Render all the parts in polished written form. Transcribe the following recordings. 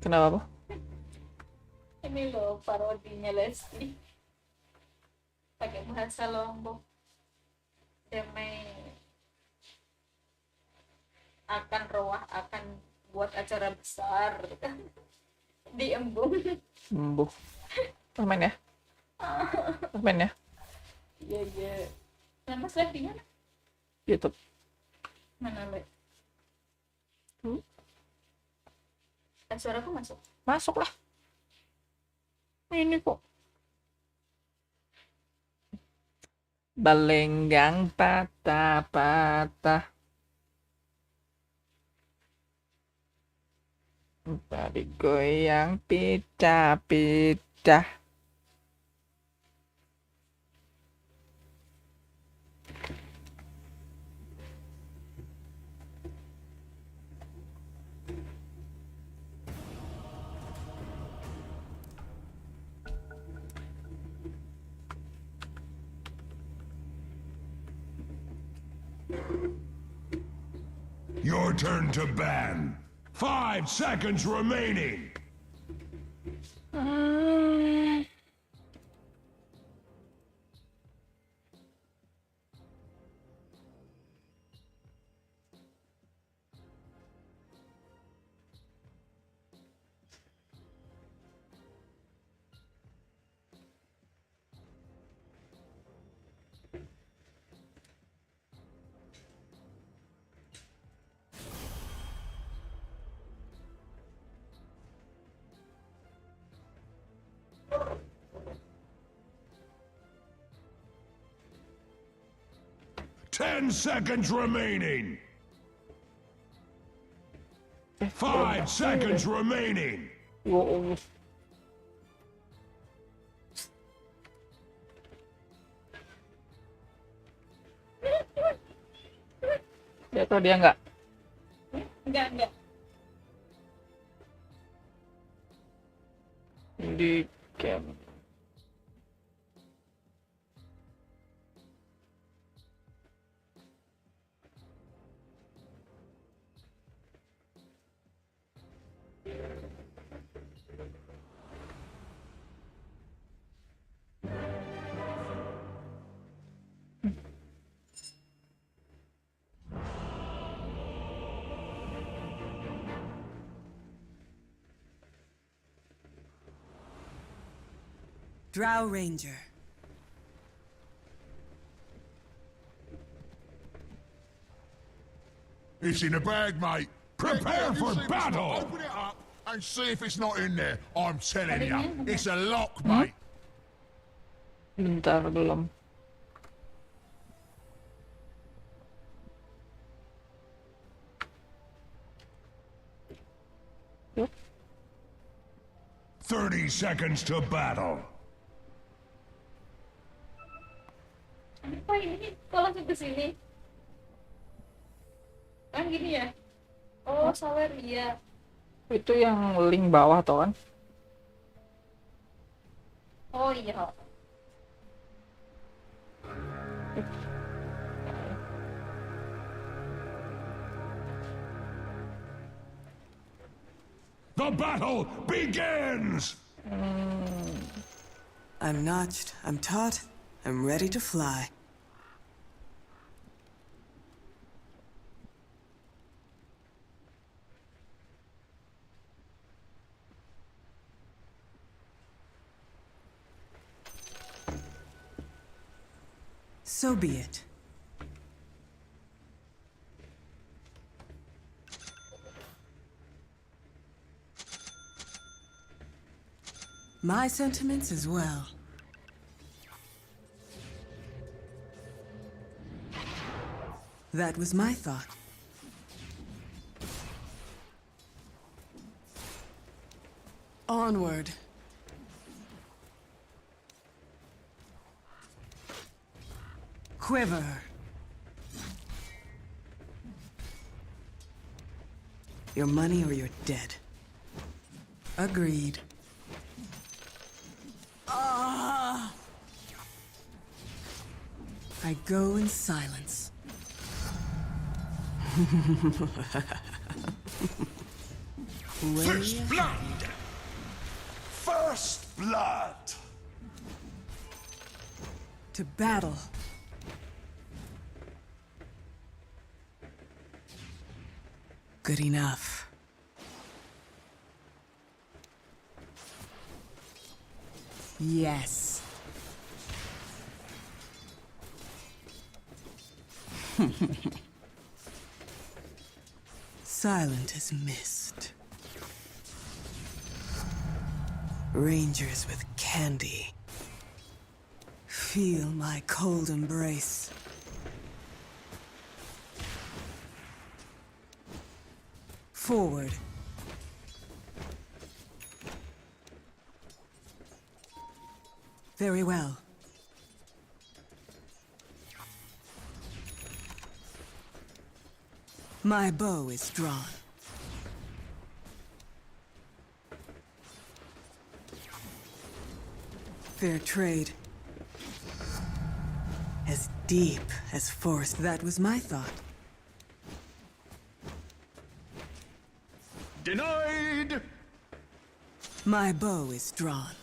Kenapa, Bu? Ini loh parodinya Lesti pakai bahasa Lombok. Demai akan roah akan buat acara besar di embung. Bu. Main ya? Main ya? Iya iya. Nah, Mas live di mana? YouTube. Mana live? Suaraku masuk? Masuk lah. Ini kok. Belenggang patah-patah. Tadi goyang pecah-pecah. Your turn to ban. 5 seconds remaining. Ten seconds remaining. 5 seconds remaining. Wow. Dia tahu dia enggak? Enggak. Di camp. Drow Ranger. It's in the bag, mate. Prepare for battle. Open it up and see if it's not in there. I'm telling you, it's a lock, mate. Bentar, belum. Yuk. 30 seconds to battle. Apa ini? Kok langsung ke sini? Kan gini ya? Oh, sawer iya. Itu yang link bawah toh kan? Oh iya. The battle begins! I'm notched, I'm taut, I'm ready to fly. So be it. My sentiments as well. That was my thought. Onward. Quiver. Your money or you're dead. Agreed. I go in silence. First blood! First blood! To battle. Good enough. Yes. Silent as mist. Rangers with candy. Feel my cold embrace. Forward. Very well. My bow is drawn. Fair trade. As deep as force. That was my thought. Denied! My bow is drawn.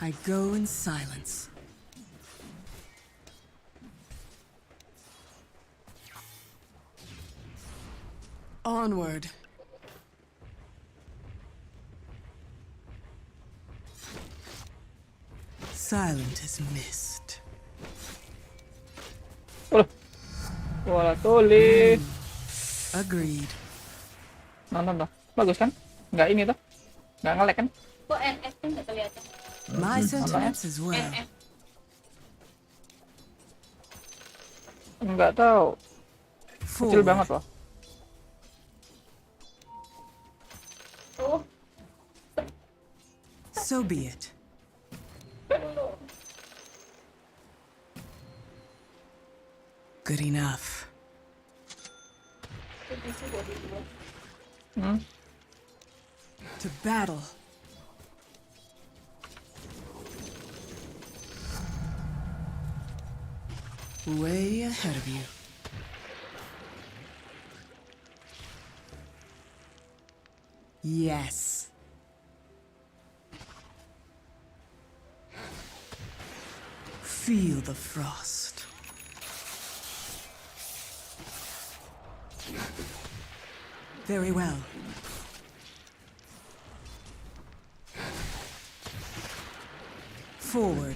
I go in silence. Onward. Silent as mist. Wala tulis. Agreed. Nonton tuh. Bagus kan? Nggak ini tuh. Nggak nge-lag kan? Kok NF tuh nggak kelihatan? My sentiments as well. NF. Nggak tahu. Kecil Forward. banget loh. Oh, So be it. dulu. Good enough. To battle. Way ahead of you. Yes. Feel the frost. Very well. Forward.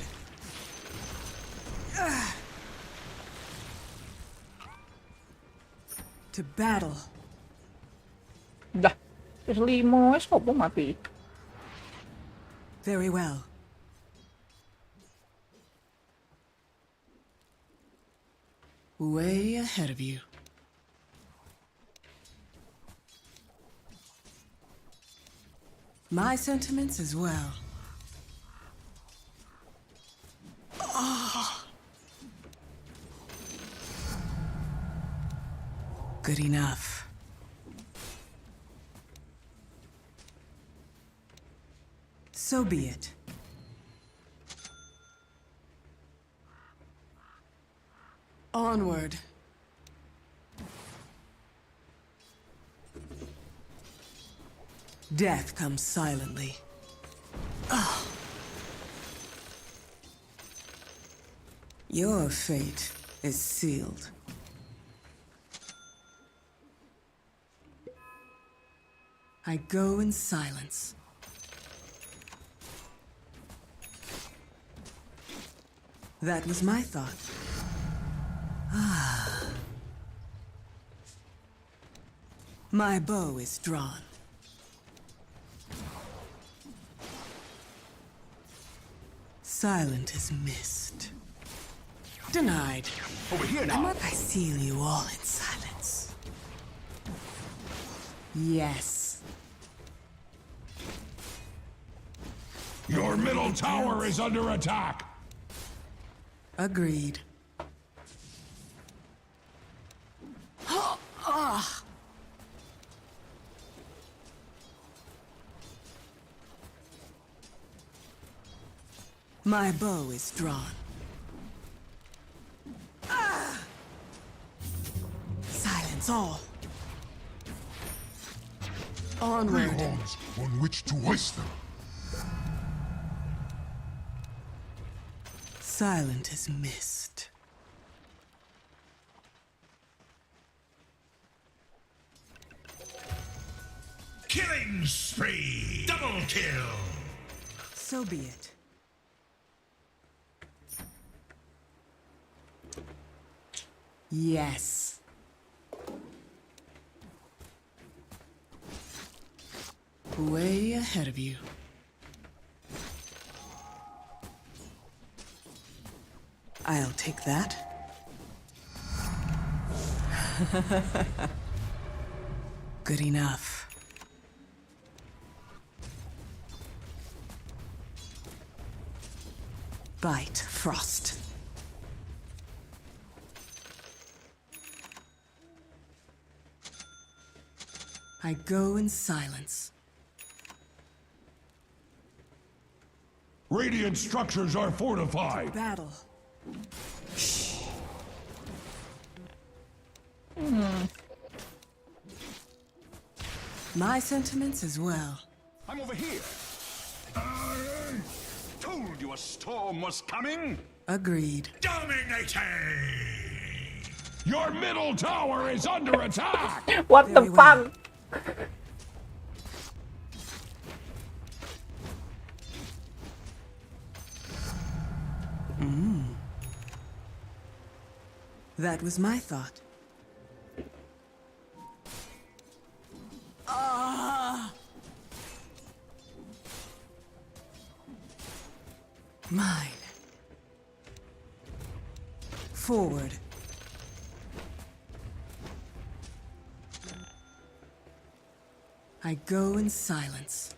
To battle. Dah. Terus 5 es kok mati. Very well. Way ahead of you. My sentiments as well. Good enough. So be it. Onward. Death comes silently. Your fate is sealed. I go in silence. That was my thought. My bow is drawn. Silent as mist. Denied. Over here now. I seal you all in silence. Yes. Your middle tower is under attack. Agreed. My bow is drawn. That's all. Three Onward. horns on which to hoist them. Silent as mist. Killing spree! Double kill! So be it. Yes. Way ahead of you. I'll take that. Good enough. Bite, Frost. I go in silence. Radiant structures are fortified. Battle. My sentiments as well. I'm over here. Told you a storm was coming. Agreed. Dominating! Your middle tower is under attack. What the Very well. fuck? That was my thought. Mine. Forward. I go in silence.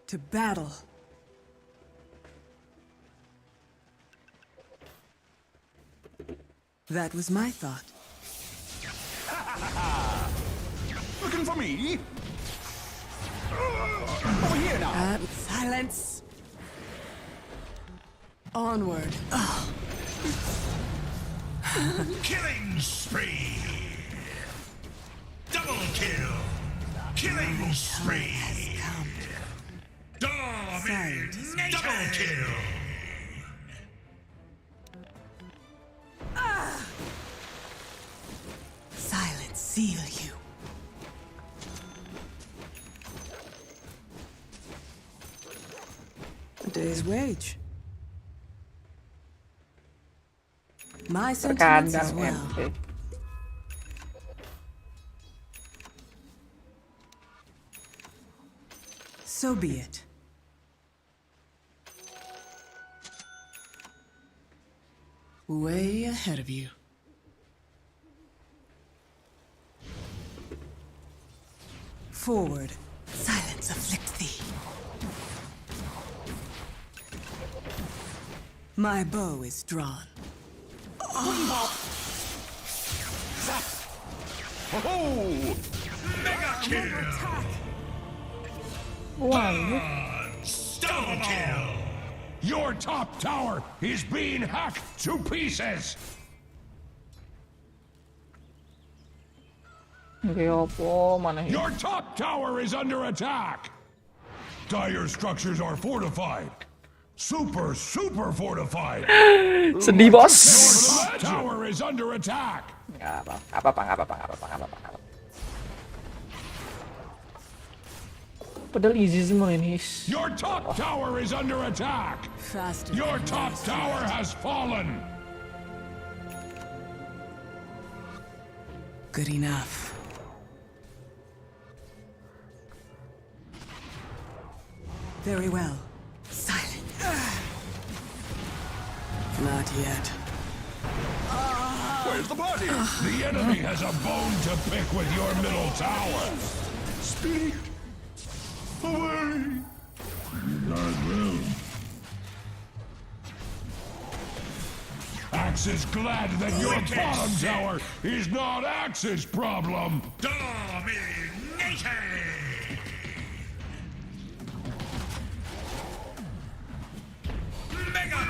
To battle. That was my thought. Looking for me? Over here now. Silence. Onward. Killing spree! Double kill! Killing spree! Dominating! Double kill! Silence seal you. A day's wage. My sentiments as Terkadang well. MC. So be it. Way ahead of you. Forward. Silence afflict thee. My bow is drawn. Oh! Mega kill! Double kill! Your top tower is being hacked to pieces. Oke, opo mana ini? Your top tower is under attack. Dire structures are fortified. Super fortified. Sedih bos. Your top tower is under attack. Nggak apa-apa. Padahal easy semua ini. Your top tower is under attack. Faster. Your than top yours. tower has fallen. Good enough. Very well. Silent. Not yet. Where's the party? The enemy has a bone to pick with your middle tower. Speak! Away! Axe is glad that your bottom tower is not Axe's problem. Dominating! Mega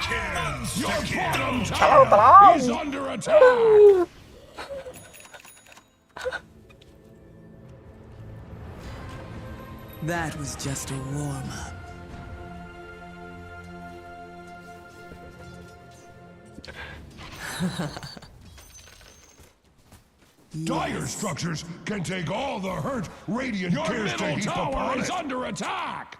Your bottom Tolong, tower tolong. is under attack. That was just a warm-up. Dire structures can take all the hurt Radiant cares to heap upon it. Under attack.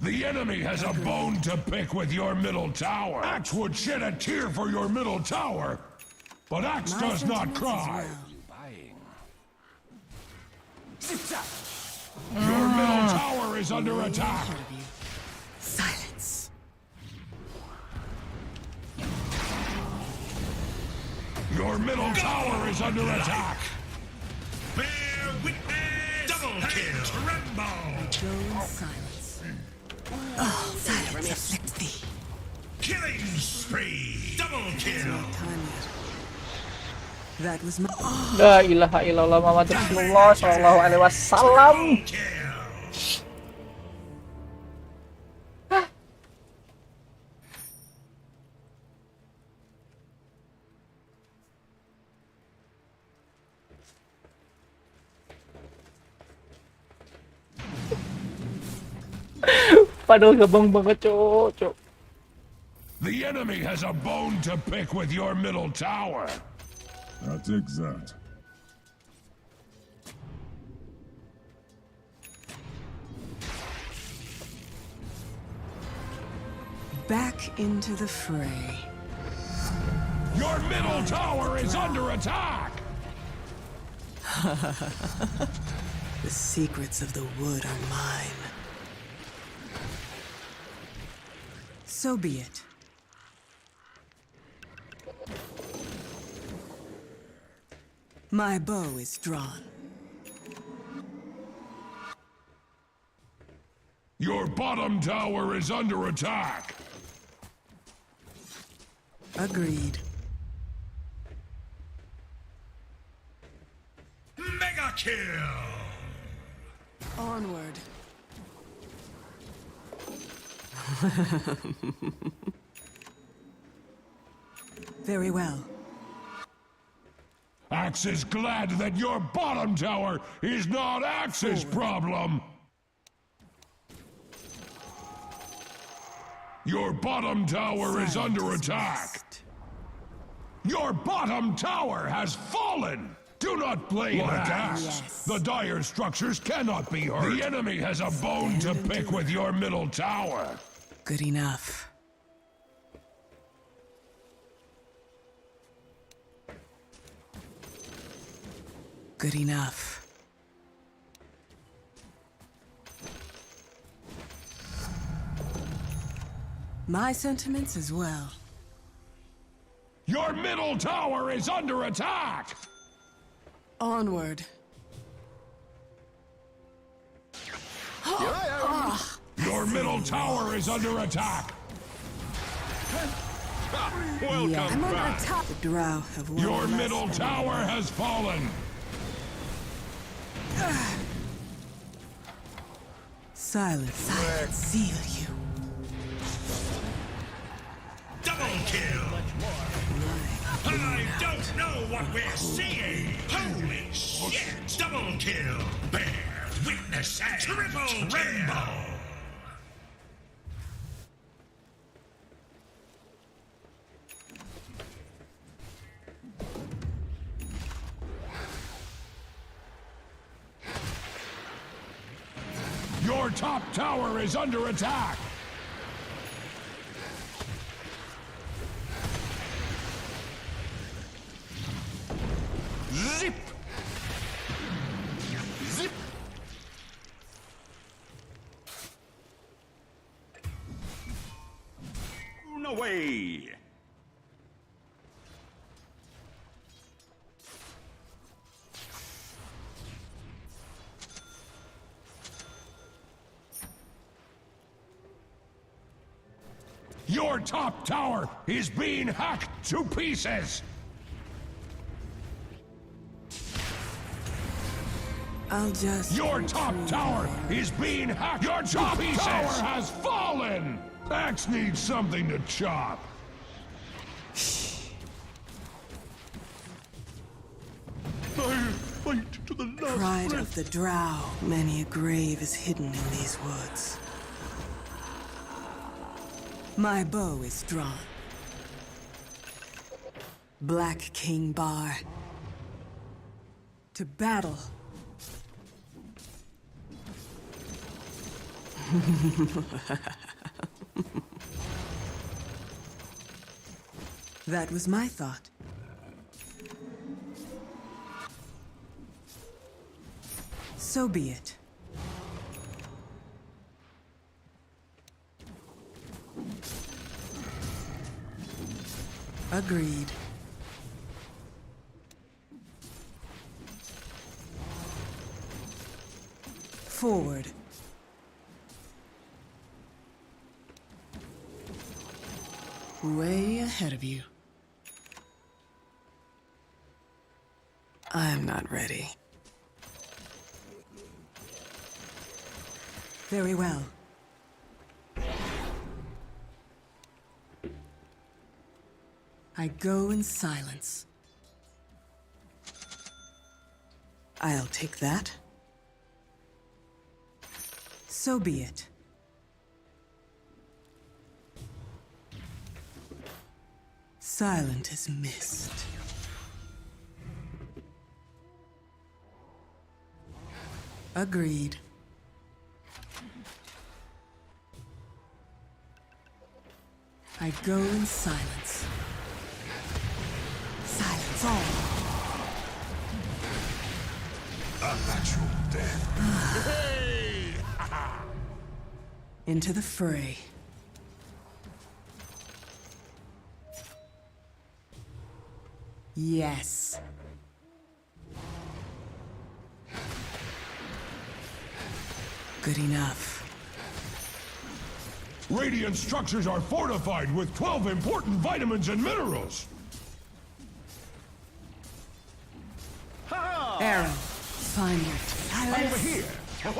The enemy has a bone to pick with your middle tower. Axe would shed a tear for your middle tower, but Axe My does not sentiments as cry. well. Your middle tower is under attack. Silence. Your middle tower is under attack. Bear witness. Double kill. Tremble. Go in silence. Oh, silence afflicts thee. Killing spree. Double kill. Time yet. That was my. La ilaha illallah Muhammad Rasulullah sallallahu alaihi wasallam. Kill. Padahal gabang banget, cok. The enemy has a bone to pick with your middle tower. I take that. Back into the fray. Your middle tower is under attack. The secrets of the wood are mine. So be it. My bow is drawn. Your bottom tower is under attack. Agreed. Mega kill. Onward. Very well. Axe is glad that your bottom tower is not Axe's problem. Your bottom tower is under attack. Your bottom tower has fallen. Do not blame Axe. Yes. The dire structures cannot be hurt. The enemy has a bone to pick with your middle tower. Good enough. Good enough. My sentiments as well. Your middle tower is under attack. Onward. Your middle tower is under attack. Welcome I'm under back. attack. The drow have won. Your less middle than- tower has fallen. Silence. Silence. Seal you. Double kill. I don't know what we're seeing. Holy shit. Double kill. Bear witness. Triple kill. Your top tower is under attack. Zip! Zip! No way. Your top tower is being hacked to pieces. I'll just... Your top tower is being hacked. Your top tower has fallen. Axe needs something to chop. Fight to the last Pride of the drow. Many a grave is hidden in these woods. My bow is drawn. Black King Bar. To battle. That was my thought. So be it. Agreed. Forward. Way ahead of you. I'm not ready. Very well. I go in silence. I'll take that. So be it. Silent as mist. Agreed. I go in silence. Silence all. A natural death. Into the fray. Yes. Good enough. Radiant structures are fortified with 12 important vitamins and minerals. Arrow. Find your silence. Over here. Oh,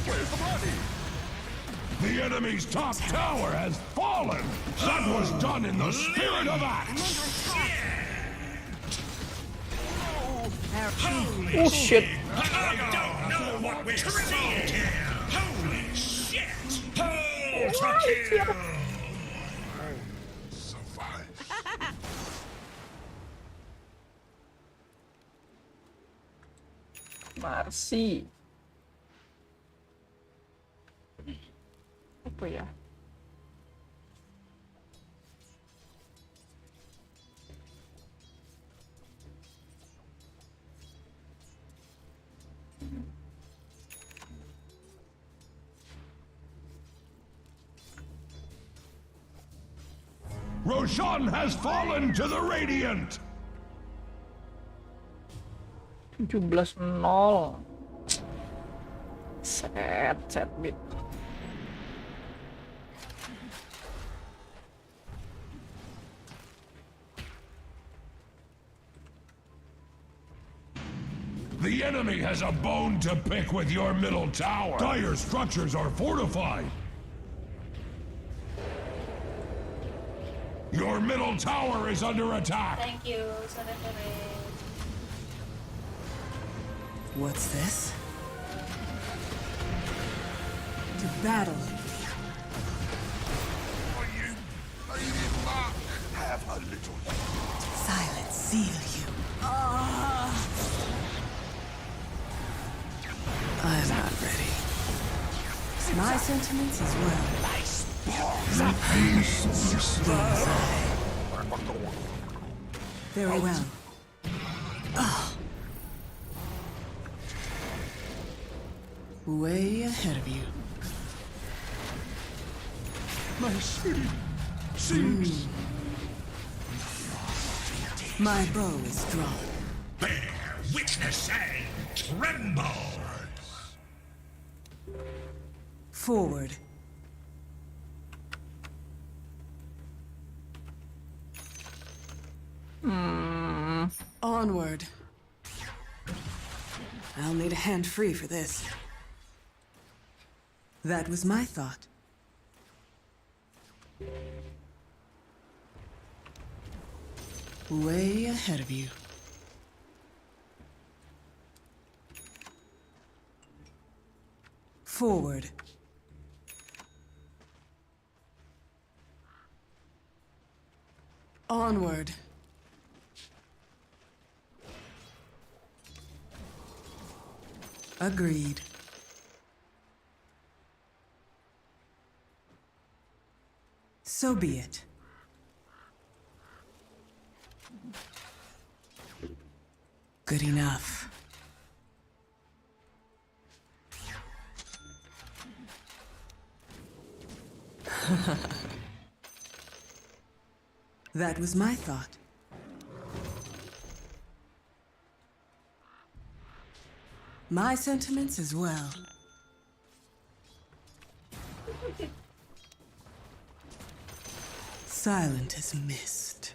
where's the body? The enemy's top tower has fallen. That was done in the spirit of Axe. Oh shit. I don't know what we're seeing here. Holy shit! Ultra kill! Marsi. Apa ya? Roshan has fallen to the Radiant. 17-0. Set bit. The enemy has a bone to pick with your middle tower. Dire structures are fortified. Your middle tower is under attack. Thank you, sore-sore. What's this? To battle. Have a little. Silence seal you. I'm not ready. My sentiments as well. Very well. Way ahead of you. My city seems. My bow is drawn. Bear witness and tremble! Forward. Onward. I'll need a hand free for this. That was my thought. Way ahead of you. Forward. Onward. Agreed. So be it. Good enough. That was my thought. My sentiments as well. Silent as mist.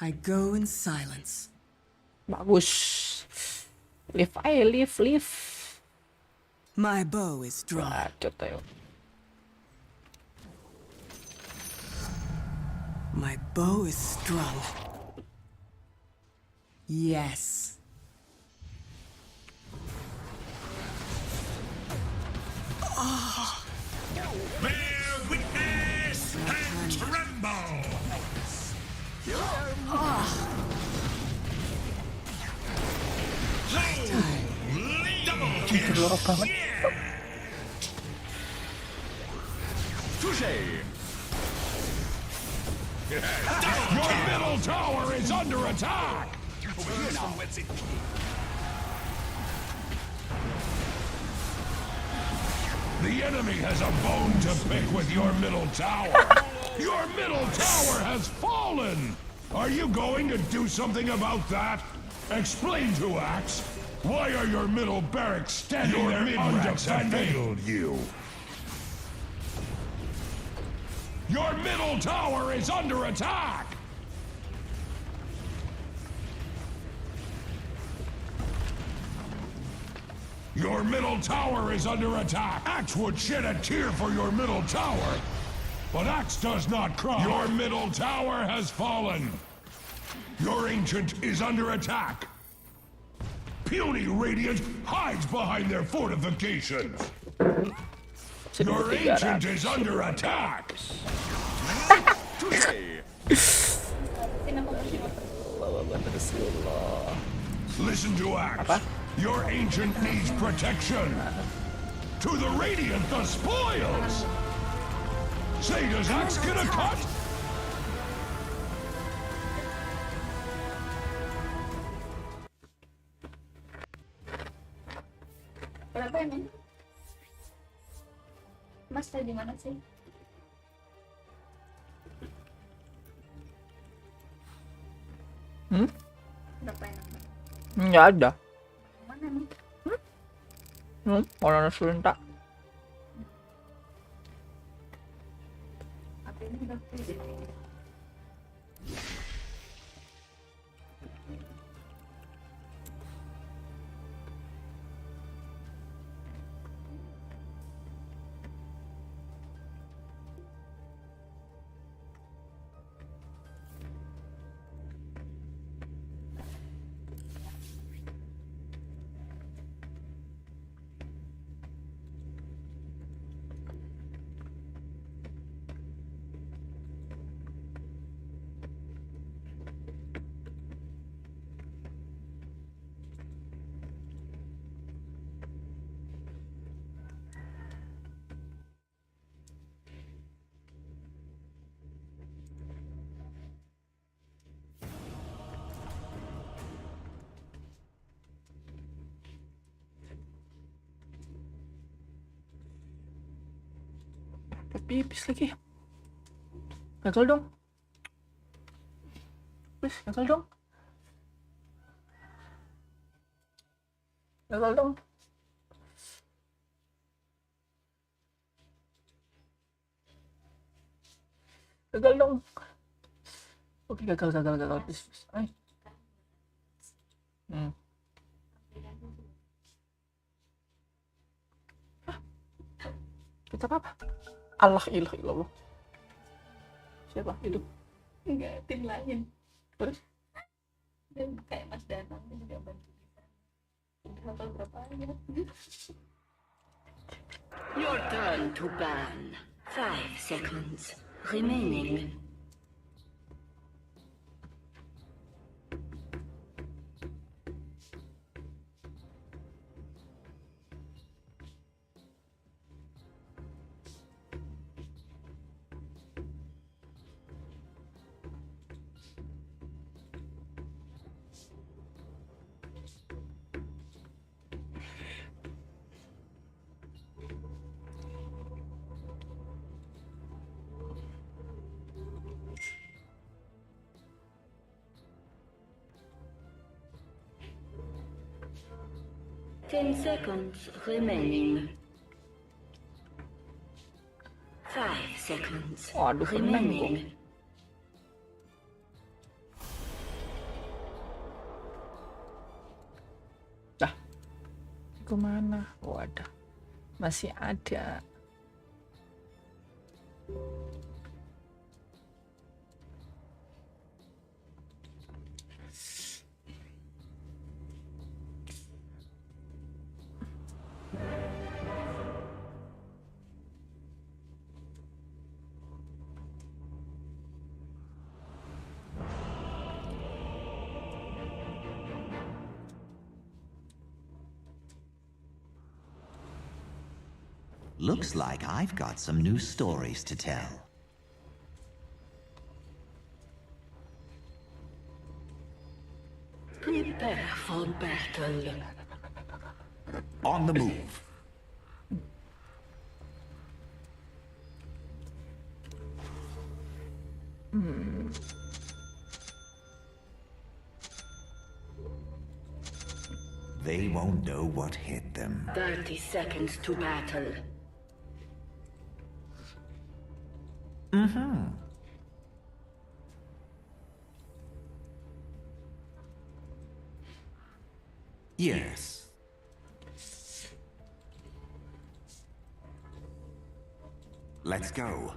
I go in silence. Bagus. Live aja, live. My bow is drawn. Bacot ayo. My bow is strung. Yes. Bear witness and tremble. Holy double kill. Yeah. Touché! Your middle tower is under attack! The enemy has a bone to pick with your middle tower. Your middle tower has fallen! Are you going to do something about that? Explain to Axe. Why are your middle barracks standing there undefended? You. Your middle tower is under attack! Your middle tower is under attack! Axe would shed a tear for your middle tower! But Axe does not cry! Your middle tower has fallen! Your ancient is under attack! Puny Radiant hides behind their fortifications! Your ancient is under attack! Listen to Axe. Your ancient needs protection. To the Radiant, the spoils! Say, does Axe get a cut? Berapa emang? Mas tadi mana sih? Berapa emang? Nggak ada. Mana nih? Orang serentak. Apa ini udah pilih? Pipis lagi. Gagal dong. Please, gagal dong. Gagal dong. Gagal dong. Oke, gagal. Ay. Kita apa? Allah ilah. Siapa itu? Enggak, tim lain. Terus? Dan kayak Mas Danang dia juga bantu di sana. Udah hafal berapa ayat? Your turn to ban. 5 seconds remaining. Ten seconds remaining. 5 seconds Waduh, seneng kok. remaining. Dah. Kemana? Waduh. Masih ada. Looks like I've got some new stories to tell. Prepare for battle. On the move. They won't know what hit them. 30 seconds to battle. Yes. Let's go.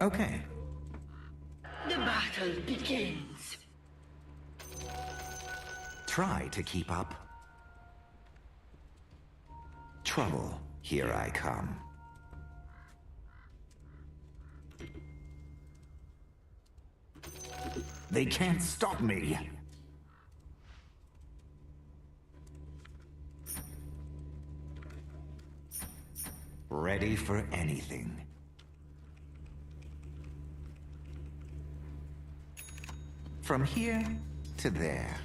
Okay. The battle begins. Try to keep up. Trouble, here I come. They can't stop me. Ready for anything. From here to there.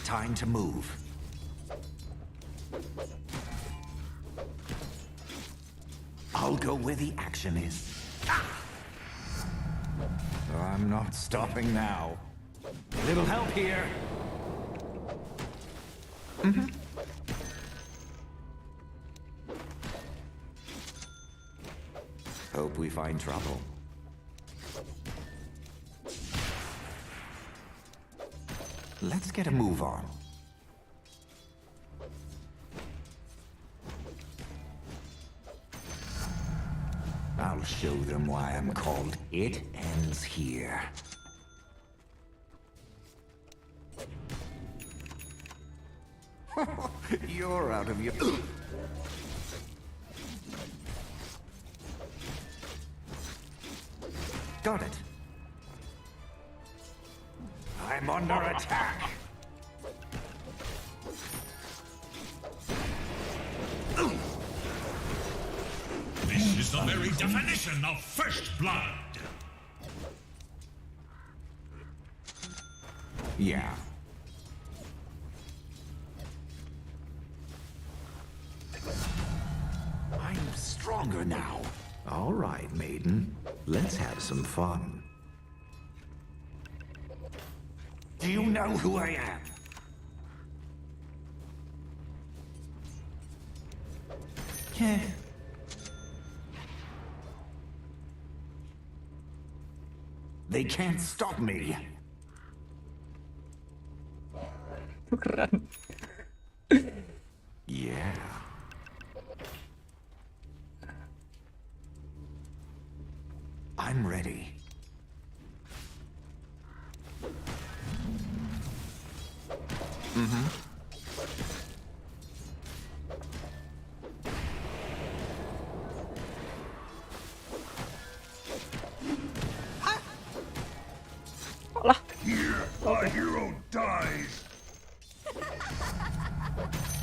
Time to move. I'll go where the action is. I'm not stopping now. A little help here. Hope we find trouble. Let's get a move on. I'll show them why I'm called It Ends Here. You're out of your... Got it. I'm under attack. This is the very definition of first blood. Yeah. I'm stronger now. All right, maiden. Let's have some fun. Do you know who I am? Yeah. They can't stop me. Keren. Yeah. I'm ready. Lah. Here, our hero dies.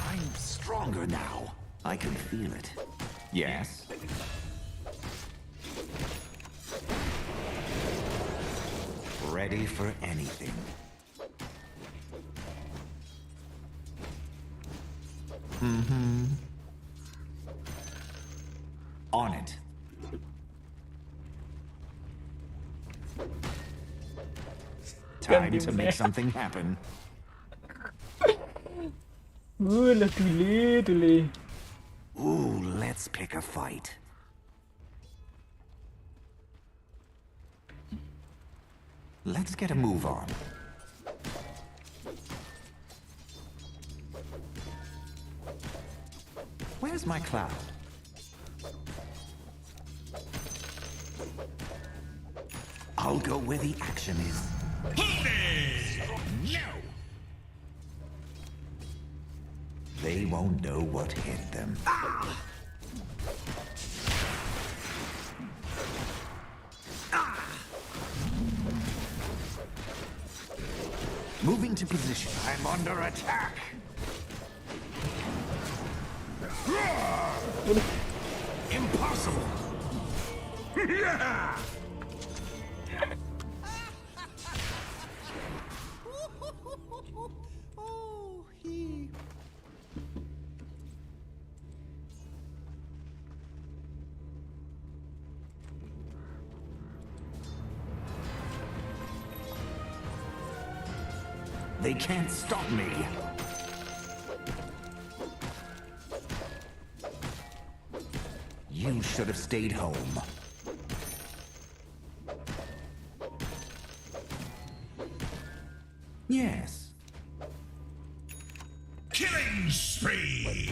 I'm stronger now. I can feel it. Yes? Ready for anything. On it. Time to make something happen. Lah tuli. Ooh, let's pick a fight. Let's get a move on. Where's my cloud? I'll go where the action is. Hold it! No! They won't know what hit them. Moving to position. I'm under attack. Impossible. Yeah! They can't stop me. You should have stayed home. Yes. Killing spree!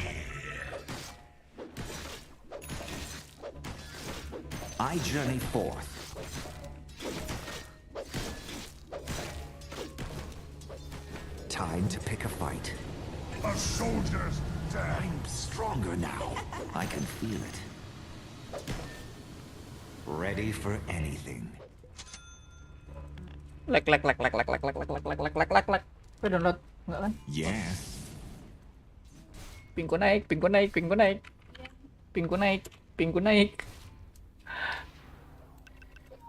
I journey forth. Time to pick a fight. A soldier's dead. I'm stronger now. I can feel it. Ready for anything. Lag. Udah download enggak kan? Yes. Pingku naik.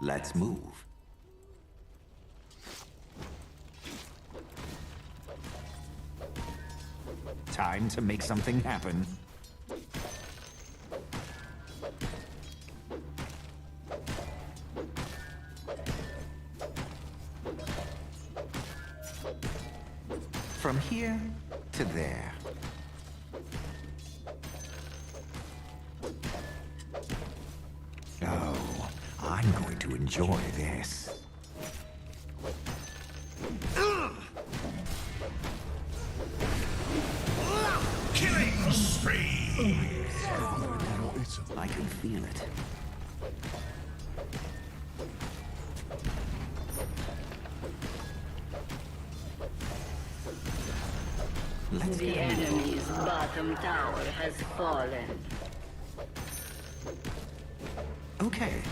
Let's move. Time to make something happen. From here to there. Oh, I'm going to enjoy this. Killing spree! I can feel it. Let's The get a move. enemy's bottom tower has fallen. Okay.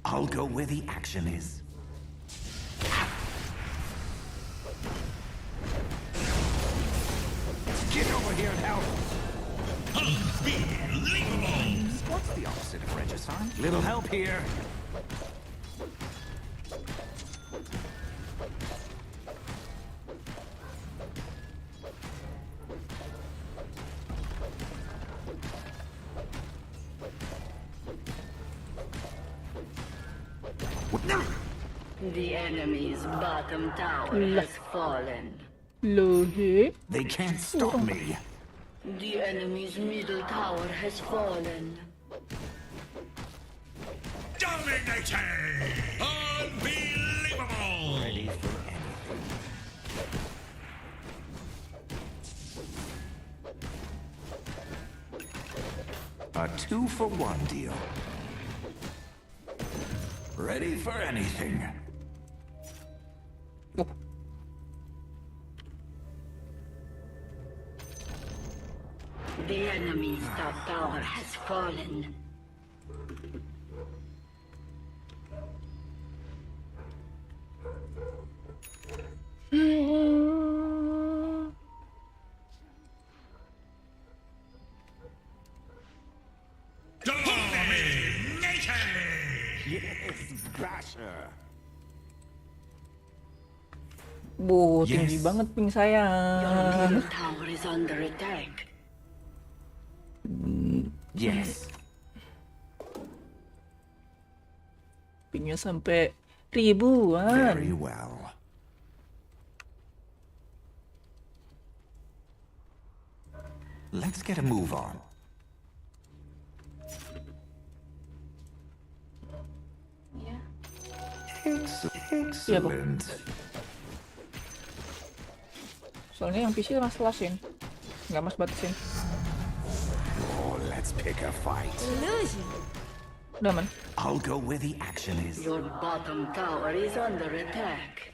I'll go where the action is. Get over here and help. Unbelievable! What's the opposite of regicide? Little help here. The enemy's bottom tower has fallen. Loh, he? They can't stop me. The enemy's middle tower has fallen. Dominating! Unbelievable! Ready for anything. A 2-for-1 deal. Ready for anything. Oh, The enemy's top tower has fallen. Yes, Basher. tinggi Yes. banget ping saya. Your middle tower is under attack. Yes. Pingnya sampai ribuan. Very well. Let's get a move on. Ya. Excellent. Soalnya yang PC mas lasin, nggak mas batasin. Oh, let's pick a fight. Udah man. I'll go where the action is. Your bottom tower is under attack.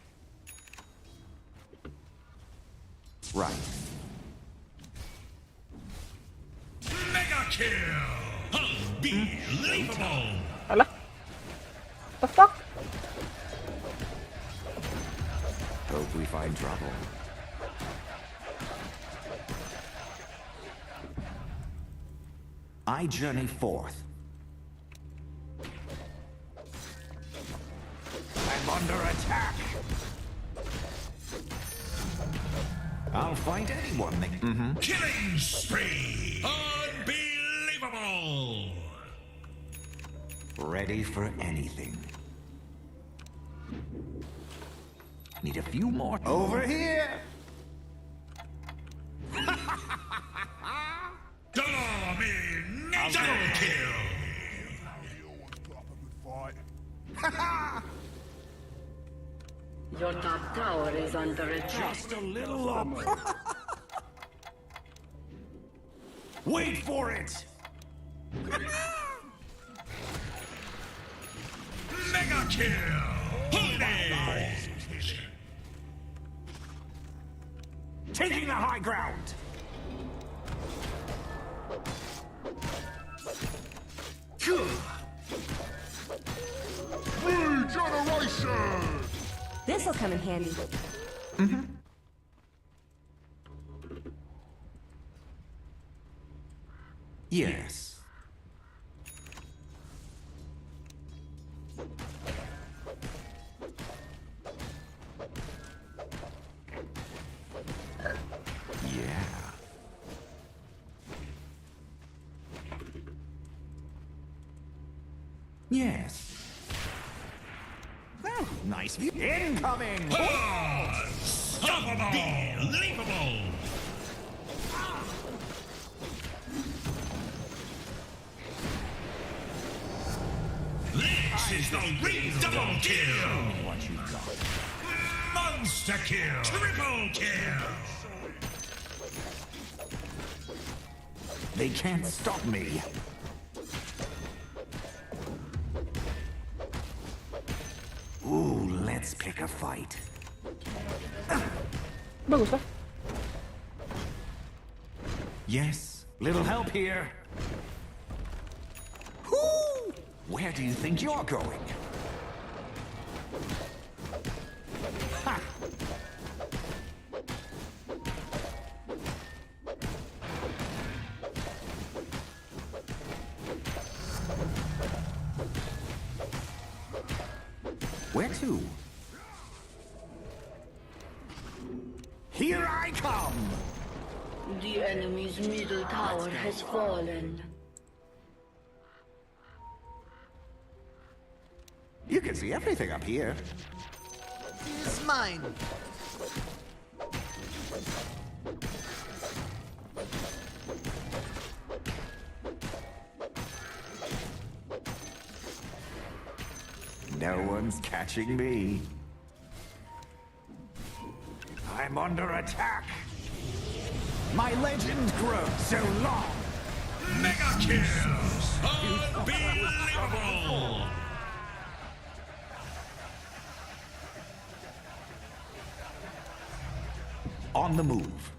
Right. Mega kill! Unbelievable! Alah, the fuck? Hope we find trouble. I journey forth. I'm under attack. I'll fight anyone that... Killing spree! Unbelievable! Ready for anything. Need a few more. Over here! Double kill! Your top tower is under attack. Just a little up. Wait for it! Mega kill! Holy! Taking the high ground! Regeneration! This'll come in handy. Yes. Yeah. Yes. Well, nice view. Incoming! Unbelievable! This is the real double kill! What you got? Monster kill! Triple kill! They can't stop me. Ooh, let's pick a fight. Bagus lah. Yes, little help here. Whoo! Where do you think you're going? Ha! Where to? Here I come! The enemy's middle tower has fallen. You can see everything up here. It's mine. No one's catching me. I'm under attack. My legend grows so long. Mega kills! Unbelievable! On the move.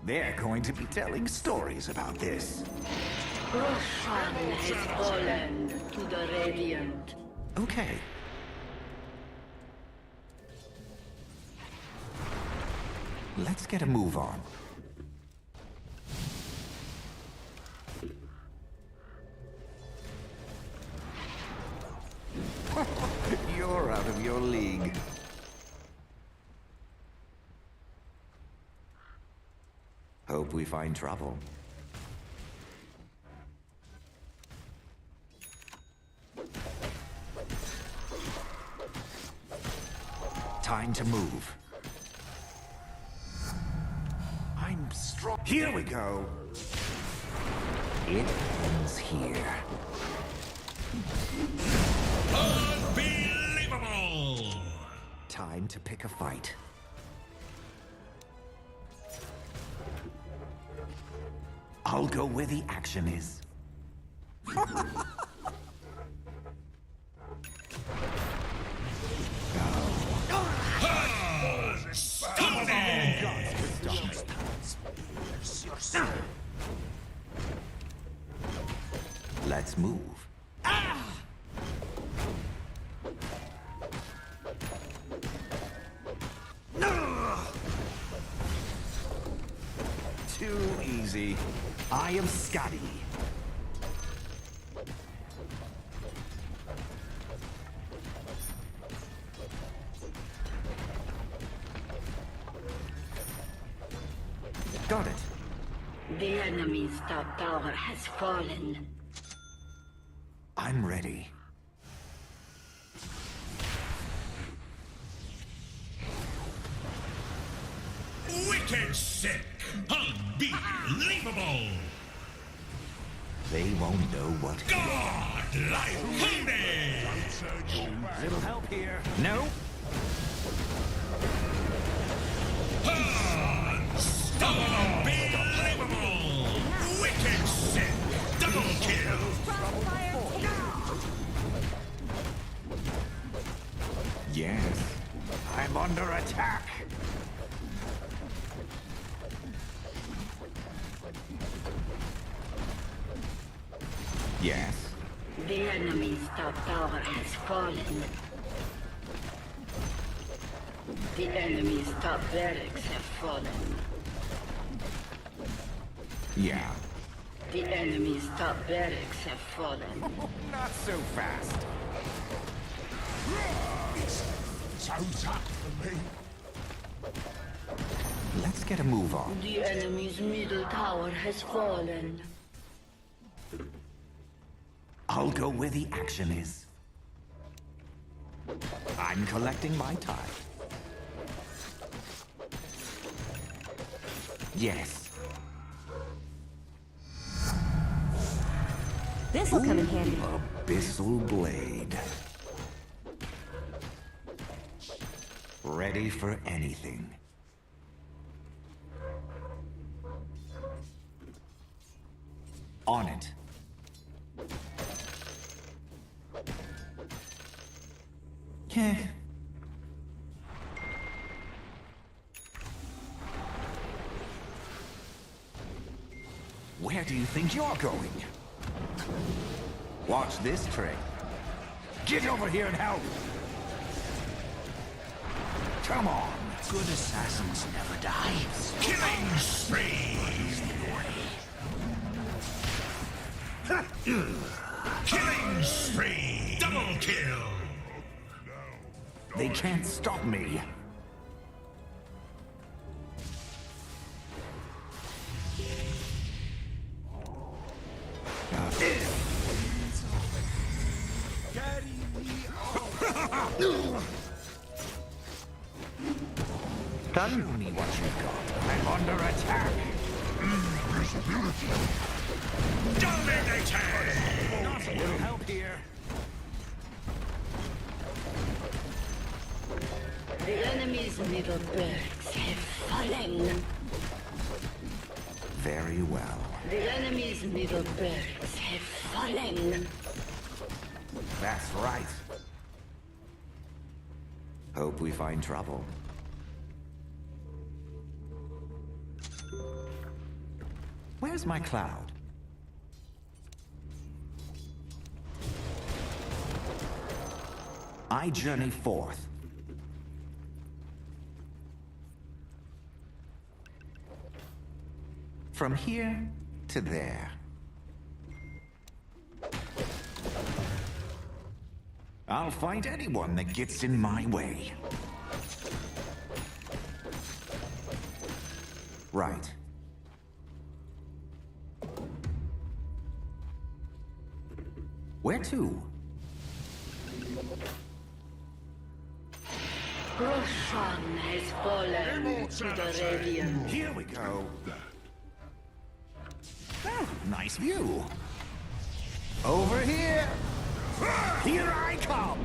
They're going to be telling stories about this. Roshan has fallen to the Radiant. Okay. Let's get a move on. You're out of your league. Hope we find trouble. Time to move. I'm strong. Here we go. It ends here. Unbelievable! Time to pick a fight. I'll go where the action is. Let's move. Too easy. I am Scotty. Got it. The enemy's top tower has fallen. I'm ready. Wicked sick! Unbelievable! They won't know what. God-like holding! Little help here. No. Unbelievable! Wicked sick! Double kill! Yes. I'm under attack. Yes. The enemy's top tower has fallen. The enemy's top barracks have fallen. Yeah. The enemy's top barracks have fallen. Not so fast. So tough for me. Let's get a move on. The enemy's middle tower has fallen. I'll go where the action is. I'm collecting my time. Yes. This'll come in handy. Abyssal blade. Ready for anything. On it. Yeah. Where do you think you're going? Watch this trick. Get over here and help! Come on! Good assassins never die. Killing spree! Killing spree! Double kill! They can't stop me. Show me what you've got. I'm under attack. Dominating! Not a little help here. The enemy's middle barracks have fallen. Very well. The enemy's middle barracks have fallen. That's right. Hope we find trouble. Where's my cloud? I journey forth. From here to there. I'll fight anyone that gets in my way. Right. Where to? Roshan has fallen to the Radeon. Here we go. Oh, nice view. Over here. Here I come.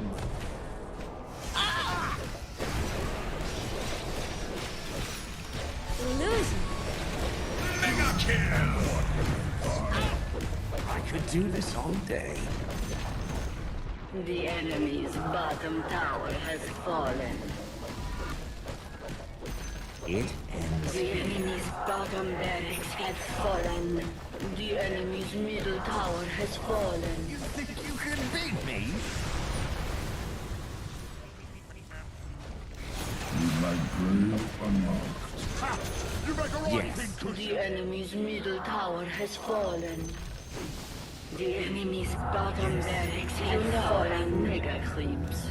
Mega kill! I could do this all day. The enemy's bottom tower has fallen. It ends. The enemy's bottom barracks have fallen. The enemy's middle tower has fallen. You think you can beat me? Leave my grave unmarked. You make a right Yes. thing, The Cushion! enemy's middle tower has fallen. The enemy's bottom barracks have fallen. Mega creeps.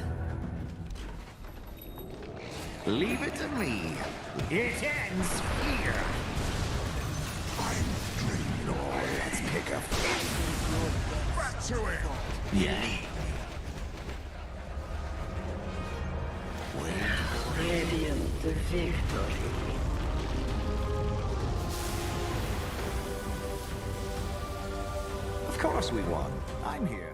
Leave it to me. It ends here. Let's pick up. Back to it! Yeah. Radiant victory. Of course we won. I'm here.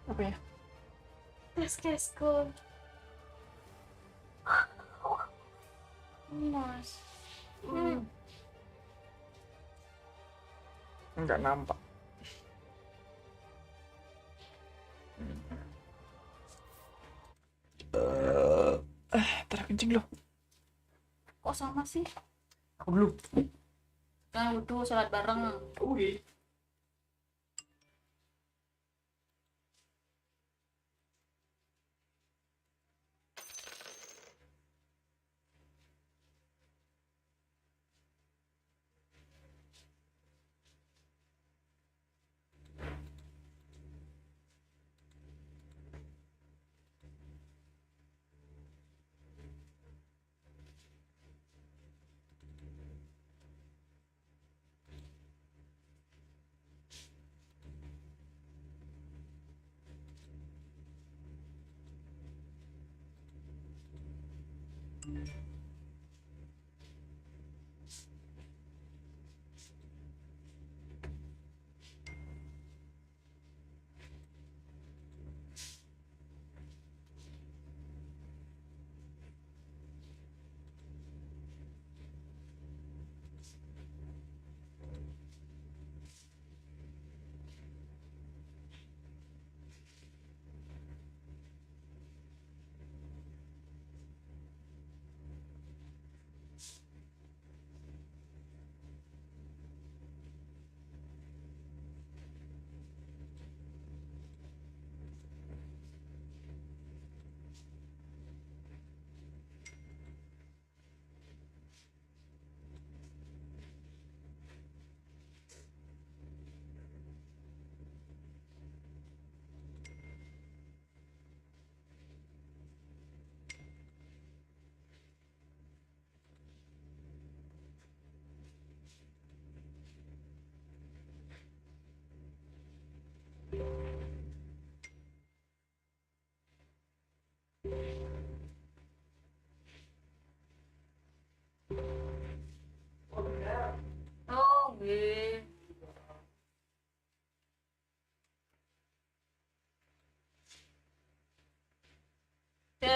Apa ya? Tes kesku. Mas. Nggak nampak. Terkencing loh. Kok sama sih? Aku dulu. Kan wudhu sholat bareng. Oke.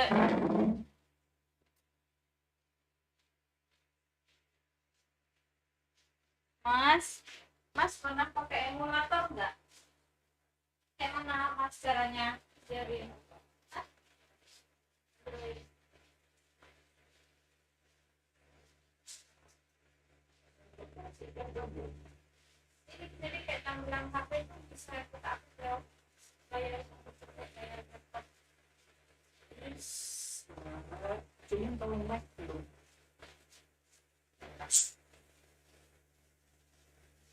Mas, Mas pernah pakai emulator nggak? Kayak mana Mas caranya dari jadi kayak tampilan HP itu bisa kita aktif lewat layar laptop. Cuman kalau Mac belum.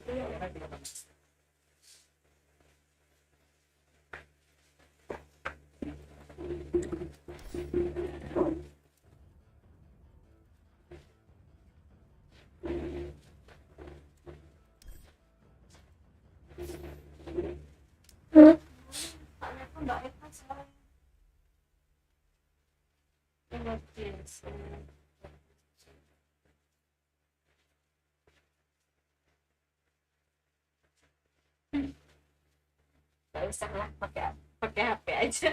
Itu yang enak juga. Soalnya aku nggak ikhlas soalnya. Gak usah lah pakai HP aja.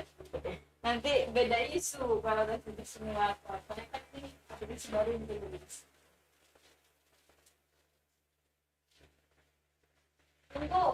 Nanti beda isu kalau udah jadi simulator. Karena kan ini aplikasi baru yang dirilis. Tunggu.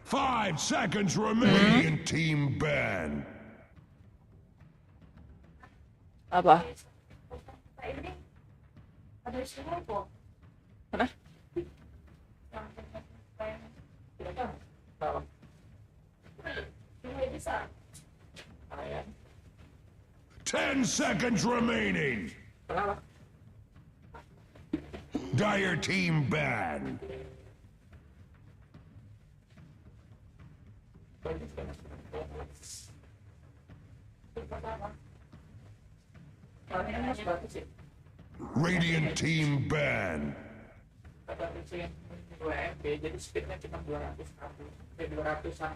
5 seconds remaining, team ban. Apa? Ini ada istilah apa? Mana? Yang ini bisa. 10 seconds remaining. Kenapa? Dire team ban. Radiant team ban. Jadi speednya cuma 200-an.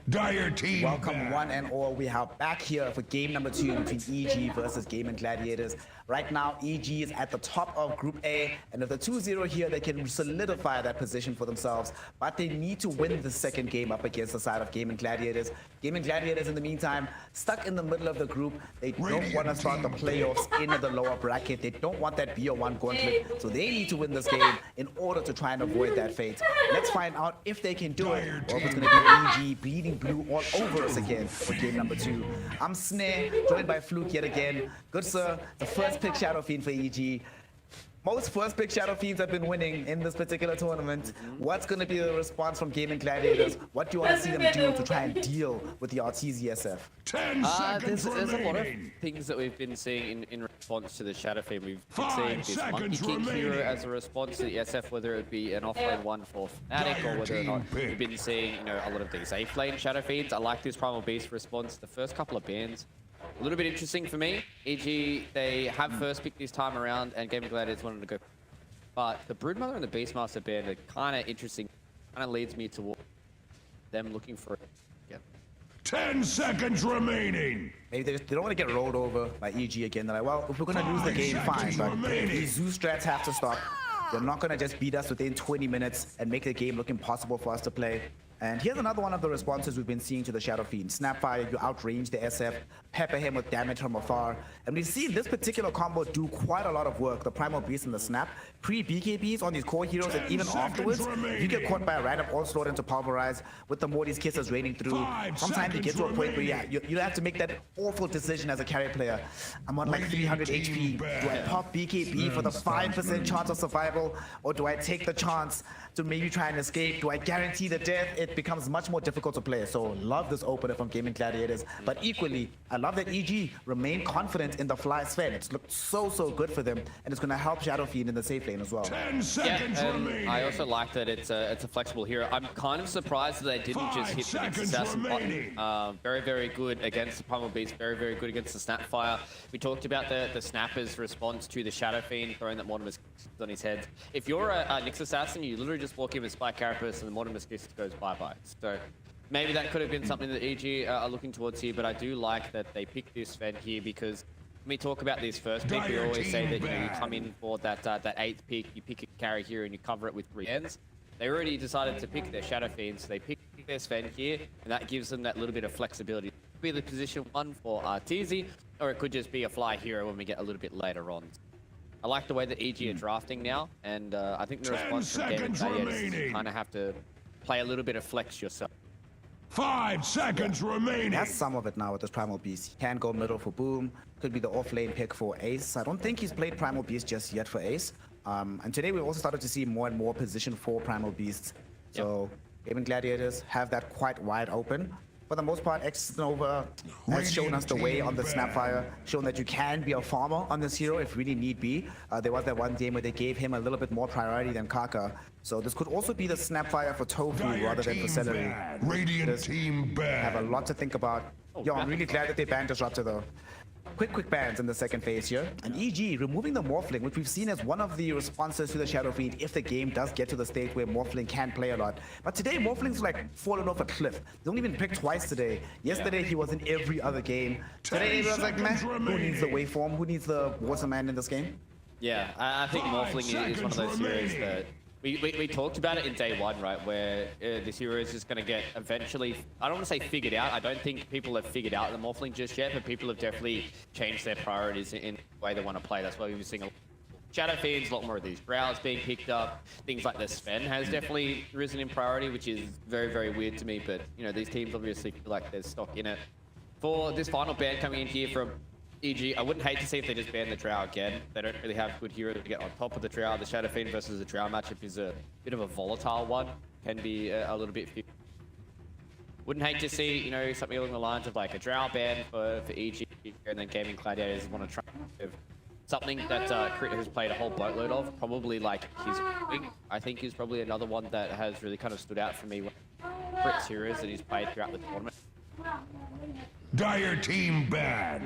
Dire team Welcome ban. one and all. We are back here for game number 2 between EG versus Gaming Gladiators. Right now, EG is at the top of Group A, and with a 2-0 here, they can solidify that position for themselves. But they need to win the second game up against the side of Gaming Gladiators. Gaming Gladiators, in the meantime, stuck in the middle of the group. They don't want to start the playoffs in the lower bracket. They don't want that BO1 gauntlet, so they need to win this game in order to try and avoid that fate. Let's find out if they can do it, or if it's going to be EG bleeding blue all over us again for game number 2. I'm Snare, joined by Fluke yet again. Good sir, the first pick shadow fiend for EG. Most first pick Shadow Fiends have been winning in this particular tournament. What's going to be the response from Gaming Gladiators? What do you want to see them do to try and deal with the Arteezy SF? 10 seconds There's a lot of remaining. things that we've been seeing in response to the Shadow Fiend. We've been 5 seeing this Monkey seconds King hero remaining. as a response to the SF, whether it be an offlane one for Fantech or whether or not we've been seeing, you know, a lot of these safe lane Shadow Fiends. I like this Primal Beast response. The first couple of bans, a little bit interesting for me. E.g., they have first pick this time around, and Gaming Gladiators wanted to go. But the Broodmother and the Beastmaster band are kind of interesting. Kind of leads me toward them looking for it. Yeah. 10 seconds remaining. Maybe they don't want to get rolled over by EG again. They're like, well, if we're going to lose the 5 game, fine. seconds But remaining. these Zeus strats have to stop. They're not going to just beat us within 20 minutes and make the game look impossible for us to play. And here's another one of the responses we've been seeing to the Shadow Fiend. Snapfire, you outrange the SF, pepper him with damage from afar. And we see this particular combo do quite a lot of work. The Primal Beast and the Snap, pre-BKBs on these core heroes, and even afterwards, if you get caught by a random onslaught into Pulverize with the Morty's Kisses raining through, 5 sometimes you get to a point where seconds you have to make that awful decision as a carry player. I'm on like 300 HP. Do I pop BKB for the 5% chance of survival, or do I take the chance to maybe try and escape? Do I guarantee the death? It becomes much more difficult to play. So love this opener from Gaming Gladiators. But equally, I love that EG remain confident in the Fly Sven. It's looked so good for them, and it's going to help Shadow Fiend in the safe lane as well. 10 seconds remaining. I also like that it's a flexible hero. I'm kind of surprised that they didn't just 5 hit the seconds assassin remaining. button. Very good against the Primal Beast. Very good against the Snapfire. We talked about the Snapper's response to the Shadow Fiend throwing that Mortimer's on his head. If you're a Nyx assassin, you literally just walk in with Spike Carapace and the Mortimer's just goes bye-bye. So maybe that could have been something that EG are looking towards here, but I do like that they picked this Sven here because when we talk about this first pick, we always say that, you know, you come in for that 8th pick, you pick a carry here and you cover it with 3 ends. They already decided to pick their Shadow Fiends, so they picked their Sven here, and that gives them that little bit of flexibility. It could be the position 1 for Arteezy, or it could just be a fly hero when we get a little bit later on. I like the way that EG are drafting now, and I think the 10 response from Gaming seconds Gladiators is you remaining. kind of have to play a little bit of flex yourself. 5 seconds remaining. That's some of it now with this Primal Beast. He can go middle for Boom. Could be the off-lane pick for Ace. I don't think he's played Primal Beast just yet for Ace. And today we've also started to see more and more position for Primal Beasts. So Gaming Gladiators have that quite wide open. For the most part, X Nova has shown us the way on the Snapfire, shown that you can be a farmer on this hero if really need be. There was that one game where they gave him a little bit more priority than Kaka. So this could also be the Snapfire for Tofu rather than for Celery. Radiant team Have a bad. lot to think about. Yo, I'm really glad that they banned Disruptor though. Quick bans in the second phase here. And EG removing the Morphling, which we've seen as one of the responses to the Shadow Fiend if the game does get to the state where Morphling can play a lot. But today, Morphling's like fallen off a cliff. He's only been picked twice today. Yesterday, he was in every other game. Today, it was like, man, who needs the waveform? Who needs the Waterman in this game? Yeah, I think 5 Morphling is one of those seconds heroes remaining. that we talked about it in day 1, right? Where this hero is just going to get eventually, I don't want to say figured out. I don't think people have figured out the Morphling just yet, but people have definitely changed their priorities in the way they want to play. That's why we've been seeing a Shadow Fiends, a lot more of these Growls being picked up. Things like the Sven has definitely risen in priority, which is very weird to me. But, you know, these teams obviously feel like there's stock in it. For this final ban coming in here from EG, I wouldn't hate to see if they just ban the Drow again. They don't really have good heroes to get on top of the Drow. The Shadow Fiend versus the Drow matchup is a bit of a volatile one. Can be a little bit... Wouldn't hate to see, you know, something along the lines of like a Drow ban for EG, and then Gaming Gladiators want to try something that KRAIT has played a whole boatload of. Probably like his wing, I think, is probably another one that has really kind of stood out for me. KRAIT's heroes that he's played throughout the tournament. Dire team bad.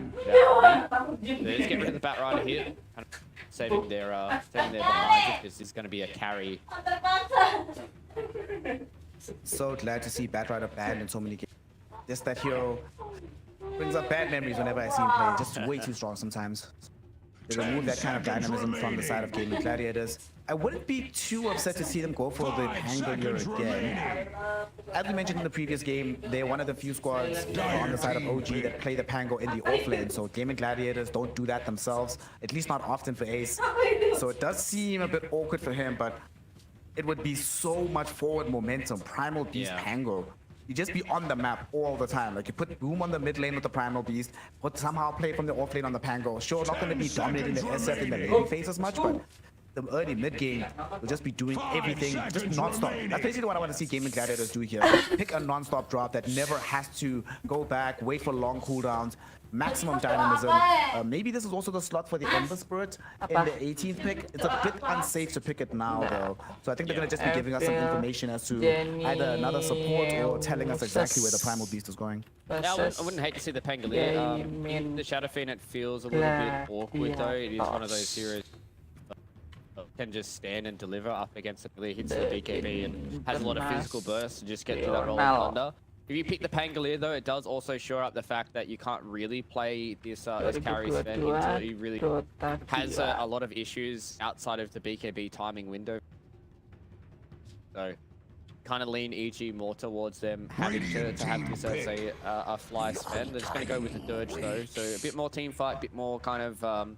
Let's get rid of the Bat Rider here, kind of saving their behind. This is going to be a carry. So glad to see Batrider banned in so many games. Just that hero brings up bad memories whenever I see him play. Just way too strong sometimes. They remove that kind of dynamism from the side of Gaming Gladiators. I wouldn't be too upset to see them go for the Pango here again. As we mentioned in the previous game, they're one of the few squads on the side of OG that play the Pango in the offlane. So Gaming Gladiators don't do that themselves, at least not often for Ace. So it does seem a bit awkward for him, but it would be so much forward momentum. Primal Beast Pango. You just be on the map all the time. Like you put Boom on the mid lane with the Primal Beast, but somehow play from the off lane on the Pango. Sure, not going to be dominating the SF in the lane phase as much, but the early mid game will just be doing everything just non-stop. That's basically what I want to see Gaming Gladiators do here. Pick a non-stop drop that never has to go back, wait for long cooldowns, maximum dynamism. Maybe this is also the slot for the Ember Spirit in the 18th pick. It's a bit unsafe to pick it now though. So I think they're going to just be giving us some information as to either another support or telling us exactly where the Primal Beast is going. Now, I wouldn't hate to see the Pangolier. In the Shadow Fiend, it feels a little bit awkward though. It is one of those heroes can just stand and deliver up against it. Really hits the BKB and has a lot of physical bursts to just get to that roll of thunder. If you pick the Pangolier though, it does also shore up the fact that you can't really play this carry Sven until he really has a lot of issues outside of the BKB timing window. So kind of lean EG more towards them having to have this as a fly Sven. They're just going to go with the Dirge though, so a bit more team fight, a bit more kind of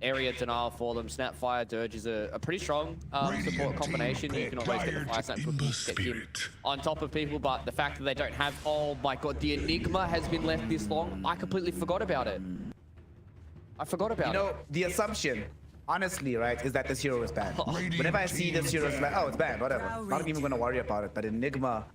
area denial for them. Snapfire, Dirge is a pretty strong support combination. You can always get the fire snap cookies, get him on top of people, but the fact that they don't have, oh my god, the Enigma has been left this long. I completely forgot about it. I forgot about it. You know, the assumption, honestly, right, is that this hero is banned. Whenever I see this hero, it's like, oh, it's banned, whatever. Not even gonna worry about it. But Enigma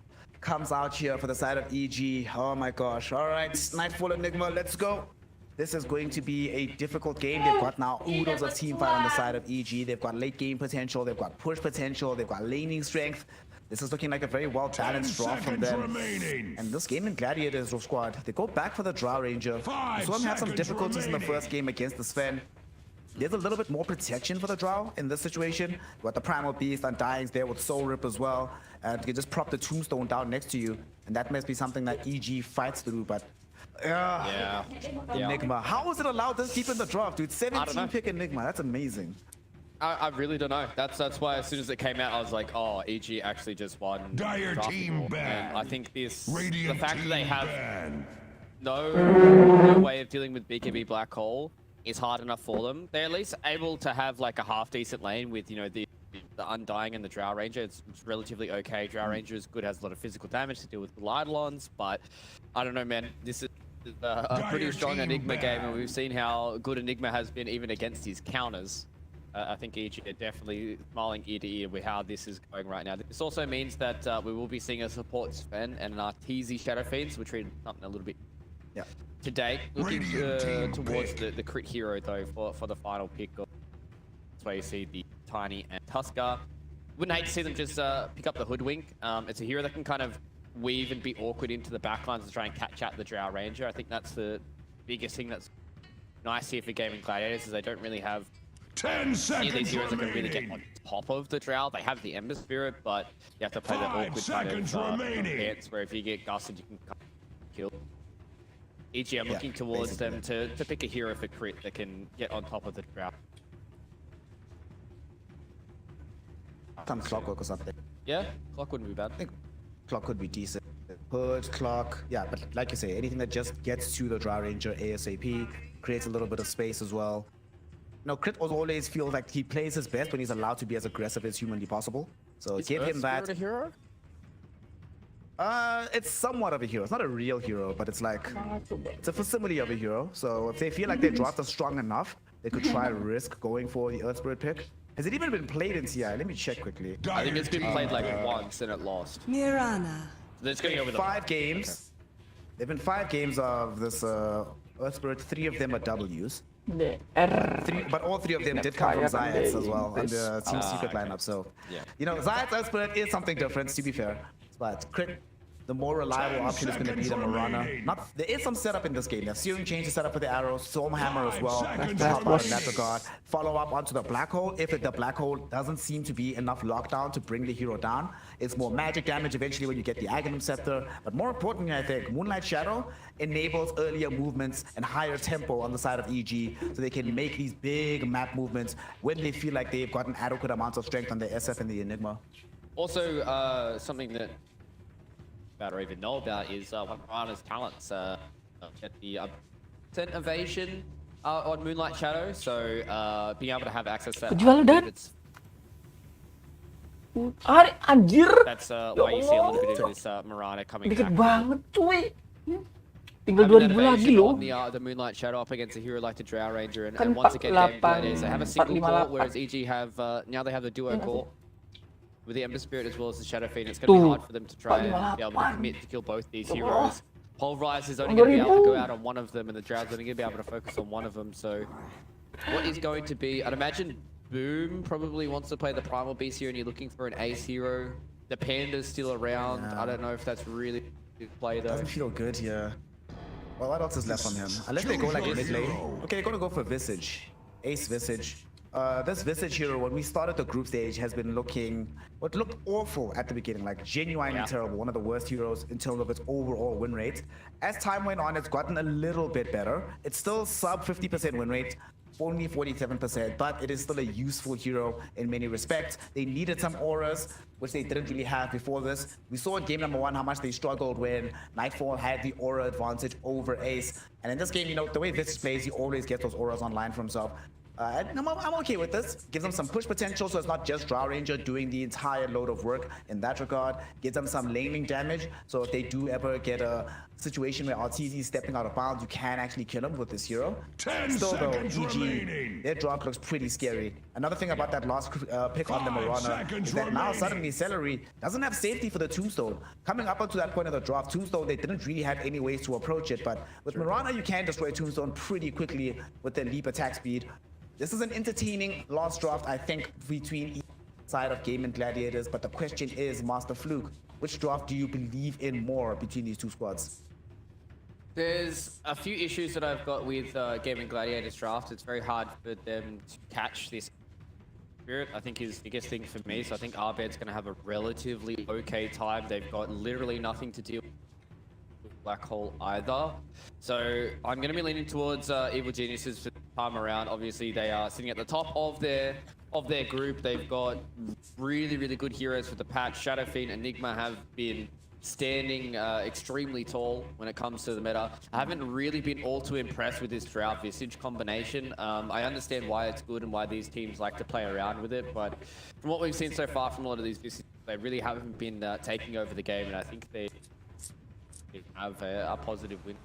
comes out here for the side of EG. Oh my gosh. All right, Nightfall Enigma, let's go. This is going to be a difficult game. They've got now oodles of team fight on the side of EG. They've got late game potential. They've got push potential. They've got laning strength. This is looking like a very well balanced draw from them. And this game in Gladiators squad, they go back for the Drow Ranger. We saw them have some difficulties in the first game against the Sven. There's a little bit more protection for the Drow in this situation. With the Primal Beast, Undying's there with Soul Rip as well. And you can just prop the Tombstone down next to you. And that must be something that EG fights through, but Enigma. How was it allowed this deep in the draft, dude? 17 pick Enigma. That's amazing. I really don't know. That's why as soon as it came out, I was like, oh, EG actually just won. Dire team ban. And I think the fact that they have no way of dealing with BKB Black Hole is hard enough for them. They're at least able to have like a half decent lane with, you know, the Undying and the Drow Ranger. It's relatively okay. Drow Ranger is good, has a lot of physical damage to deal with the Eidolons, but I don't know, man. This is a pretty strong Enigma game, and we've seen how good Enigma has been even against his counters. I think EG are definitely smiling ear to ear with how this is going right now. This also means that we will be seeing a support Sven and an Arteezy Shadow Fiends. We're treating something a little bit today. Looking towards the crit hero though for the final pick. That's where you see the Tiny and Tusker. Wouldn't hate to see them just pick up the Hoodwink. It's a hero that can kind of weave and be awkward into the backlines to try and catch out the Drow Ranger. I think that's the biggest thing that's nice here for Gaming Gladiators, is they don't really have 10 seconds any of these heroes that can really get on top of the Drow. They have the Ember Spirit, but you have to play that awkward kind of dance where if you get gusted, you can kill. EG, I'm looking towards them to pick a hero for crit that can get on top of the Drow. Some Clockwork or something. Yeah, Clock wouldn't be bad. I think Clock could be decent. Purge, Clock, yeah, but like you say, anything that just gets to the Drow Ranger ASAP, creates a little bit of space as well. You know, Crit always feels like he plays his best when he's allowed to be as aggressive as humanly possible. So give him that. A hero? It's somewhat of a hero. It's not a real hero, but it's like, it's a facsimile of a hero. So if they feel like their draft is strong enough, they could try risk going for the Earth Spirit pick. Has it even been played in TI? Let me check quickly. I think it's been played like once and it lost. Mirana. So it's going over the 5 games. There've been 5 games of this Earth Spirit. 3 of them are W's. But all 3 of them did come from Zayat's as well on the Team Secret lineup. So, you know, Zayat's Earth Spirit is something different, to be fair. But Crit, the more reliable option is going to be the Marana. There is some setup in this game. There's Searing Change is set up for the arrows, Stormhammer as well. Help out in that regard. Follow up onto the Black Hole. If the Black Hole doesn't seem to be enough lockdown to bring the hero down, it's more magic damage eventually when you get the Aghanim Scepter. But more importantly, I think, Moonlight Shadow enables earlier movements and higher tempo on the side of EG, so they can make these big map movements when they feel like they've gotten adequate amounts of strength on the SF and the Enigma. Also, something that or even know about is one of Rana's talents at the percent evasion on Moonlight Shadow, so being able to have access to that. Anjir. That's why you see a little bit of this Marana coming back. Dikit banget cuy. Tinggal having that 2000 lagi evasion loh. on the Moonlight Shadow up against a hero like the Drow Ranger, and Kan once again, Game 48, Gladiators, they have a single core, 458. whereas EG have now they have the duo Iya nggak core with the Ember Spirit as well as the Shadow Fiend. It's going to be Tuh, hard for them to try and be able to 458. commit to kill both these Ya heroes. Pulverize is only going to be able to go out on one of them, and the Drow's only going to be able to focus on one of them. So, what is going to be? I'd imagine Boom probably wants to play the Primal Beast here, and you're looking for an ace hero. The Panda's still around. Yeah. I don't know if that's really good play though. Doesn't feel good here. Well, what else is left on him? Unless they go like mid lane. Okay, they're gonna go for Visage. Ace Visage. This Visage hero, when we started the group stage, has been looking what looked awful at the beginning, like genuinely terrible. One of the worst heroes in terms of its overall win rate. As time went on, it's gotten a little bit better. It's still sub 50% win rate. Only 47%, but it is still a useful hero in many respects. They needed some auras, which they didn't really have before this. We saw in game number 1 how much they struggled when Nightfall had the aura advantage over Ace. And in this game, you know, the way Visage plays, he always gets those auras online for himself. And I'm okay with this. Gives them some push potential, so it's not just Drow Ranger doing the entire load of work in that regard. Gives them some laning damage, so if they do ever get a situation where RTZ is stepping out of bounds, you can actually kill him with this hero. 10 Still though, seconds EG, remaining. their drop looks pretty scary. Another thing about that last pick on the 5 Mirana seconds is that now remaining. suddenly Celery doesn't have safety for the Tombstone. Coming up until that point of the draft, Tombstone, they didn't really have any ways to approach it, but with Mirana, you can destroy Tombstone pretty quickly with their leap attack speed. This is an entertaining last draft, I think, between each side of Game and Gladiators, but the question is, Master Fluke, which draft do you believe in more between these two squads? There's a few issues that I've got with Game and Gladiators draft. It's very hard for them to catch this spirit, I think, is the biggest thing for me. So I think Arbed's going to have a relatively okay time. They've got literally nothing to deal with Black Hole either. So I'm going to be leaning towards Evil Geniuses for the time around. Obviously, they are sitting at the top of their group. They've got really, really good heroes for the patch. Shadow Fiend, Enigma have been standing extremely tall when it comes to the meta. I haven't really been all too impressed with this Drow Visage combination. I understand why it's good and why these teams like to play around with it, but from what we've seen so far from a lot of these Visages, they really haven't been taking over the game, and I think they have a positive win.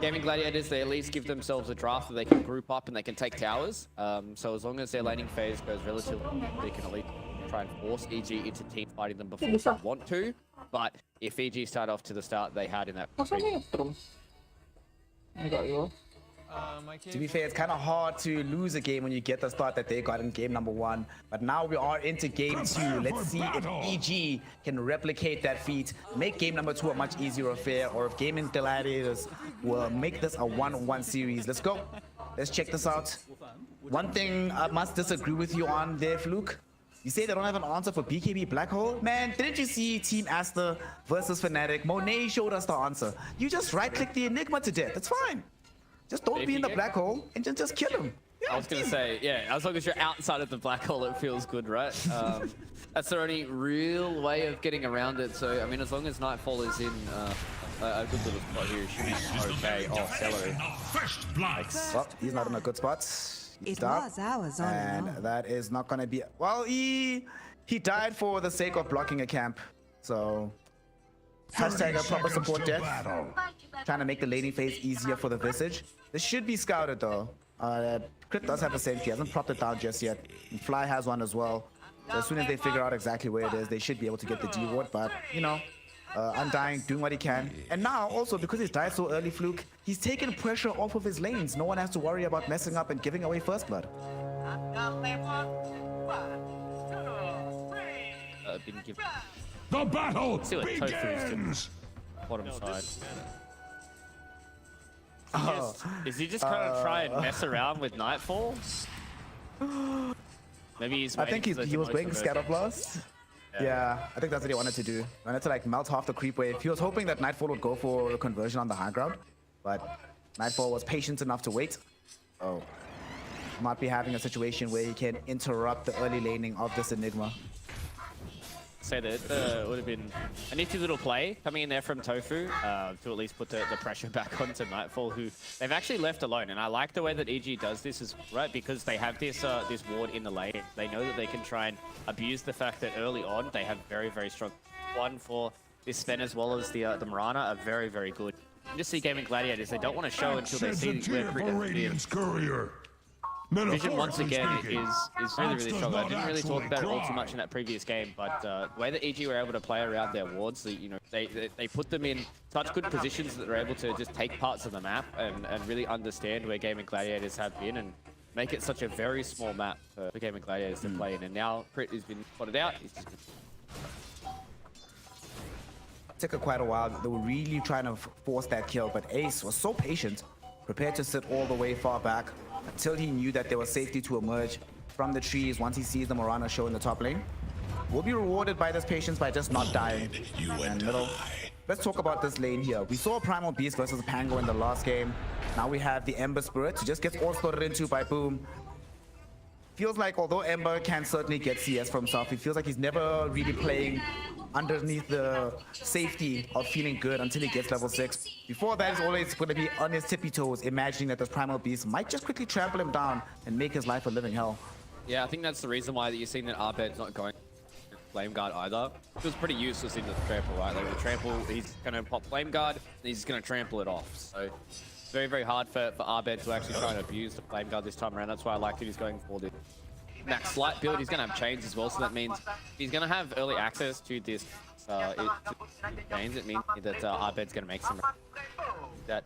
Gaming Gladiators, they at least give themselves a draft that they can group up and they can take towers. So as long as their laning phase goes relatively, they can at least try and force EG into team fighting them before they want to. But if EG start off to the start they had in that To be fair, it's kind of hard to lose a game when you get the start that they got in game number 1. But now we are into game 2. Let's see if EG can replicate that feat, make game number 2 a much easier affair, or if Game and Gladiators will make this a 1-on-1 series. Let's go. Let's check this out. One thing I must disagree with you on there, Fluke. You say they don't have an answer for BKB Black Hole? Man, didn't you see Team Aster versus Fnatic? Monet showed us the answer. You just right-click the Enigma to death. It's fine. Just don't be in the black hole and just kill him. Yeah, I was going to say, yeah, as long as you're outside of the black hole, it feels good, right? That's the only real way of getting around it. So, I mean, as long as Nightfall is in a good little spot here, it should be okay. Oh, Celery. Well, he's not in a good spot. It was ours all and along. that is not going to be... Well, he died for the sake of blocking a camp. So, hashtag a proper support death. Trying to make the laning phase easier for the Visage. This should be scouted though. KRAIT does have a safety, hasn't propped it down just yet. And Fly has one as well. So as soon as they figure out exactly where it is, they should be able to get the D ward. But, you know, Undying doing what he can. And now, also, because he's died so early, Fluke, he's taken pressure off of his lanes. No one has to worry about messing up and giving away first blood. Been given. The battle See what Tofu's begins! Bottom side. Oh. Is he just kind of try and mess around with Nightfall? Maybe he's. I think he was waiting Scatter Blast. Yeah, I think that's what he wanted to do. He wanted to like melt half the creep wave. He was hoping that Nightfall would go for a conversion on the high ground, but Nightfall was patient enough to wait. Oh, might be having a situation where he can interrupt the early laning of this Enigma. Say that would have been a nifty little play coming in there from Tofu to at least put the pressure back onto Nightfall, who they've actually left alone. And I like the way that EG does this, is right, because they have this this ward in the lane. They know that they can try and abuse the fact that early on they have very, very strong one for this Sven as well as the Mirana are very, very good. You just see Gaming Gladiators, they don't want to show until they see where for KRAIT is. Radiant's courier. Vision once again Metaphorically is really, really strong. I didn't really talk about it all too much in that previous game, but the way that EG were able to play around their wards, you know, they put them in such good positions that they're able to just take parts of the map and really understand where Gaming Gladiators have been and make it such a very small map for Gaming Gladiators to play in. And now KRAIT has been spotted out. Took quite a while. They were really trying to force that kill, but Ace was so patient, prepared to sit all the way far back until he knew that there was safety to emerge from the trees once he sees the Mirana show in the top lane. Will be rewarded by this patience by just not dying. And middle. Let's talk about this lane here. We saw Primal Beast versus Pango in the last game. Now we have the Ember Spirit, who just gets all slotted into by Boom. Feels like although Ember can certainly get CS for himself, he feels like he's never really playing underneath the safety of feeling good until he gets level 6. Before that, he's always going to be on his tippy toes, imagining that this Primal Beast might just quickly trample him down and make his life a living hell. Yeah, I think that's the reason why you're seeing that Arbed's not going Flame Guard either. It was pretty useless in the trample, right? Like the trample, he's going to pop Flame Guard, and he's going to trample it off. So very, very hard for Arbed to actually try and abuse the Flame Guard this time around. That's why I like that he's going for the max light build. He's going to have chains as well, so that means he's going to have early access to this chains. It means that Arbed's going to make some that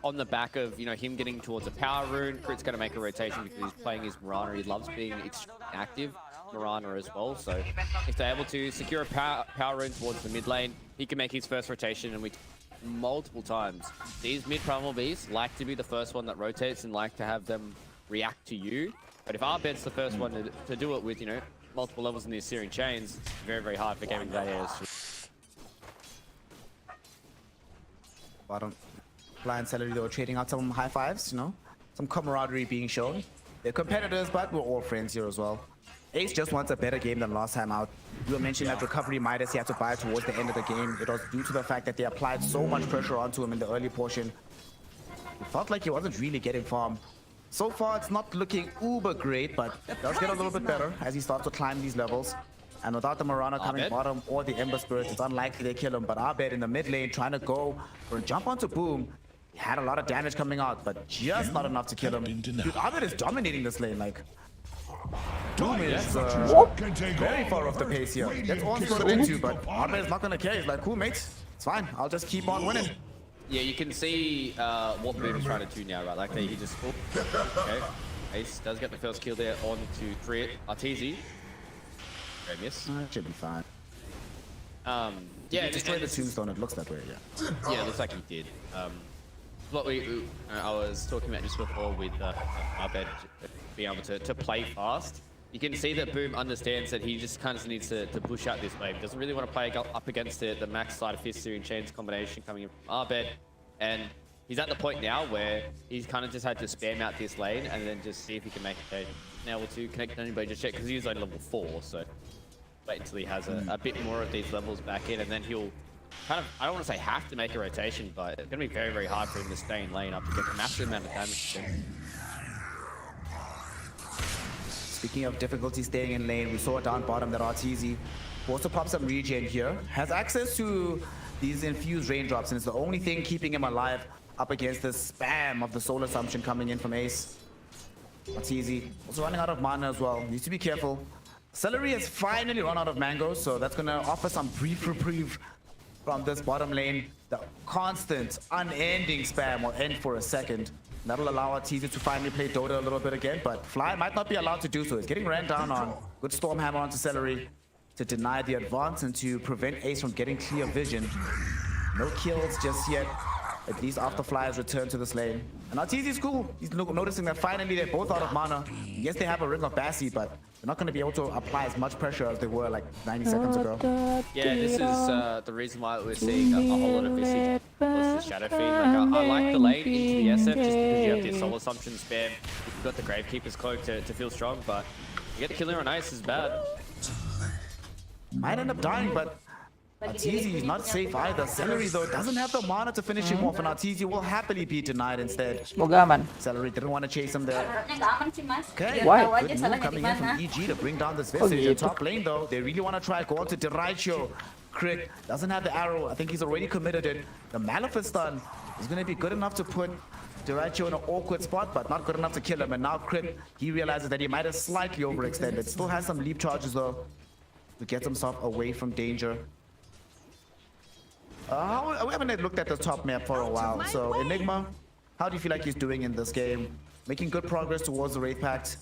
on the back of, you know, him getting towards a power rune. KRAIT's going to make a rotation because he's playing his Mirana. He loves being extremely active. Mirana as well, so if they're able to secure a power rune towards the mid lane, he can make his first rotation, and we multiple times. These mid Primal Beasts like to be the first one that rotates and like to have them react to you. But if Arbed's the first one to do it with, you know, multiple levels in these Searing Chains, it's very, very hard for Gaming Gladiators. Bottom. Blind Celery, they were trading out some high fives, you know, some camaraderie being shown. They're competitors, but we're all friends here as well. Ace just wants a better game than last time out. You were mentioning that recovery Midas he had to buy towards the end of the game. It was due to the fact that they applied so much pressure onto him in the early portion. It felt like he wasn't really getting farm. So far, it's not looking uber great, but it does get a little bit better as he starts to climb these levels. And without the Mirana coming bottom or the Ember Spirit, it's unlikely they kill him. But Arbed in the mid lane trying to go for a jump onto Boom. He had a lot of damage coming out, but just not enough to kill him. Dude, Arbed is dominating this lane, like... Boom is very far off the pace here. That's all he's into, but Arbed is not going to care. He's like, cool, mate. It's fine. I'll just keep on winning. Yeah, you can see what Boom is trying to do now, right? Like, he just... Okay. Ace does get the first kill there on to KRAIT. Arteezy. Great miss. Should be fine. Yeah, he destroyed the tombstone. It looks that way, yeah. Yeah, it looks like he did. What I was talking about just before with Arbed being able to play fast. You can see that Boom understands that he just kind of needs to push out this wave. Doesn't really want to play up against the max side of Fist Searing Chains combination coming in from Arbed. And he's at the point now where he's kind of just had to spam out this lane and then just see if he can make it. Now able to connect anybody just yet because he's only level 4, so wait until he has a bit more of these levels back in, and then he'll kind of, I don't want to say have to make a rotation, but it's going to be very, very hard for him to stay in lane up to get a massive amount of damage. Speaking of difficulty staying in lane, we saw down bottom that Arteezy also pops some regen here, has access to these infused raindrops, and it's the only thing keeping him alive up against the spam of the soul assumption coming in from Ace. Arteezy also running out of mana as well. Needs to be careful. Celery has finally run out of mangoes, so that's going to offer some brief reprieve from this bottom lane. The constant, unending spam will end for a second. That'll allow Arteezy to finally play Dota a little bit again, but Fly might not be allowed to do so. He's getting ran down on. Good Stormhammer onto Celery to deny the advance and to prevent Ace from getting clear vision. No kills just yet, at least after Fly has returned to this lane. And Arteezy's cool. He's noticing that finally they're both out of mana. Yes, they have a Ring of Bassi, but they're not going to be able to apply as much pressure as they were like 90 seconds ago. Yeah, this is the reason why we're seeing a whole lot of this plus the Shadow Fiend. Like, I like the lane into the SF just because you have the Soul Assumption spam. You've got the Gravekeeper's Cloak to feel strong, but you get the killer on Ace is bad. Might end up dying, but Arteezy is not safe either. Celery, though, doesn't have the mana to finish him off, and Arteezy will happily be denied instead. Semoga aman. Celery didn't want to chase him there. Okay, Why? good move coming in from EG to bring down this Visage. In top lane, though, they really want to try go on to Derecho. KRAIT doesn't have the arrow. I think he's already committed it. The Maleficent stun is going to be good enough to put Deracho in an awkward spot, but not good enough to kill him. And now KRAIT, he realizes that he might have slightly overextended. Still has some leap charges though to get himself away from danger. We haven't looked at the top map for a while. So Enigma, how do you feel like he's doing in this game? Making good progress towards the Wraith Pact.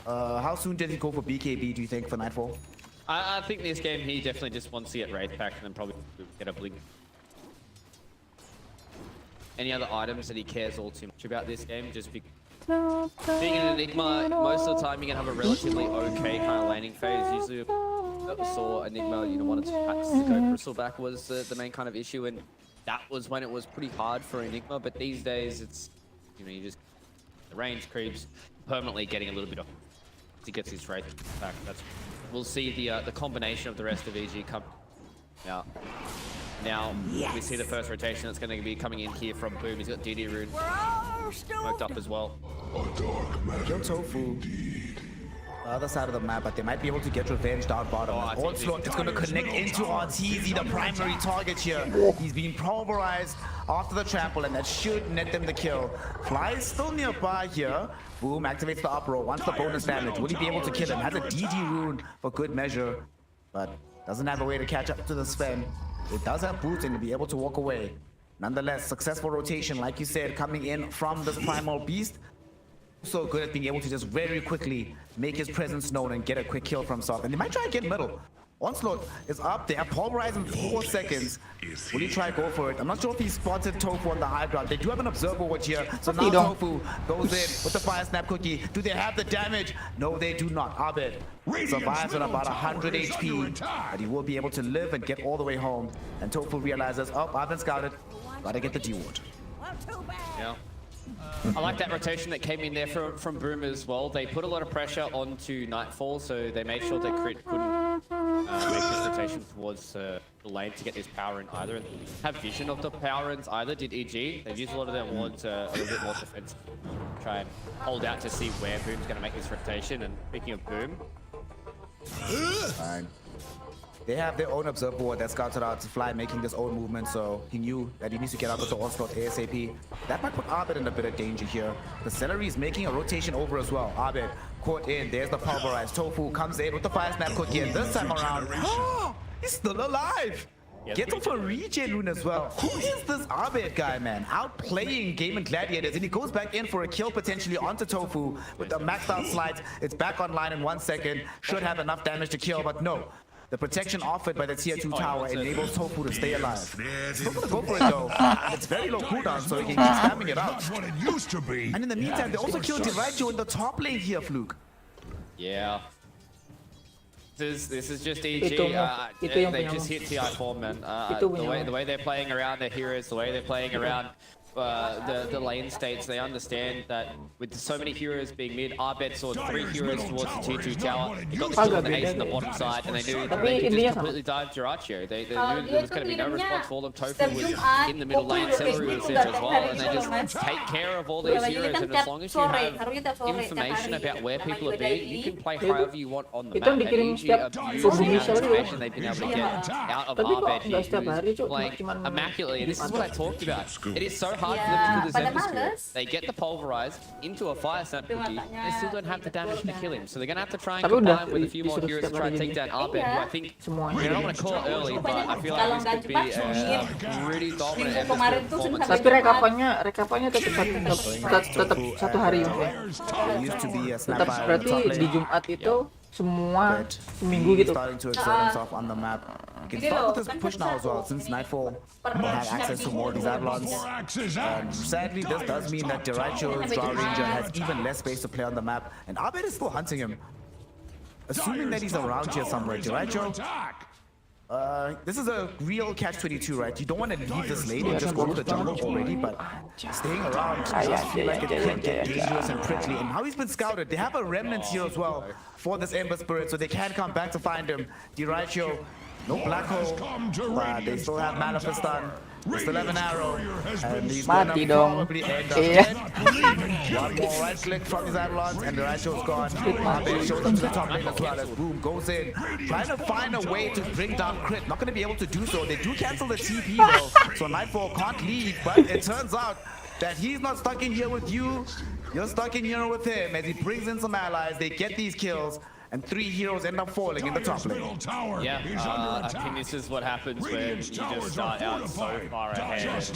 How soon did he go for BKB, do you think, for Nightfall? I think this game he definitely just wants to get Wraith Pact and then probably get a blink. Any other items that he cares all too much about this game? Just because being an Enigma, most of the time you're gonna have a relatively okay kind of laning phase. Usually, we saw Enigma, you know, wanted to go Crystal back was the main kind of issue, and that was when it was pretty hard for Enigma. But these days, it's, you know, you just the range creeps, permanently getting a little bit off. He gets his Wraith back. We'll see the combination of the rest of EG come out. Now we see the first rotation that's going to be coming in here from Boom. He's got DD Rune smoked up as well. Kill Tofu. The other side of the map, but they might be able to get revenge down bottom. Onslaught is going to connect into RTZ, the primary target here. He's being pulverized after the trample, and that should net them the kill. Fly is still nearby here. Boom activates the up row, wants the bonus damage. Will he be able to kill him? Has a DD Rune for good measure, but doesn't have a way to catch up to the Sven. It does have boots and to be able to walk away. Nonetheless, successful rotation, like you said, coming in from this primal beast. So good at being able to just very quickly make his presence known and get a quick kill from himself. And they might try to get middle. Onslaught is up there, pulverized in 4 seconds. Will he try to go for it? I'm not sure if he spotted Tofu on the high ground. They do have an observer watch here. So now Tofu goes in with the fire snap cookie. Do they have the damage? No, they do not. Abed survives on about 100 HP. But he will be able to live and get all the way home. And Tofu realizes, oh, I've been scouted. Gotta get the D-ward. Yeah. I like that rotation that came in there from Boom as well. They put a lot of pressure onto Nightfall, so they made sure that KRAIT couldn't make this rotation towards the lane to get this power in either, and have vision of the power ins either. Did EG. They've used a lot of their wards a little bit more defensive. Try and hold out to see where Boom's going to make this rotation. And speaking of Boom, fine. They have their own observer board that scouted out to Fly making this own movement, so he knew that he needs to get out of the onslaught ASAP. That might put Abed in a bit of danger here. The Celery is making a rotation over as well. Abed caught in. There's the pulverized. Tofu comes in with the fire snap cookie, and this time around, he's still alive. Get him for regen rune as well. Who is this Abed guy, man? Outplaying Game and Gladiators, and he goes back in for a kill potentially onto Tofu with the maxed out slides. It's back online in 1 second. Should have enough damage to kill, but no. The protection offered by the tier 2 tower enables Tofu to stay alive. Still gonna go for it though. It's very low cooldown, so he can keep spamming it out. What it used to be. And in the meantime, they also killed Deracho in the top lane here, Fluke. yeah. This is just EG. They just hit TI4, man. The way they're playing around their heroes, the way they're playing around the lane states, they understand that with so many heroes being mid, Abed saw 3 heroes towards the tier 2 tower. They got the kill on the ace on the bottom side, and they knew they could just completely dive Deracho. They knew there was going to be no response for them. Tofu was in the middle lane, Celery was there as well, and they just take care of all these heroes. And as long as you have information about where people are being, you can play however you want on the map. And EG abused the information they've been able to get out of Abed here, who's playing immaculately. And this is what I talked about. It is so hard for them to do this Ember. They get the pulverized into a fire snap cookie. They still don't have the damage to kill him, so they're gonna have to try and combine with a few more heroes to try and take down Abed, who I think, I don't want to call it early, but I feel like this could be a pretty dominant Ember performance. Tapi rekapannya tetap 1 hari. Used to be a Tetap snapfire. berarti di Jumat itu semua seminggu gitu. Starting to exert himself on the map. He can start with his push now as well, since Nightfall had access to more of these Avalons. Sadly, this does mean that Deracho's Draw Ranger has even less space to play on the map, and Abed is still hunting him. Assuming that he's around here somewhere, Deracho, this is a real catch-22, right? You don't want to leave this lane and just go to the jungle already, but staying around, I just feel like it can get dangerous and prickly. And how he's been scouted, they have a remnant here as well for this Ember Spirit, so they can come back to find him. Deracho, no black hole, but they still have Maleficent. They still have an arrow. And he's Mati gonna dong. probably end up Iya. dead. One more right click from his Aerocool and the Radeon's gone. Abed shows up to the top lane as well as Boom goes in. Trying to find a way to bring down KRAIT. Not going to be able to do so. They do cancel the TP though. So Nightfall can't leave. But it turns out that he's not stuck in here with you. You're stuck in here with him as he brings in some allies. They get these kills. And 3 heroes end up falling in the top lane. Yeah, I think this is what happens when you just start out so far ahead. The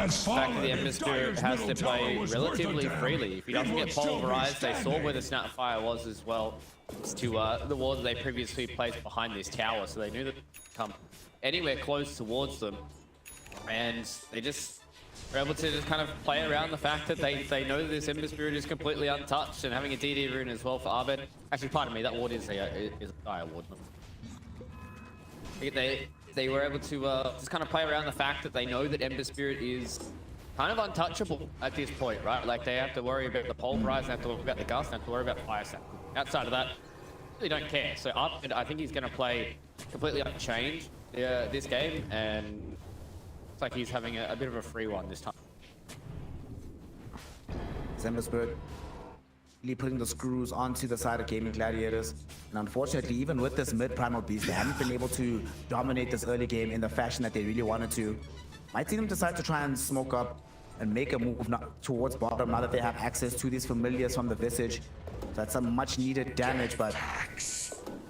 fact that the Ember Spirit has to play relatively freely. If he doesn't get pulverized, they saw where the Snapfire was as well. It's to the wall that they previously placed behind this tower, so they knew that they could come anywhere close towards them. And they just were able to just kind of play around the fact that they know that this Ember Spirit is completely untouched, and having a DD rune as well for Abed. Actually, pardon me, that ward is a Dire ward. They were able to just kind of play around the fact that they know that Ember Spirit is kind of untouchable at this point, right? Like, they have to worry about the pulverize, they have to worry about the gust, they have to worry about fire sap. Outside of that, really don't care. So Abed, I think he's going to play completely unchanged this game, and it's like he's having a bit of a free one this time. Ember Spirit really putting the screws onto the side of Gaming Gladiators. And unfortunately, even with this mid-primal beast, they haven't been able to dominate this early game in the fashion that they really wanted to. Might see them decide to try and smoke up and make a move towards bottom now that they have access to these familiars from the Visage. So that's some much needed damage, but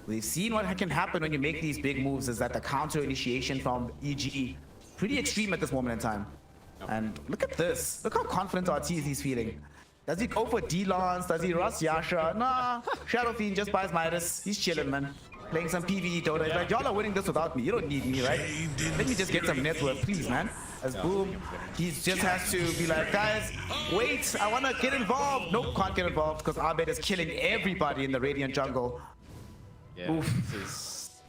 we've seen what can happen when you make these big moves is that the counter initiation from EG pretty extreme at this moment in time. And look at this. Look how confident Ortiz he's feeling. Does he go for D-Lance? Does he rush Yasha? Nah, Shadow Fiend just buys Midas. He's chilling, man. Playing some PvE Dota. He's like, y'all are winning this without me. You don't need me, right? Let me just get some net worth, please, man. As Boom, he just has to be like, guys, wait, I want to get involved. Nope, can't get involved because Abed is killing everybody in the Radeon jungle. Yeah, this is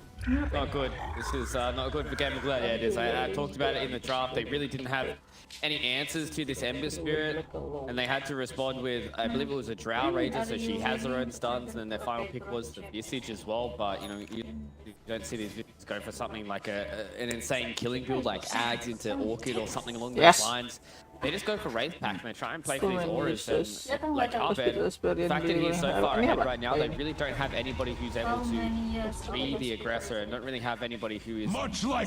not good. This is not good for Game of Gladiators. I talked about it in the draft. They really didn't have any answers to this Ember Spirit, and they had to respond with, I believe it was a Drow Ranger, so she has her own stuns, and then their final pick was the Visage as well. But you know, you don't see these videos go for something like an insane killing build like Ags into Orchid or something along those lines. They just go for Wraith Pack and they try and play for these auras, and like Abed, the fact that he's so far ahead right now, they really don't have anybody who's able to be the aggressor, and don't really have anybody who is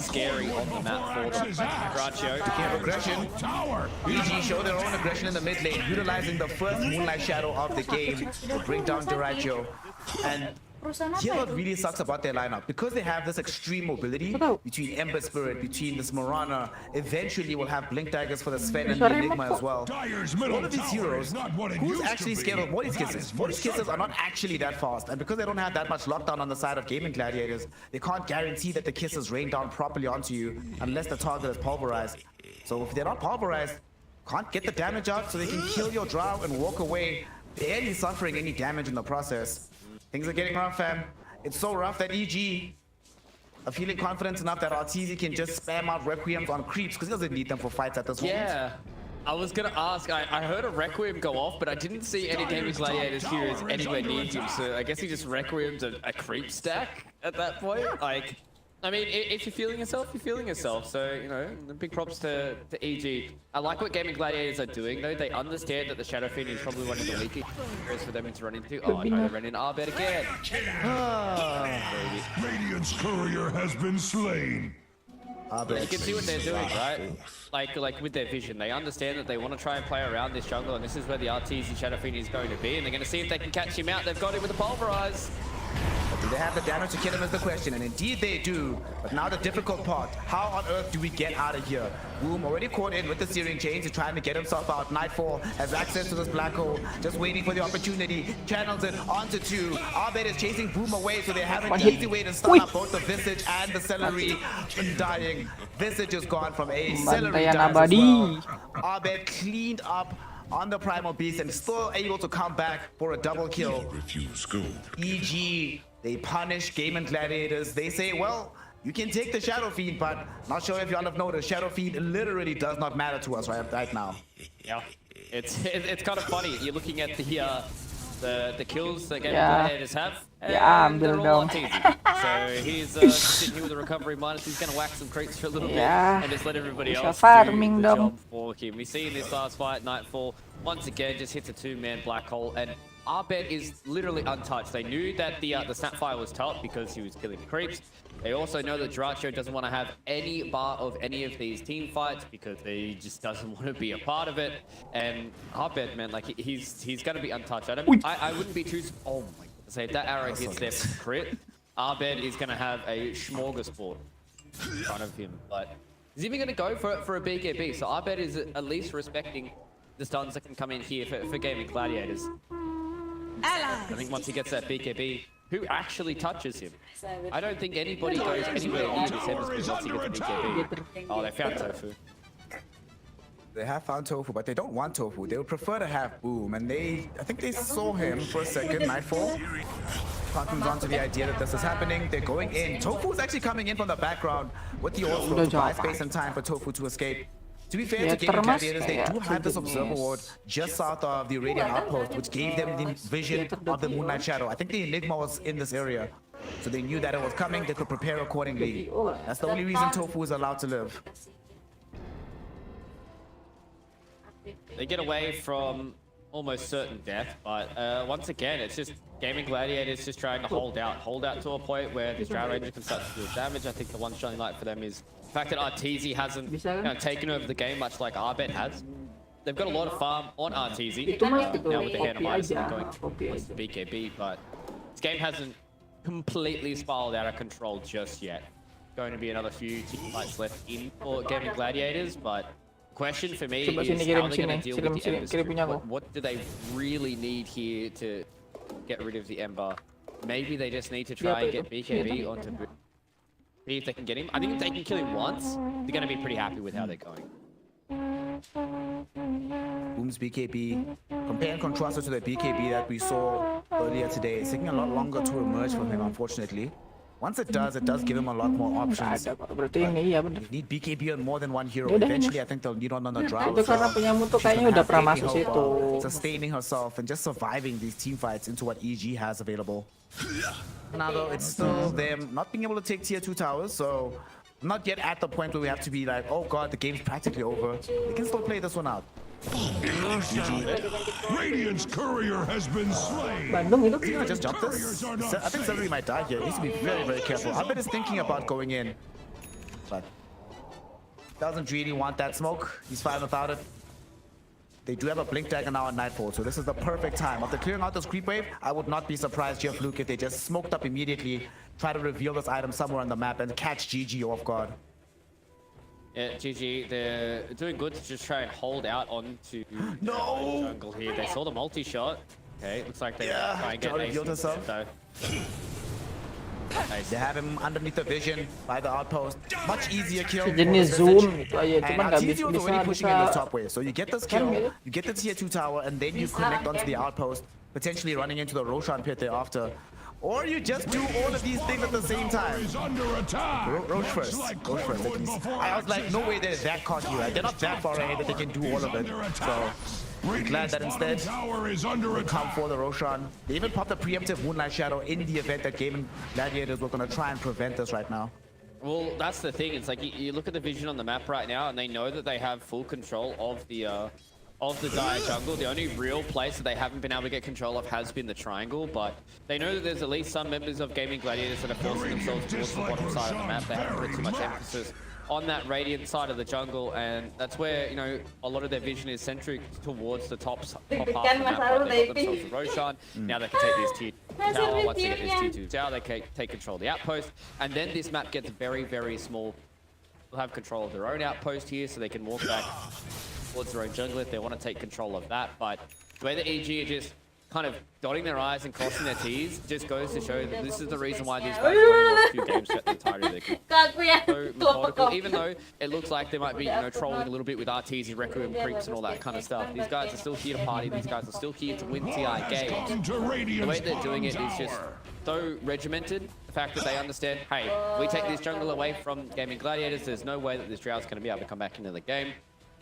scary on the map for them. Gracio. Speaking of aggression, EG show their own aggression in the mid lane, utilizing the first Moonlight Shadow of the game to bring down Duraggio. And here what really sucks about their lineup, because they have this extreme mobility between Ember Spirit, between this Morana, eventually we'll have Blink Daggers for the Sven and the Enigma as well. All of these heroes, who's actually scared of Morty's Kisses? Morty's Kisses are not actually that fast, and because they don't have that much lockdown on the side of Gaming Gladiators, they can't guarantee that the kisses rain down properly onto you unless the target is pulverized. So if they're not pulverized, can't get the damage out, so they can kill your Drow and walk away, barely suffering any damage in the process. Things are getting rough, fam. It's so rough that EG are feeling confident enough that Arteezy can just spam out Requiems on creeps because he doesn't need them for fights at this moment. Yeah, I was gonna ask, I heard a Requiem go off, but I didn't see any Gaming Gladiators heroes anywhere near him, so I guess he just Requiems a creep stack at that point. Like, I mean, if you're feeling yourself, you're feeling yourself. So, you know, big props to EG. I like what Gaming Gladiators are doing, though. They understand that the Shadow Fiend is probably one of the weakest areas for them to run into. Oh, no, they ran into Abed again. Radiant's courier has been slain. You can see what they're doing, right? Like with their vision. They understand that they want to try and play around this jungle, and this is where the Arteezy Shadow Fiend is going to be, and they're going to see if they can catch him out. They've got him with the Pulverize. But do they have the damage to kill him is the question, and indeed they do. But now the difficult part, how on earth do we get out of here? Boom already caught in with the Searing Chains, he's trying to get himself out. Nightfall has access to this black hole, just waiting for the opportunity. Channels it onto 2. Abed is chasing Boom away, so they have an easy way to stun up both the Visage and the Celery. Dying. Visage is gone from A. Celery dies as well. Abed cleaned up on the Primal Beast and still able to come back for a double kill. EG, they punish Gaming Gladiators. They say, well, you can take the Shadow Fiend, but not sure if y'all have noticed, Shadow Fiend literally does not matter to us right now. Yeah, it's kind of funny. You're looking at the kills that Gaming Gladiators have, Ya, And they're ambil all dong. on TZ. So he's sitting here with a recovery minus. He's going to whack some creeps for a little bit Yeah. and just let everybody Bisa else farming do the dong. job for him. We see in this last fight, Nightfall once again just hits a two-man black hole, and Arbed is literally untouched. They knew that the Snapfire was tough because he was killing creeps. They also know that Dratio doesn't want to have any bar of any of these team fights because he just doesn't want to be a part of it. And Arbed, man, like he's going to be untouched. I wouldn't be too. Oh my god! So if that arrow hits their crit, Arbed is going to have a smorgasbord in front of him. But he's even going to go for a BKB. So Arbed is at least respecting the stuns that can come in here for gaming gladiators. I think once he gets that BKB, who actually touches him? I don't think anybody goes anywhere near this hemisphere once he gets the BKB. Oh, they found Tofu. They have found Tofu, but they don't want Tofu. They would prefer to have Boom, and I think they saw him for a second, Nightfall. Parkins onto the idea that this is happening. They're going in. Tofu is actually coming in from the background with the ult to buy space and time for Tofu to escape. To be fair to Gaming Gladiators, they do have this observer ward just south of the Radeon outpost, which gave them the vision of the Moonlight Shadow. I think the Enigma was in this area, so they knew that it was coming. They could prepare accordingly. That's the only reason Tofu is allowed to live. They get away from almost certain death, but once again, it's just Gaming Gladiators just trying to hold out to a point where this Drow Ranger can start to do damage. I think the one shining light for them is the fact that RTZ hasn't taken over the game much like Arbed has. They've got a lot of farm on RTZ now with the hand of Minus going towards the BKB, but this game hasn't completely spiraled out of control just yet. Going to be another few team fights left in for Gaming Gladiators, but question for me is how they're going to deal with the Ember. What do they really need here to get rid of the Ember? Maybe they just need to try and get BKB onto Boom. See if they can get him. I think if they can kill him once, they're going to be pretty happy with how they're going. Boom's BKB, compare and contrast it to the BKB that we saw earlier today. It's taking a lot longer to emerge from him, unfortunately. Once it does give him a lot more options. You need BKB on more than one hero. Eventually, I think they'll need one on the Drow. Itu karena punya mutu kayaknya udah pernah masuk situ. Sustaining herself and just surviving these team fights into what EG has available. Now though, it's still them not being able to take tier 2 towers, so not yet at the point where we have to be like, oh god, the game's practically over. They can still play this one out. Radiant's courier has been slain. Bandung itu. You know, just jump this. I think somebody might die here. He needs to be very, very careful. I bet he's thinking about going in, but doesn't really want that smoke. He's fine without it. They do have a blink dagger now on Nightfall, so this is the perfect time. After clearing out this creep wave, I would not be surprised, Jeff Luke, if they just smoked up immediately, try to reveal this item somewhere on the map and catch GG off guard. Yeah, GG, they're doing good to just try and hold out onto No! jungle here. They saw the multi-shot. Okay, looks like they try and get revealed herself. though. Nice. They have him underneath the vision by the outpost. Much easier kill. Jenis zoom gitu aja, And cuman nggak Artizio is already pushing in the bisa. top way. So you get this kill, you get the tier 2 tower, and then you connect onto the outpost, potentially running into the Roshan pit thereafter. Or you just do all of these things at the same time. Is under attack. Roach first. Roach first. I was like, no way they're that cocky. Right? They're not that far ahead that they can do all of it. So I'm glad that instead they come for the Roshan. They even popped a preemptive Moonlight Shadow in the event that Gaming Gladiators were going to try and prevent this right now. Well, that's the thing. It's like you look at the vision on the map right now, and they know that they have full control of the Dire jungle. The only real place that they haven't been able to get control of has been the triangle, but they know that there's at least some members of Gaming Gladiators that are forcing themselves towards the bottom side of the map. They haven't put too much emphasis on that Radiant side of the jungle, and that's where, you know, a lot of their vision is centric towards the top half of the map. Right? They got themselves a Roshan. Now they can take this tier 2 tower. Once they get this tier 2 tower, they can take control of the outpost, and then this map gets very, very small. They'll have control of their own outpost here, so they can walk back towards their own jungle if they want to take control of that. But the way the EG are just kind of dotting their I's and crossing their T's just goes to show that this is the reason why these guys have only lost 2 games throughout the entirety of their career. So methodical, even though it looks like they might be, you know, trolling a little bit with RTZ, Requiem, creeps and all that kind of stuff. These guys are still here to party. These guys are still here to win TI games. The way they're doing it is just so regimented. The fact that they understand, hey, we take this jungle away from Gaming Gladiators, there's no way that this Drow's going to be able to come back into the game.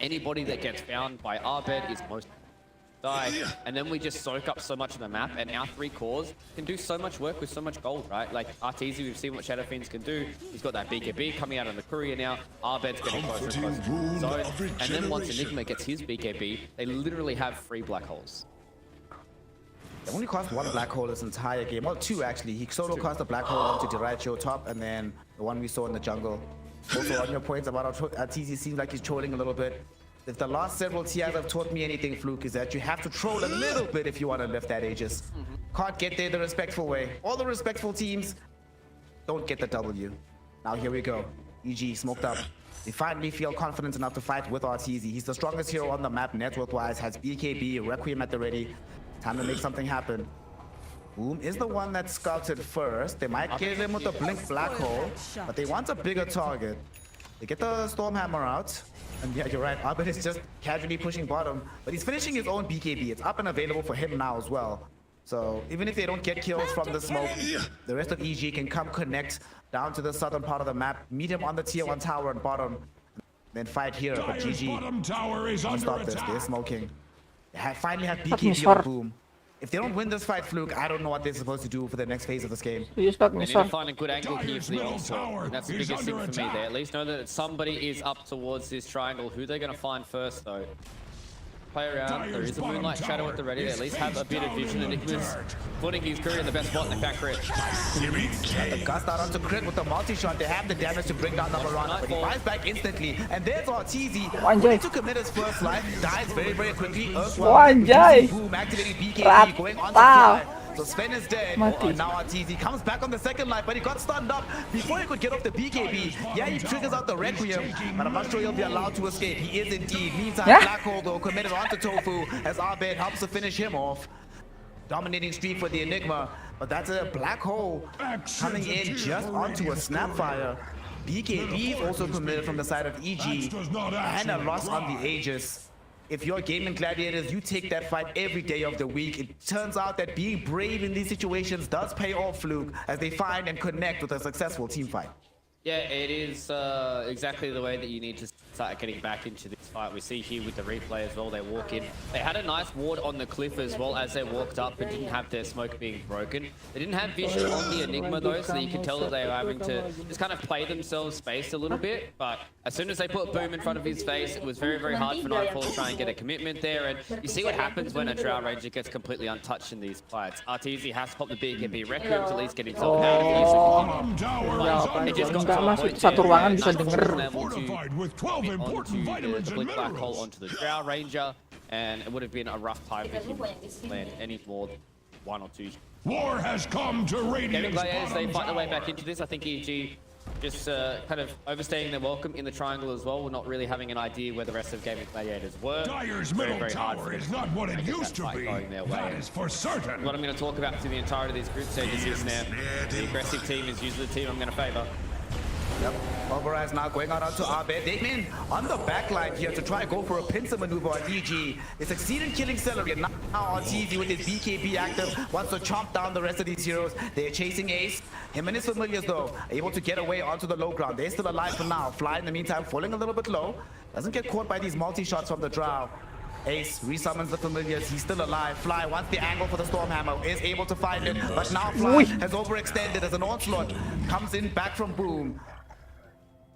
Anybody that gets found by Arbed is most die, and then we just soak up so much of the map, and our 3 cores can do so much work with so much gold, right? Like Arteezy, we've seen what Shadow Fiends can do. He's got that BKB coming out on the courier now. Arbed's getting closer and closer to the zone, and then once Enigma gets his BKB, they literally have 3 black holes. They only cost 1 black hole this entire game. Well, 2 actually. He solo cost a black hole onto Diracho top, and then the one we saw in the jungle. Also, on your points about Arteezy, seems like he's trolling a little bit. If the last several TIs have taught me anything, Fluke, is that you have to troll a little bit if you want to lift that Aegis. Can't get there the respectful way. All the respectful teams don't get the W. Now here we go. EG smoked up. They finally feel confident enough to fight with Arteezy. He's the strongest hero on the map, net worth-wise, has BKB, Requiem at the ready. Time to make something happen. Boom is the one that scouted first. They might get him with the blink black hole, but they want a bigger target. They get the Stormhammer out. And yeah, you're right, Arbed is just casually pushing bottom, but he's finishing his own BKB. It's up and available for him now as well. So even if they don't get kills from the smoke, the rest of EG can come connect down to the southern part of the map, meet him on the tier 1 tower at bottom, then fight here. But GG, can't stop this. They're smoking. They finally have BKB on Boom. If they don't win this fight, Fluke, I don't know what they're supposed to do for the next phase of this game. They need to find a good angle here for the onslaught. And that's the biggest thing for me. They at least know that somebody is up towards this triangle. Who they're going to find first, though? Play around. There is a Moonlight Shadow at the ready. They at least have a bit of vision. And Enigma's putting his career in the best spot in the back crit. The gust out onto crit with the multi-shot. They have the damage to bring down the Marana, but he buys back instantly. And there's Arteezy. Ready to commit his first life. Dies very, very quickly. Boom, activating BKB, going on to fly. So Sven is dead. Now Arteezy comes back on the second life, but he got stunned up before he could get off the BKB. Yeah, he triggers out the Requiem, but I'm not sure he'll be allowed to escape. He is indeed. Meantime, Black Hole though committed onto Tofu as Arbed helps to finish him off. Dominating streak for the Enigma, but that's a Black Hole coming in just onto a Snapfire. BKB is also committed from the side of EG, and a loss on the Aegis. If you're gaming gladiators, you take that fight every day of the week. It turns out that being brave in these situations does pay off, Fluke, as they find and connect with a successful team fight. Yeah, it is exactly the way that you need to start getting back into this fight. We see here with the replay as well, they walk in. They had a nice ward on the cliff as well as they walked up and didn't have their smoke being broken. They didn't have vision on the Enigma though, so you can tell that they were having to just kind of play themselves spaced a little bit. But as soon as they put Boom in front of his face, it was very, very hard for Nightfall to try and get a commitment there. And you see what happens when a Drow Ranger gets completely untouched in these fights. Arteezy has to pop the BKB Requiem to at least get himself out of here. It just got masuk satu ruangan bisa denger. The blink black hole onto the Drow Ranger, and it would have been a rough time for him to land any more than 1 or 2. War has come to Radeon. Gladiators, they fight their way back into this. I think EG just kind of overstaying their welcome in the triangle as well. We're not really having an idea where the rest of Gaming Gladiators were. Dyer's middle tower is not what it used to be. That is for certain. What I'm going to talk about to the entirety of these group stages is now the aggressive team is usually the team I'm going to favor. Yep, Pulverize now going out onto Arbed. They came in on the backline here to try and go for a pincer maneuver on EG. They succeed in killing Celery, and now Arteezy with his BKB active wants to chomp down the rest of these heroes. They're chasing Ace. Him and his familiars though, able to get away onto the low ground. They're still alive for now. Fly in the meantime, falling a little bit low. Doesn't get caught by these multi-shots from the Drow. Ace resummons the familiars, he's still alive. Fly wants the angle for the Stormhammer, is able to find it, but now Fly has overextended as an onslaught. Comes in back from Boom.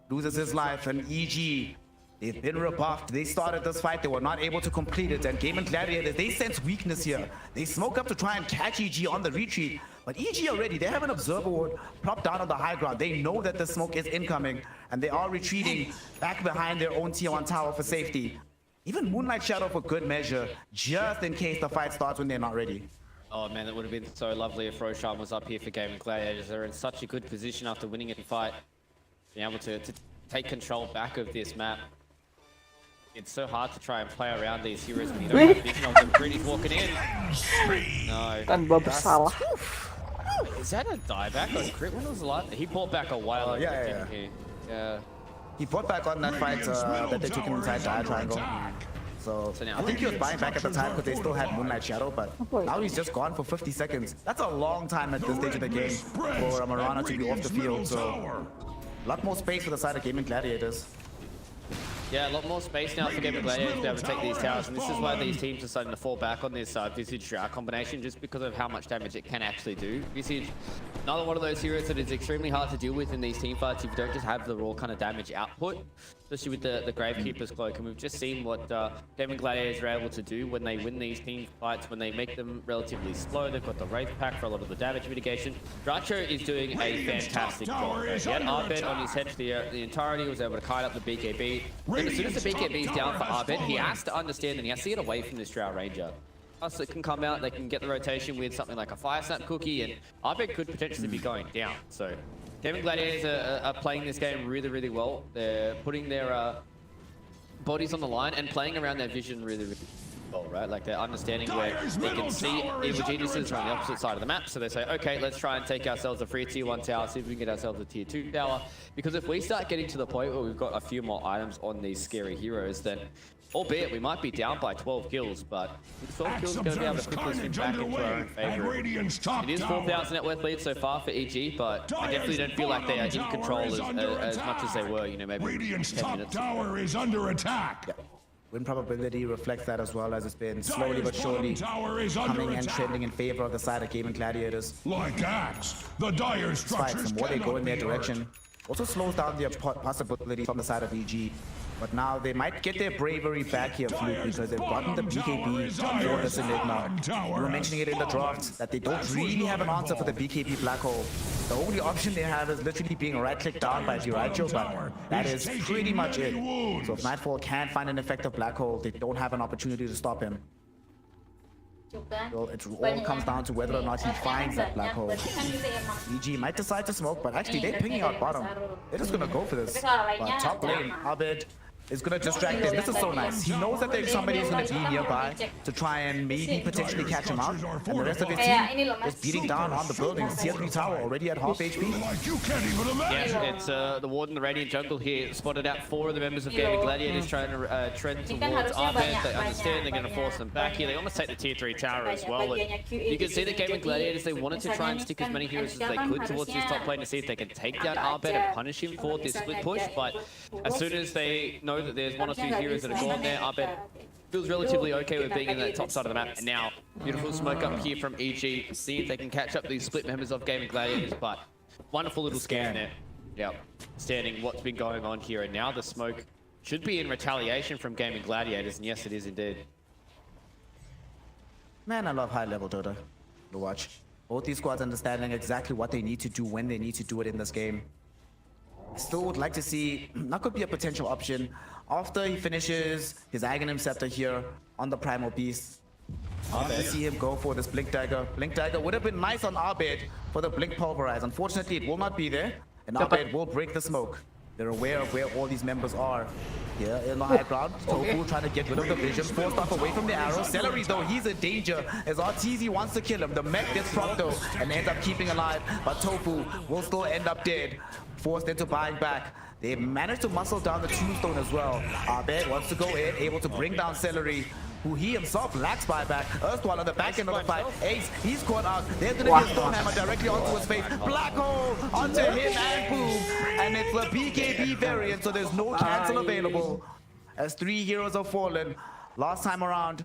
Loses his life, and EG, they've been rebuffed. They started this fight, they were not able to complete it, and Gaming Gladiators, they sense weakness here. They smoke up to try and catch EG on the retreat, but EG already, they have an observer ward propped down on the high ground. They know that the smoke is incoming, and they are retreating back behind their own tier 1 tower for safety. Even Moonlight Shadow for good measure, just in case the fight starts when they're not ready. Oh man, that would have been so lovely if Roshan was up here for Gaming Gladiators. They're in such a good position after winning a fight. Being able to take control back of this map. It's so hard to try and play around these heroes when you don't have vision of them. Pretty's walking in. No. Tanpa bersalah. Is that a dieback on crit? When was the last? He bought back a while ago. Yeah. He bought back on that fight that they took inside the triangle. So I think he was buying back at the time because they still had Moonlight Shadow, but now he's just gone for 50 seconds. That's a long time at this stage of the game for a Marana to be off the field. So a lot more space for the side of Gaming Gladiators. Yeah, a lot more space now for Gaming Gladiators to be able to take these towers, and this is why these teams are starting to fall back on this Visage Drought combination, just because of how much damage it can actually do. Visage, another one of those heroes that is extremely hard to deal with in these team fights if you don't just have the raw kind of damage output, especially with the Gravekeeper's Cloak, and we've just seen what Gaming Gladiators are able to do when they win these team fights, when they make them relatively slow. They've got the Wraith Pack for a lot of the damage mitigation. Dracho is doing a fantastic job. He had Arbed on his head for the entirety, he was able to kite up the BKB. Then as soon as the BKB is down for Arbed, he has to understand and he has to get away from this Drow Ranger. Us that can come out, they can get the rotation with something like a Fire Snap Cookie, and Arbed could potentially be going down. So Gaming Gladiators are playing this game really, really well. They're putting their bodies on the line and playing around their vision really, really well, right? Like they're understanding where they can see evil geniuses are on the opposite side of the map. So they say, okay, let's try and take ourselves a free tier 1 tower, see if we can get ourselves a tier 2 tower. Because if we start getting to the point where we've got a few more items on these scary heroes, then albeit we might be down by 12 kills, but 12 kills are going to be able to quickly swing back into our own favor. It is 4,000 net worth lead so far for EG, but I definitely don't feel like they are in control as much as they were, you know, maybe 10 minutes ago. Tower is under attack. Yeah. Win probability reflects that as well, as it's been slowly but surely coming and trending in favor of the side of Gaming Gladiators. Like axe, the dire Despite structures the more they go in their cannot be direction, also slows down their possibility from the side of EG. But now they might get their bravery back here, Fluke, because they've gotten the BKB for this Enigma. We were mentioning it in the draft that they don't really have an answer for the BKB Black Hole. The only option they have is literally being right-clicked down by Diracho, but that is pretty much it. So if Nightfall can't find an effective Black Hole, they don't have an opportunity to stop him. Well, it all comes down to whether or not he finds that Black Hole. EG might decide to smoke, but actually they're pinging out bottom. They're just gonna go for this. But top lane, Abed is gonna distract them. This is so nice. He knows that there's somebody who's gonna be nearby to try and maybe potentially catch him out. And the rest of his team is beating down on the buildings. Tier 3 tower already at half HP. Like you can't even imagine. Yeah, it's the Warden, the Radiant Jungle here, spotted out 4 of the members of Gaming Gladiators trying to trend towards Arbed. They understand they're going to force them back here. They almost take the tier 3 tower as well. And you can see that Gaming Gladiators, they wanted to try and stick as many heroes as they could towards this top lane to see if they can take down Arbed and punish him for this split push. But as soon as they know that there's 1 or 2 heroes that are gone there, Arbed feels relatively okay with being in that top side of the map. And now, beautiful smoke up here from EG to see if they can catch up these split members of Gaming Gladiators. But wonderful little scan there. Yep, understanding what's been going on here. And now the smoke should be in retaliation from Gaming Gladiators. And yes, it is indeed. Man, I love high-level Dota to watch. Both these squads understanding exactly what they need to do when they need to do it in this game. Still would like to see, that could be a potential option after he finishes his Aghanim Scepter here on the Primal Beast. I'd like to see him go for this Blink Dagger. Blink Dagger would have been nice on Arbed for the Blink Pulverize. Unfortunately, it will not be there, and Arbed will break the smoke. They're aware of where all these members are. Here in the high ground, Tofu trying to get rid of the vision, forced off away from the arrow. Celery though, he's a danger as RTZ wants to kill him. The mech gets propped though and ends up keeping alive, but Tofu will still end up dead, forced into buying back. They managed to muscle down the tombstone as well. Arbed wants to go in, able to bring down Celery, who he himself lacks buyback. Erstwhile on the back end of the fight. Ace, he's caught out. There's gonna be a Stonehammer directly onto his face. Black hole onto him and boom. And it's the BKB variant, so there's no cancel available. As 3 heroes have fallen. Last time around,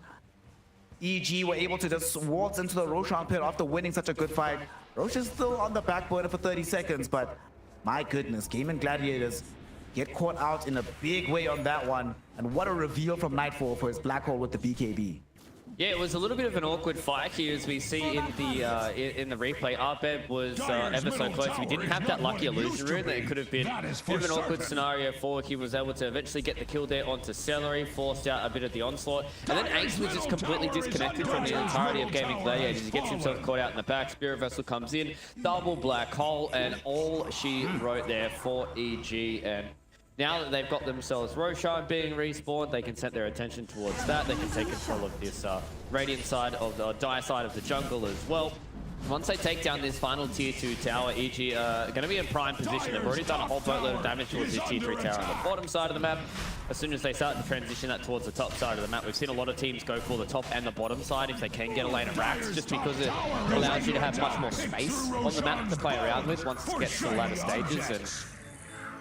EG were able to just waltz into the Roshan pit after winning such a good fight. Rosh is still on the back burner for 30 seconds, but my goodness, Gaming Gladiators get caught out in a big way on that one. And what a reveal from Nightfall for his Black Hole with the BKB. Yeah, it was a little bit of an awkward fight here, as we see in the replay. Arbed was ever so close. If he didn't have that lucky illusion rune, that it could have been a bit of an awkward scenario for. He was able to eventually get the kill there onto Celery, forced out a bit of the onslaught, and then Ace was just completely disconnected from the entirety of Gaming Gladiators. He gets himself caught out in the back. Spirit Vessel comes in, double Black Hole, and all she wrote there for EG. And now that they've got themselves Roshan being respawned, they can set their attention towards that. They can take control of this Radiant side of the Dire side of the jungle as well. Once they take down this final tier 2 tower, EG are going to be in prime position. They've already done a whole boatload of damage towards this tier 3 tower on the bottom side of the map. As soon as they start to transition that towards the top side of the map, we've seen a lot of teams go for the top and the bottom side if they can get a lane of racks, just because it allows you to have much more space on the map to play around with once it gets to the latter stages.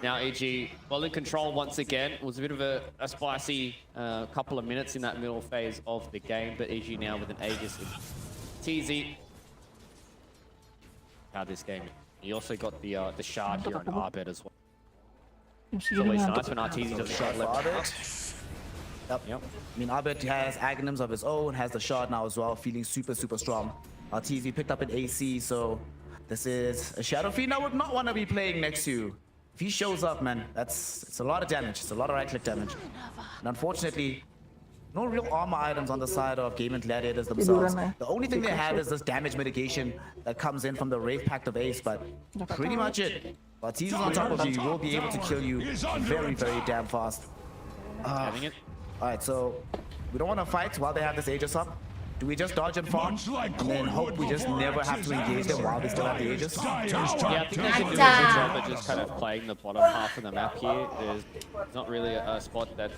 And Now EG well in control once again. It was a bit of a spicy couple of minutes in that middle phase of the game, but EG now with an Aegis and TZ. How this game. He also got the shard here on Arbet as well. It's always nice when RTZ does a shard left. Yep. I mean, Arbet has Aghanims of his own, has the shard now as well, feeling super strong. TZ picked up an AC, so this is a Shadow Fiend I would not want to be playing next to. If he shows up, man, it's a lot of damage. It's a lot of right-click damage. And unfortunately, no real armor items on the side of Game and Gladiators themselves. The only thing they have is this damage mitigation that comes in from the Wraith Pact of Ace, but pretty much it. But he's on top of you, he will be able to kill you very damn fast. Alright, so we don't want to fight while they have this Aegis up. Do we just dodge and farm and then hope we just never have to engage them while they still have the Aegis? Yeah, I think they can do a good job of just kind of playing the bottom half of the map here. There's not really a spot that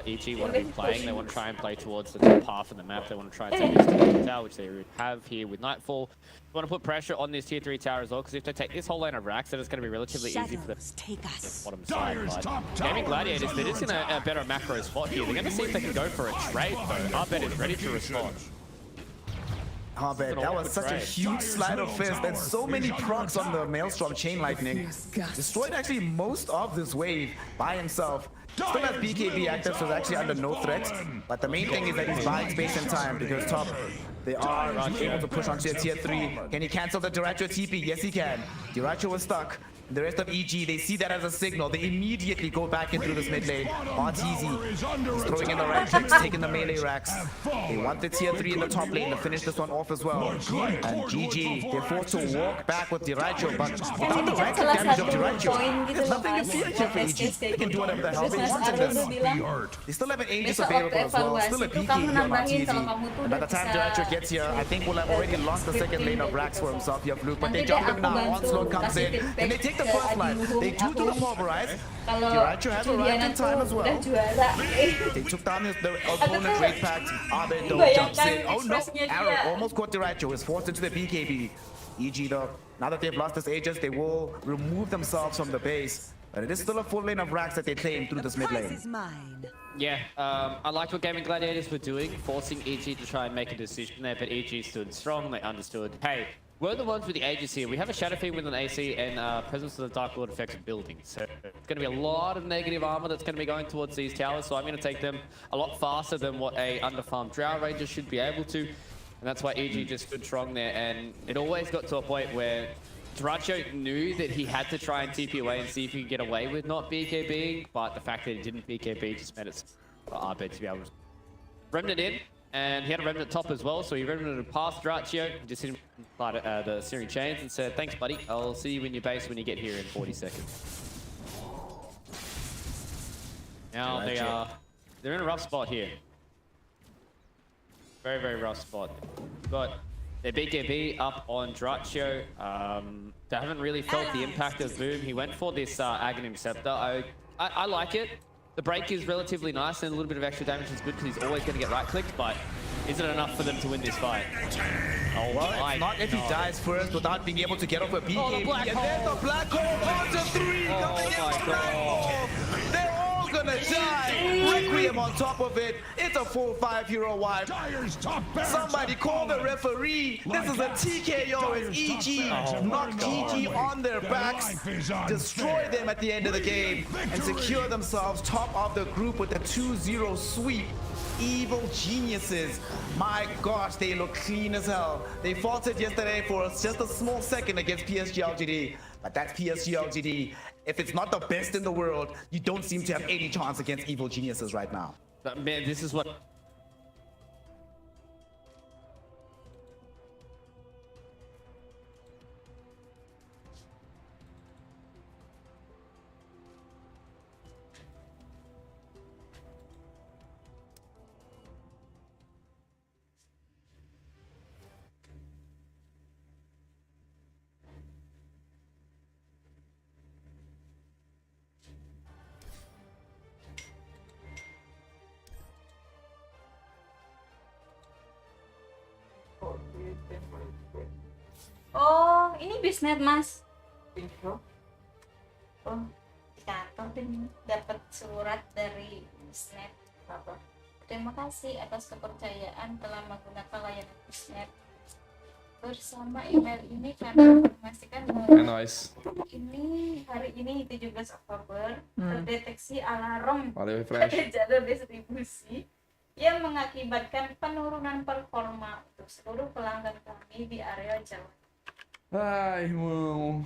EG want to be playing. They want to try and play towards the top half of the map. They want to try and take this to the tower, which they have here with Nightfall. They want to put pressure on this tier 3 tower as well, because if they take this whole lane of racks, then it's going to be relatively easy for the bottom side. But Gaming Gladiators, they're just in a better macro spot here. They're going to see if they can go for a trade, though. Arbet is ready to respond. Arbet, that was such a huge slide of fist and so many procs on the Maelstrom Chain Lightning. Destroyed actually most of this wave by himself. Still has BKB active, so it's actually under no threat. But the main thing is that he's buying space and time because top, they are able to push onto a tier 3. Can he cancel the Diracho TP? Yes, he can. Diracho was stuck. The rest of EG, they see that as a signal. They immediately go back into this mid lane. RTZ is throwing in the right clicks, taking the melee racks. They want the tier 3 in the top lane to finish this one off as well. And GG, they're forced to walk back with Diracho, but without the right click damage of Diracho, there's nothing to fear here for EG. They can do whatever the hell they want in this. They still have an Aegis available as well, still a PK here on RTZ. And by the time Diracho gets here, I think we'll have already lost the second lane of racks for himself here, Fluke. But they jump him now, Onslaught comes in, and they take the first line. They do to the pulverize. Diracho has arrived in time as well. They took down the opponent's Wraith Pact. Arbet though jumps in. Oh no, Arrow almost caught Diracho. Is forced into the BKB. EG though, now that they've lost this Aegis, they will remove themselves from the base. But it is still a full lane of racks that they claim through this mid lane. Yeah, I liked what Gaming Gladiators were doing, forcing EG to try and make a decision there, but EG stood strong. They understood, hey, we're the ones with the Aegis here. We have a Shadow Fiend with an AC and presence of the Dark Lord effects of buildings. So it's going to be a lot of negative armor that's going to be going towards these towers. So I'm going to take them a lot faster than what a underfarmed Drow Ranger should be able to. And that's why EG just stood strong there. And it always got to a point where Diracho knew that he had to try and TP away and see if he could get away with not BKBing. But the fact that he didn't BKB just made it for Arbet to be able to remnant in. And he had a remnant top as well, so he remnanted past Diracho, just hit him the Searing Chains and said, thanks buddy, I'll see you in your base when you get here in 40 seconds. Now they're in a rough spot here. Very rough spot. But their BKB up on Diracho. They haven't really felt the impact of Boom. He went for this Aghanim Scepter. I like it. The break is relatively nice and a little bit of extra damage is good because he's always going to get right-clicked, but is it enough for them to win this fight? Oh, well, it's not if he dies first without being able to get off a BKB. And then the black hole onto 3 coming in from Nightfall. They're all gonna die. Requiem on top of it. It's a full 5-hero wipe. Somebody call the referee. This is a TKO as EG knock GG on their backs, destroy them at the end of the game, and secure themselves top of the group with a 2-0 sweep. Evil geniuses. My gosh, they look clean as hell. They faltered yesterday for just a small second against PSG LGD, but that's PSG LGD. If it's not the best in the world, you don't seem to have any chance against evil geniuses right now. Man, this is what... Oh, ini bisnet, Mas. Oh. kantor dan dapat surat dari Snap apa. Terima kasih atas kepercayaan telah menggunakan layanan Snap. Bersama email ini kami informasikan bahwa ini hari ini 17 Oktober terdeteksi alarm pada jalur distribusi yang mengakibatkan penurunan performa untuk seluruh pelanggan kami di area Jawa. Ai, irmão.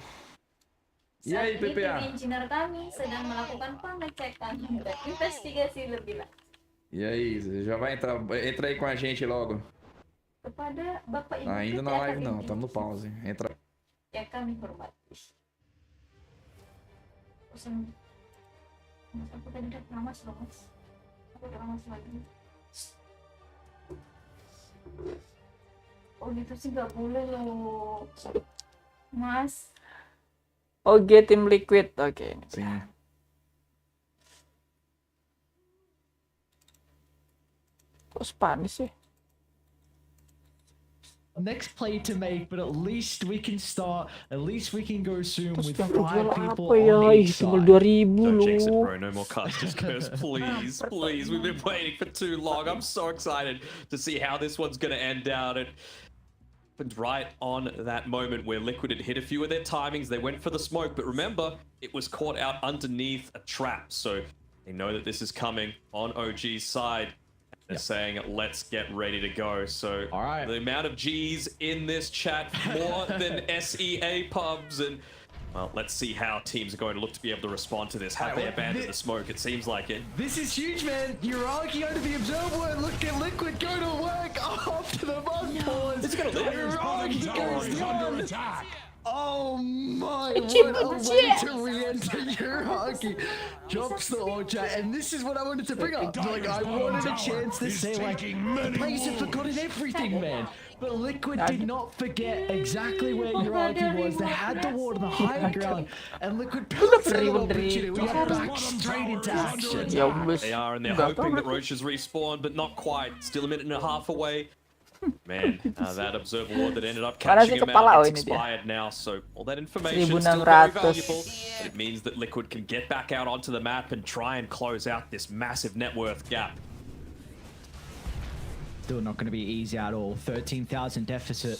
E Saat aí, ini tim PPA? engineer kami sedang melakukan pengecekan dan investigasi lebih lanjut. E aí, você já vai entrar? Entra aí com a gente logo. Kepada Bapak Ibu Ainda na PPA live não, Akademi estamos no pause. Entra. yang kami hormati. Pesan, Mas, aku tadi udah pernah loh, Mas. Aku pernah lagi. Oh gitu sih nggak boleh loh, Mas. Oke, tim Liquid. Oke. Sim. Kok Spanish sih? Next play to make, but at least we can start. At least we can go soon Terus with yang 5 kejual people apa ya? on Ih, each cuma side. 2000 Don't jinx it, loh. bro. No more Custis curse, please, please. We've been waiting for too long. I'm so excited to see how this one's going to end out. It happened right on that moment where Liquid had hit a few of their timings. They went for the smoke, but remember, it was caught out underneath a trap. So they know that this is coming on OG's side. They're saying, let's get ready to go. So the amount of G's in this chat, more than SEA pubs. And, well, let's see how teams are going to look to be able to respond to this. Have they abandoned the smoke? It seems like it. This is huge, man. Uragi under the observer. Look at Liquid go to work off to the Motherboard. It's going to live. Uragi goes under down. attack. Oh my, what a way to re-enter Uragi. Drops the Orchard, and this is what I wanted to bring up. Like, I wanted a chance to say, like, the players have forgotten everything, man. But Liquid did not forget exactly where Uragi was. They had the ward on the high ground, and Liquid pounced on the opportunity. We are back straight into action. They are, and they're hoping that Roche has respawned, but not quite. Still a minute and a half away. Man, that observer ward that ended up catching him out, it's expired now, so all that information is still very valuable. But it means that Liquid can get back out onto the map and try and close out this massive net worth gap. Still not going to be easy at all. 13,000 deficit.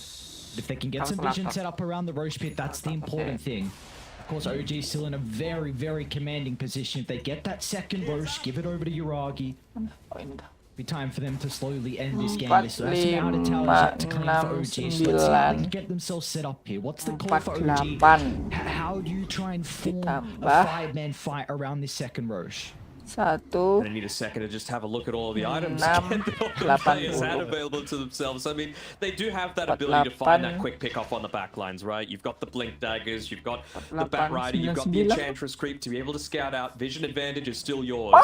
If they can get some vision set up around the Roche pit, that's the important thing. Of course, OG is still in a very, very commanding position. If they get that second Roche, give it over to Uragi. Be time for them to slowly end this game. So that's some outer towers yet to come in for OG. So let's see how they can get themselves set up here. What's the call for OG? How do you try and form a 5-man fight around this second Roche? They need a second to just have a look at all the items again that all the players had available to themselves. I mean, they do have that ability to find that quick pick off on the backlines, right? You've got the blink daggers, you've got the bat rider, you've got the enchantress creep to be able to scout out. Vision advantage is still yours.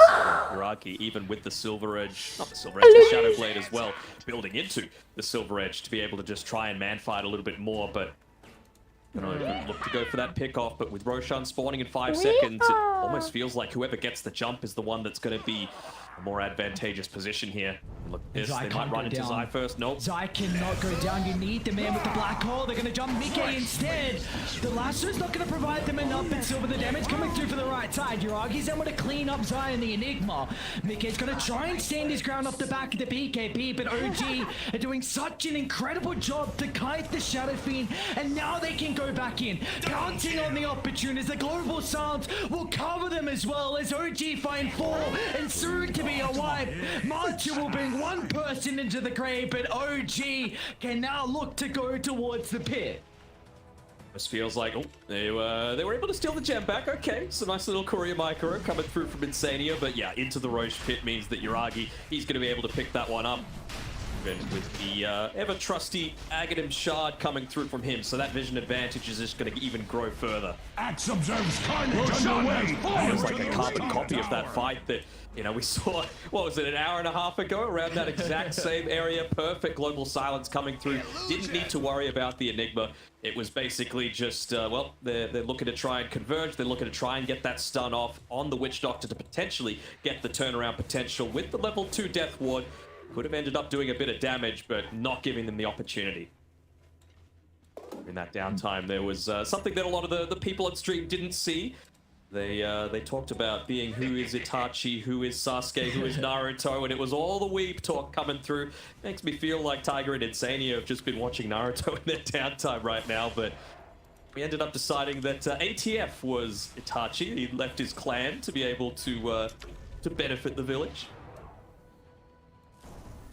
Uragi, even with the silver edge, not the silver edge, the shadow blade as well, building into the silver edge to be able to just try and man fight a little bit more, but look to go for that pick off, but with Roshan spawning in 5 seconds, it almost feels like whoever gets the jump is the one that's going to be a more advantageous position here. Look at this, they might run into Zai first. Nope. Zai cannot go down. You need the man with the black hole. They're going to jump Meca instead. The lasso's not going to provide them enough, but Silver the damage coming through for the right side. Uragi's able to clean up Zai and the Enigma. Meca's going to try and stand his ground off the back of the BKB, but OG are doing such an incredible job to kite the Shadow Fiend, and now they can go back in. Pouncing on the opportunities. The global sounds will cover them as well as OG find 4 and soon to be a wipe. Marchu will bring one person into the grave, but OG can now look to go towards the pit. This feels like, they were able to steal the gem back. Okay, so nice little courier micro coming through from Insania, but yeah, into the Roche pit means that Uragi, he's going to be able to pick that one up. With the ever-trusty Aghanim Shard coming through from him, so that vision advantage is just going to even grow further. Axe observes carnage underway. It was like a carbon copy of that fight that, we saw, what was it, an hour and a half ago, around that exact same area. Perfect global silence coming through. Didn't need to worry about the Enigma. It was basically just, they're looking to try and converge. They're looking to try and get that stun off on the Witch Doctor to potentially get the turnaround potential with the level 2 Death Ward. Could have ended up doing a bit of damage, but not giving them the opportunity. In that downtime, there was something that a lot of the people on stream didn't see. They talked about being who is Itachi, who is Sasuke, who is Naruto, and it was all the weeb talk coming through. Makes me feel like Tiger and Insania have just been watching Naruto in their downtime right now, but we ended up deciding that ATF was Itachi. He left his clan to be able to benefit the village.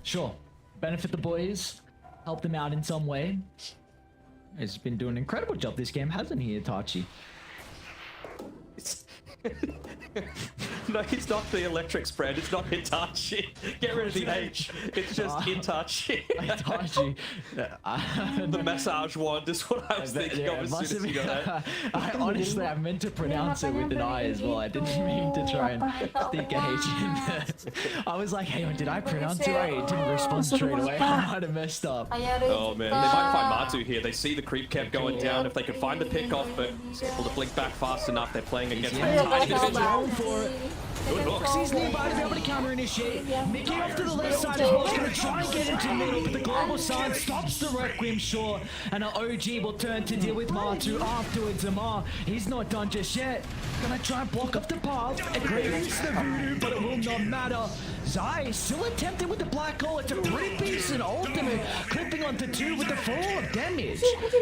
Sure. Benefit the boys. Help them out in some way. He's been doing an incredible job this game, hasn't he, Itachi? No, it's not the electric spread. It's not Itachi. Get rid of the H. It's just Itachi. Itachi. The massage wand is what I was thinking of as soon as you got that. Honestly, I meant to pronounce it with an I as well. I didn't mean to try and stick a H in there. I was like, hey, did I pronounce it right? It didn't respond straight away. I might have messed up. Oh man, they might find Matu here. They see the creep kept going down. If they can find the pick off, but able to blink back fast enough, they're playing against a tiny division. For it. Boxy's nearby to be able to counter-initiate. Mickey off to the left side as well. He's going to try and get into the middle, but the global sign stops the Requiem short. And an OG will turn to deal with Matu afterwards. Amar, he's not done just yet. Gonna try and block up the path. A great use of the voodoo, but it will not matter. Zai still attempting with the black hole. It's a pretty decent ultimate, clipping onto 2 with the 4 damage.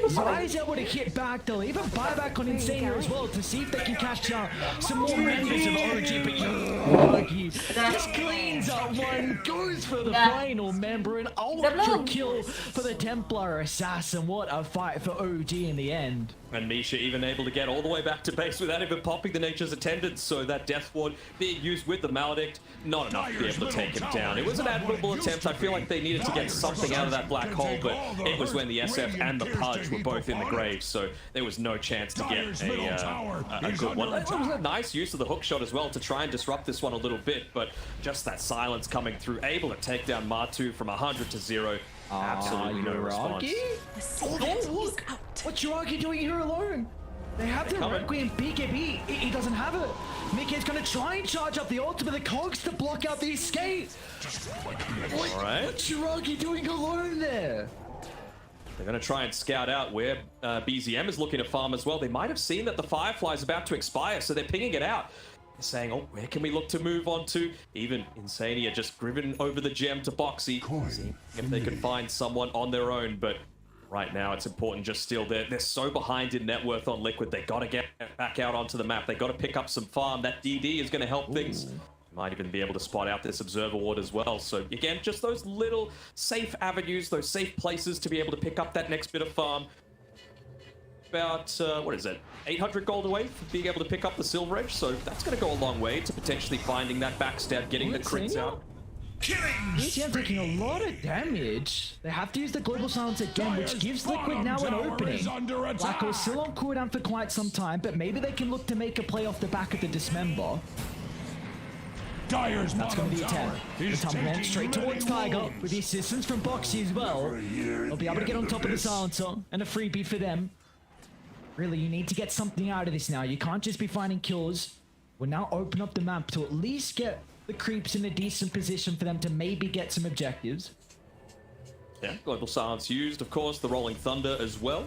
Zai is able to hit back. They'll even buy back on Insania as well to see if they can catch out some more members of OG. But Yogi just cleans up one, goes for the final member, an ultra kill for the Templar Assassin. What a fight for OG in the end. And Misha even able to get all the way back to base without even popping the Nature's Attendant, so that Death Ward being used with the Maledict, not enough to be able to take him down. It was an admirable attempt. I feel like they needed to get something out of that black hole, but it was when the SF and the Pudge were both in the grave, so there was no chance to get a good one. It was a nice use of the hook shot as well to try and disrupt this one a little bit, but just that silence coming through, able to take down Matu from 100 to 0. Absolutely no response. Oh, look! What's Yuragi doing here alone? They have the Requiem BKB. He doesn't have it. Mickey's gonna try and charge up the ultimate, the cogs to block out the escape. What's Yuragi doing alone there? They're going to try and scout out where BZM is looking to farm as well. They might have seen that the Firefly is about to expire, so they're pinging it out. They're saying, oh, where can we look to move on to? Even Insania just driven over the gem to Boxy. See if they can find someone on their own, but right now it's important just still. They're so behind in net worth on Liquid. They got to get back out onto the map. They got to pick up some farm. That DD is going to help things. Might even be able to spot out this Observer Ward as well. So again, just those little safe avenues, those safe places to be able to pick up that next bit of farm. About, what is it, 800 gold away from being able to pick up the Silver Edge, so that's going to go a long way to potentially finding that backstab, getting the crits out. BCM taking a lot of damage. They have to use the Global Silence again, which gives Liquid now an opening. Black Hole still on cooldown for quite some time, but maybe they can look to make a play off the back of the Dismember. That's going to be a 10. The Tumbleman straight towards Tiger with the assistance from Boxy as well. They'll be able to get on top of the Silencer and a freebie for them. Really, you need to get something out of this now. You can't just be finding kills. We'll now open up the map to at least get the creeps in a decent position for them to maybe get some objectives. Yeah, Global Silence used, of course, the Rolling Thunder as well.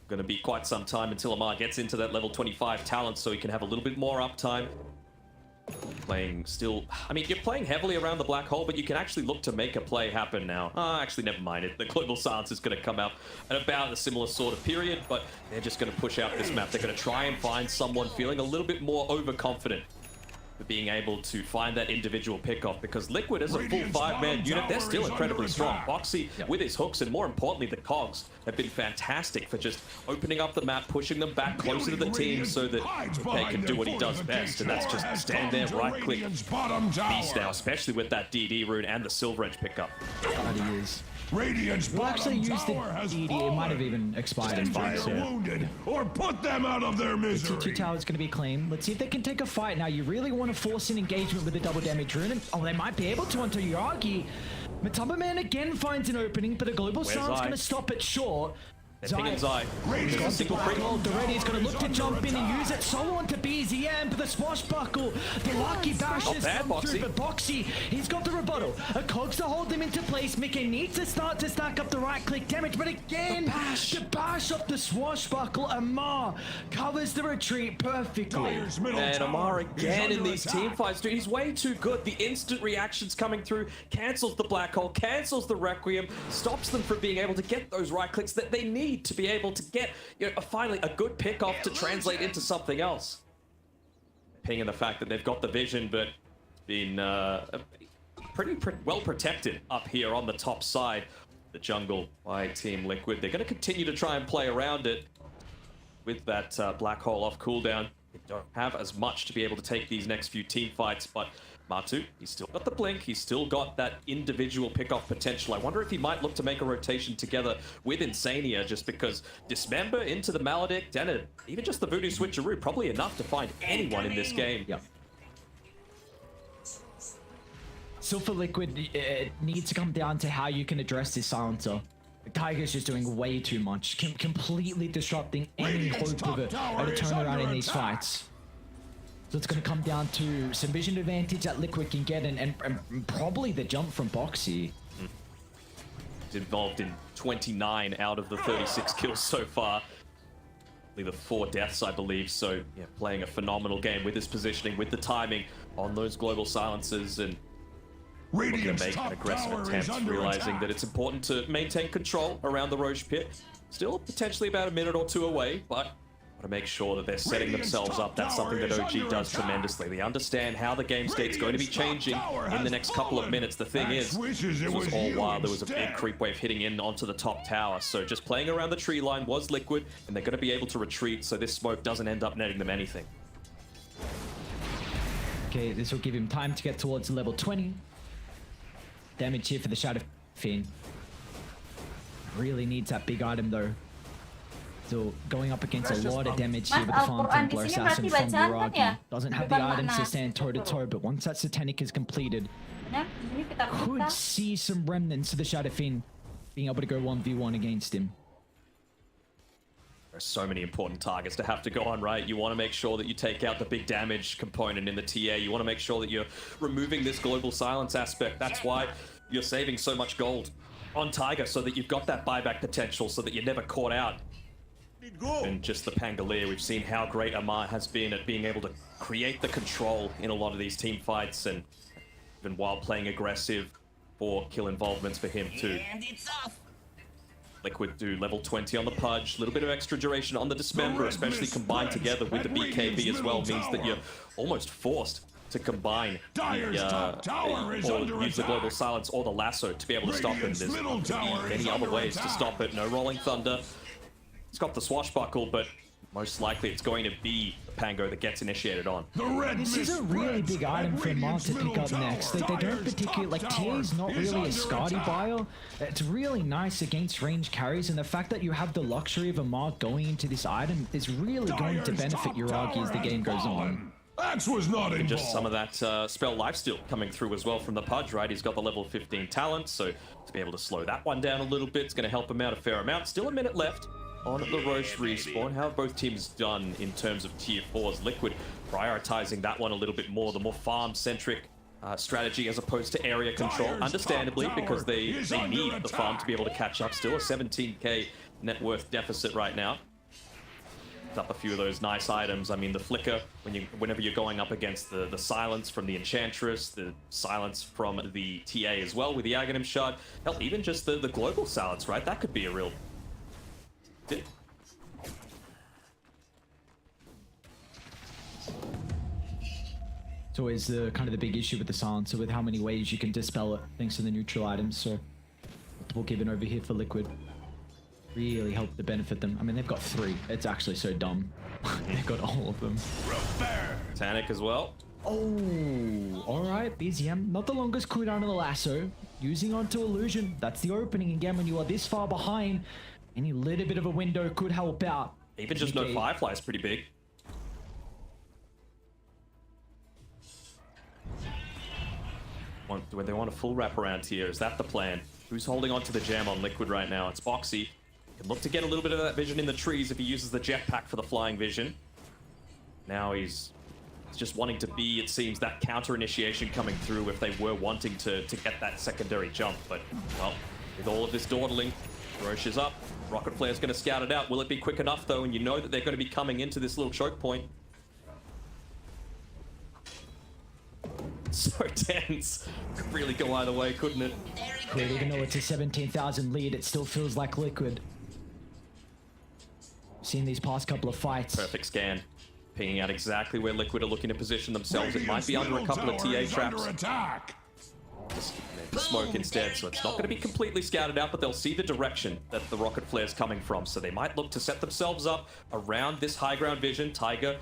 Going to be quite some time until Amar gets into that level 25 talent so he can have a little bit more uptime. Playing still, I mean, you're playing heavily around the black hole, but you can actually look to make a play happen now. Actually, never mind it. The Global Silence is going to come out at about a similar sort of period, but they're just going to push out this map. They're going to try and find someone feeling a little bit more overconfident for being able to find that individual pickoff, because Liquid as a full 5-man unit, they're still incredibly strong. Boxy with his hooks, and more importantly, the cogs have been fantastic for just opening up the map, pushing them back closer to the team so that they can do what he does best, and that's just stand there, right click, beast now, especially with that DD rune and the Silver Edge pickup. God, he is. Radiant's We'll actually use the DD. It might have even expired in fire. Wounded, or put them out of their misery. The 2 towers going to be clean. Let's see if they can take a fight now. You really want to force an engagement with the double damage rune. And, oh, they might be able to onto Yuragi. Matamba Man again finds an opening, but a Global Silence going to stop it short. They're picking Zai. He's got the black hole already. He's going to look to jump in and use it. Solo onto BZM, but the swashbuckle. The lucky bashes come through, but Boxy, he's got the rebuttal. A cogs to hold them into place. Mickey needs to start to stack up the right click damage, but again, the bash flash up the swashbuckle. Amar covers the retreat perfectly. And Amar again in these team fights, dude. He's way too good. The instant reactions coming through cancels the black hole, cancels the Requiem, stops them from being able to get those right clicks that they need to be able to get, finally a good pick off to translate into something else. Ping in the fact that they've got the vision, but been pretty well protected up here on the top side. The jungle by Team Liquid. They're going to continue to try and play around it with that black hole off cooldown. They don't have as much to be able to take these next few team fights, but Matu, he's still got the blink, he's still got that individual pick-off potential. I wonder if he might look to make a rotation together with Insania, just because Dismember into the Maledict and even just the Voodoo Switcheroo, probably enough to find anyone in this game. Yep. So for Liquid, it needs to come down to how you can address this silencer. Tiger's just doing way too much, completely disrupting any hope of a turnaround in these fights. So it's going to come down to some vision advantage that Liquid can get, and probably the jump from Boxy. He's involved in 29 out of the 36 kills so far. The 4 deaths, I believe. So yeah, playing a phenomenal game with his positioning, with the timing on those global silences, and looking to make an aggressive attempt, realizing that it's important to maintain control around the Roche pit. Still potentially about a minute or two away, but want to make sure that they're setting themselves up. That's something that OG does tremendously. They understand how the game state's going to be changing in the next couple of minutes. The thing is, it was all while there was a big creep wave hitting in onto the top tower. So just playing around the tree line was Liquid, and they're going to be able to retreat so this smoke doesn't end up netting them anything. Okay, this will give him time to get towards level 20. Damage here for the Shadow Fiend. Really needs that big item though. So going up against a lot of damage here with the Farm Templar Assassin from Uragi. Doesn't have the items to stand toe to toe, but once that Satanic is completed, could see some remnants of the Shadow Fiend being able to go 1v1 against him. There's so many important targets to have to go on, right? You want to make sure that you take out the big damage component in the TA. You want to make sure that you're removing this global silence aspect. That's why you're saving so much gold on Tiger, so that you've got that buyback potential, so that you're never caught out. And just the Pangolier, we've seen how great Amar has been at being able to create the control in a lot of these team fights, and even while playing aggressive, 4 kill involvements for him too. And it's off. Liquid do level 20 on the Pudge, a little bit of extra duration on the Dismember, especially combined together with the BKB as well, means that you're almost forced to combine or use the Global Silence or the Lasso to be able to stop him. There's many other ways to stop it. No Rolling Thunder. It's got the Swashbuckle, but most likely it's going to be the Pango that gets initiated on. This is a really big item for Mark to pick up next. They don't particularly, like, TA's not really a Skadi buyer. It's really nice against range carries, and the fact that you have the luxury of a Mark going into this item is really going to benefit Uragi as the game goes on. Was not and just some of that spell lifesteal coming through as well from the Pudge, right? He's got the level 15 talent, so to be able to slow that one down a little bit, it's going to help him out a fair amount. Still a minute left on the Roche respawn. How have both teams done in terms of tier 4s? Liquid prioritizing that one a little bit more, the more farm-centric strategy as opposed to area control, understandably, because they need the farm to be able to catch up. Still a 17k net worth deficit right now. Up a few of those nice items. I mean, the Flicker, whenever you're going up against the Silence from the Enchantress, the Silence from the TA as well with the Aghanim Shard, hell, even just the Global Silence, right? That could be a real... It's always the kind of the big issue with the Silencer, with how many ways you can dispel it thanks to the neutral items. So multiple given over here for Liquid. Really help to benefit them. I mean, they've got 3. It's actually so dumb. They've got all of them. Tanic as well. Oh, all right, BZM. Not the longest cooldown of the Lasso. Using onto Illusion. That's the opening again when you are this far behind. Any little bit of a window could help out. Even just no Firefly is pretty big. Do they want a full wraparound here? Is that the plan? Who's holding on to the jam on Liquid right now? It's Boxy. Can look to get a little bit of that vision in the trees if he uses the jetpack for the flying vision. Now he's just wanting to be, it seems, that counter initiation coming through if they were wanting to get that secondary jump. But, well, with all of this dawdling, Roche is up. Rocket Flare's going to scout it out. Will it be quick enough, though? And you know that they're going to be coming into this little choke point. So tense. Could really go either way, couldn't it? KRAIT, even though it's a 17,000 lead, it still feels like Liquid. Seen these past couple of fights. Perfect scan. Pinging out exactly where Liquid are looking to position themselves. It might be under a couple of TA traps. Just the smoke instead, so it's not going to be completely scouted out, but they'll see the direction that the rocket flare's coming from. So they might look to set themselves up around this high ground vision. Tiger,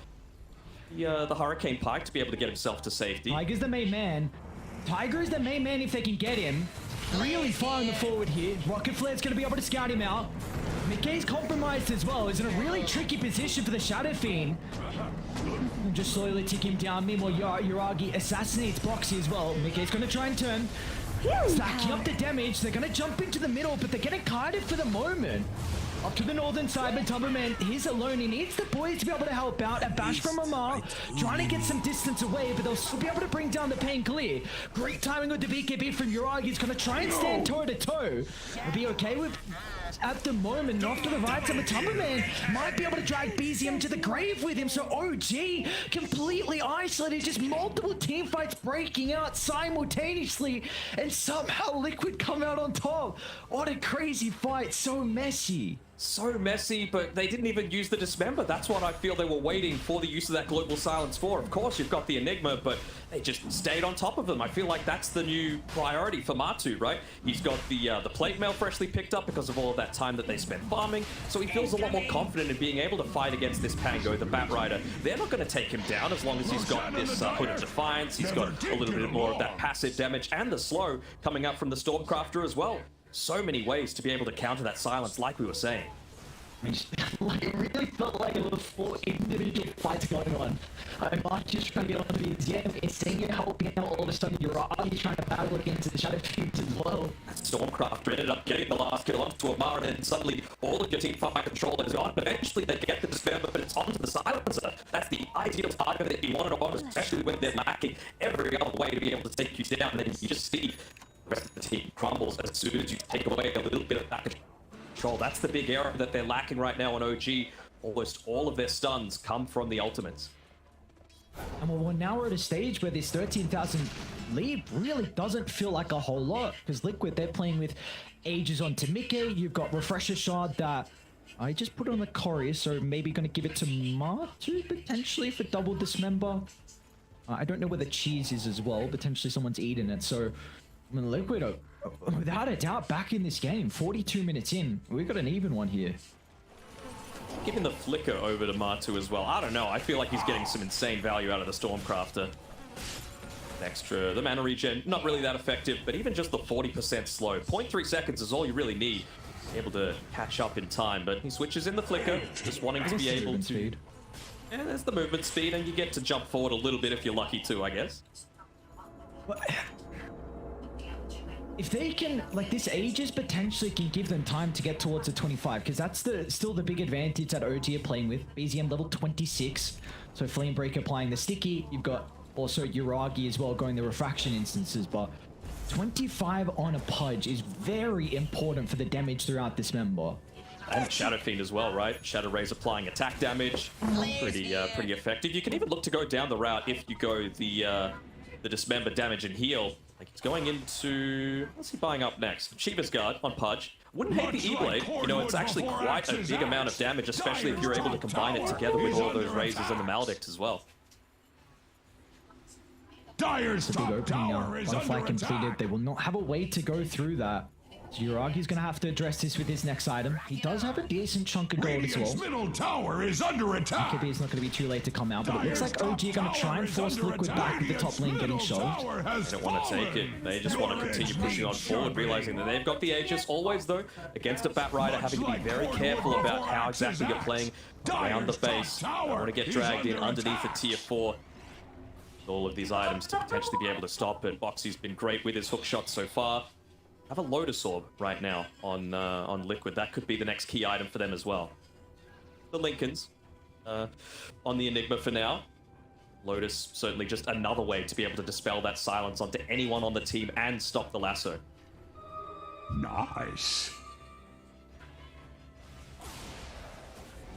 the Hurricane Pike to be able to get himself to safety. Tiger's the main man. Tiger is the main man if they can get him. Really far in the forward here. Rocket Flare's going to be able to scout him out. Meca's compromised as well. He's in a really tricky position for the Shadow Fiend. And just slowly tick him down. Meanwhile, Yuragi assassinates Boxy as well. Meca's going to try and turn. Stacking up the damage. They're going to jump into the middle, but they're getting kited for the moment. Up to the northern side, but Tumberman, he's alone. He needs the boys to be able to help out. A bash from Amar, trying to get some distance away, but they'll still be able to bring down the pain clear. Great timing with the BKB from Yuragi. He's going to try and stand toe-to-toe. He'll be okay with, at the moment, off to the right side, but Tumberman might be able to drag BZM to the grave with him. So OG completely isolated, just multiple team fights breaking out simultaneously, and somehow Liquid come out on top. What a crazy fight, so messy. So messy, but they didn't even use the Dismember. That's what I feel they were waiting for the use of that Global Silence for. Of course, you've got the Enigma, but they just stayed on top of them. I feel like that's the new priority for Matu, right? He's got the plate mail freshly picked up because of all of that time that they spent farming, so he feels a lot more confident in being able to fight against this Pango, the Bat Rider. They're not going to take him down as long as he's got this Hood of Defiance. He's got a little bit more of that passive damage and the slow coming up from the Stormcrafter as well. So many ways to be able to counter that silence, like we were saying. Like, it really felt like it was 4 individual fights going on. Mark just trying to get on the BZM, Insane helping out, all of a sudden Yuragi trying to battle against the Shadow Fiends as well. Stormcrafter ended up getting the last kill onto Amar, and suddenly all of your team fight control is gone. Eventually they get the Dismember, but it's onto the Silencer. That's the ideal target that you want it on, especially when they're lacking every other way to be able to take you down. And then you just see the rest of the team crumbles as soon as you take away a little bit of that control. That's the big error that they're lacking right now on OG. Almost all of their stuns come from the ultimates. And well, now we're at a stage where this 13,000 lead really doesn't feel like a whole lot, because Liquid, they're playing with Ages on Meca. You've got Refresher Shard that I just put on the Courier, so maybe going to give it to Matu potentially for double Dismember. I don't know where the cheese is as well. Potentially someone's eating it. So I mean, Liquid, without a doubt, back in this game. 42 minutes in, we've got an even one here. Giving the flicker over to Matu as well. I don't know. I feel like he's getting some insane value out of the Stormcrafter. Extra, the mana regen, not really that effective, but even just the 40% slow. 0.3 seconds is all you really need to be able to catch up in time. But he switches in the flicker, just wanting to be able to... Yeah, there's the movement speed, and you get to jump forward a little bit if you're lucky too, I guess. If they can, like, this Aegis potentially can give them time to get towards the 25, because that's still the big advantage that OG are playing with. BZM level 26, so Flamebreaker applying the sticky. You've got also Yuragi as well going the refraction instances, but 25 on a Pudge is very important for the damage throughout this member. And Shadow Fiend as well, right? Shadow Rays applying attack damage, pretty effective. You can even look to go down the route if you go the Dismember damage and heal. Like, he's going into... What's he buying up next? Shiva's Guard on Pudge. Wouldn't hate the E-Blade. You know, it's actually quite a big amount of damage, especially if you're able to combine it together with all those Razors and the Maledict as well. Dyer's top tower is Butterfly under completed. attack. They will not have a way to go through that. So Yuragi's going to have to address this with his next item. He does have a decent chunk of gold as well. Radiant's middle tower is under attack. BKB is not going to be too late to come out, but it looks like OG are going to try and force Liquid back with the top lane getting shoved. They don't want to take it. They just want to continue pushing on forward, realizing that they've got the Aegis. Always, though, against a Bat Rider, having to be very careful about how exactly you're playing around the base. Don't want to get dragged in underneath the tier 4. All of these items to potentially be able to stop it. Boxy's been great with his hook shot so far. Have a Lotus Orb right now on Liquid. That could be the next key item for them as well. The Lincolns on the Enigma for now. Lotus certainly just another way to be able to dispel that silence onto anyone on the team and stop the lasso. Nice.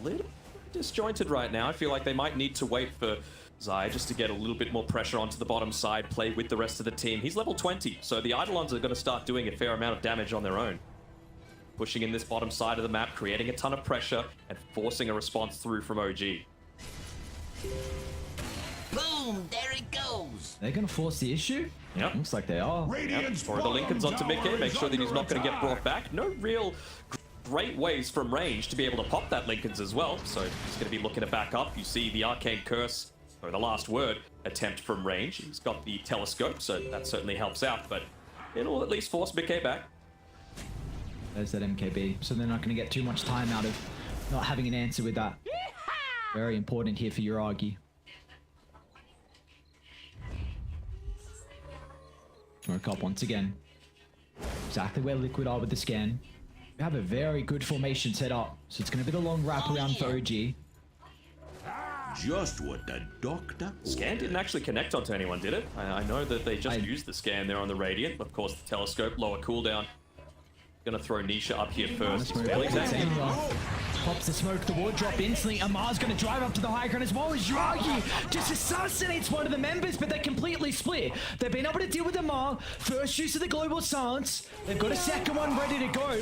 little disjointed right now. I feel like they might need to wait for Zai just to get a little bit more pressure onto the bottom side, play with the rest of the team. He's level 20, so the Eidolons are going to start doing a fair amount of damage on their own. Pushing in this bottom side of the map, creating a ton of pressure, and forcing a response through from OG. Boom! There it goes. They're gonna force the issue? Yep. Looks like they are. Yep. Throw the Lincolns onto Meca, make sure that he's not going to get brought back. No real great ways from range to be able to pop that Lincolns as well, so he's going to be looking to back up. You see the Arcane Curse, or the Last Word, attempt from range. He's got the telescope, so that certainly helps out, but it'll at least force Meca back. There's that MKB, so they're not going to get too much time out of not having an answer with that. Very important here for Uragi. Smoke up once again. Exactly where Liquid are with the scan. We have a very good formation set up, so it's going to be the long wraparound for OG. Just what the doctor. Scan didn't actually connect onto anyone, did it? I know that they just used the scan there on the Radiant. Of course, the telescope, lower cooldown. Gonna throw Nisha up here first. Pops the smoke, the ward drop instantly. Amar's gonna drive up to the high ground as well as Uragi just assassinates one of the members, but they're completely split. They've been able to deal with Amar. First use of the global silence. They've got a second one ready to go.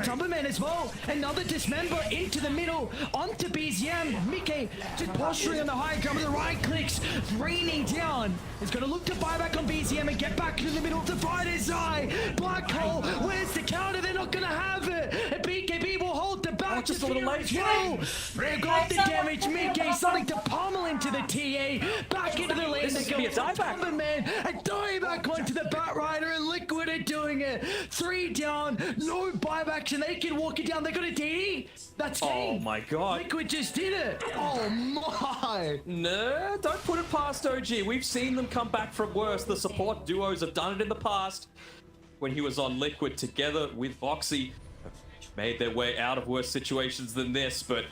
Tumberman as well. Another dismember into the middle. Onto BZM. Meca just posturing on the high ground with the right clicks. Raining down. He's gonna look to buy back on BZM and get back into the middle to fight his eye. Black hole. Where's the counter? They're not gonna have it. And BKB will hold the back. Just a little late. Well, they've got the damage. Meca starting to pummel into the TA. Back into the lane. This could be a dieback. Man, and dieback onto the Bat Rider, and Liquid are doing it. 3 down, no buybacks, and they can walk it down. They got a DD. That's game. Oh my god. Liquid just did it. Oh my. No, don't put it past OG. We've seen them come back from worse. The support duos have done it in the past. When he was on Liquid together with Voxy, made their way out of worse situations than this, but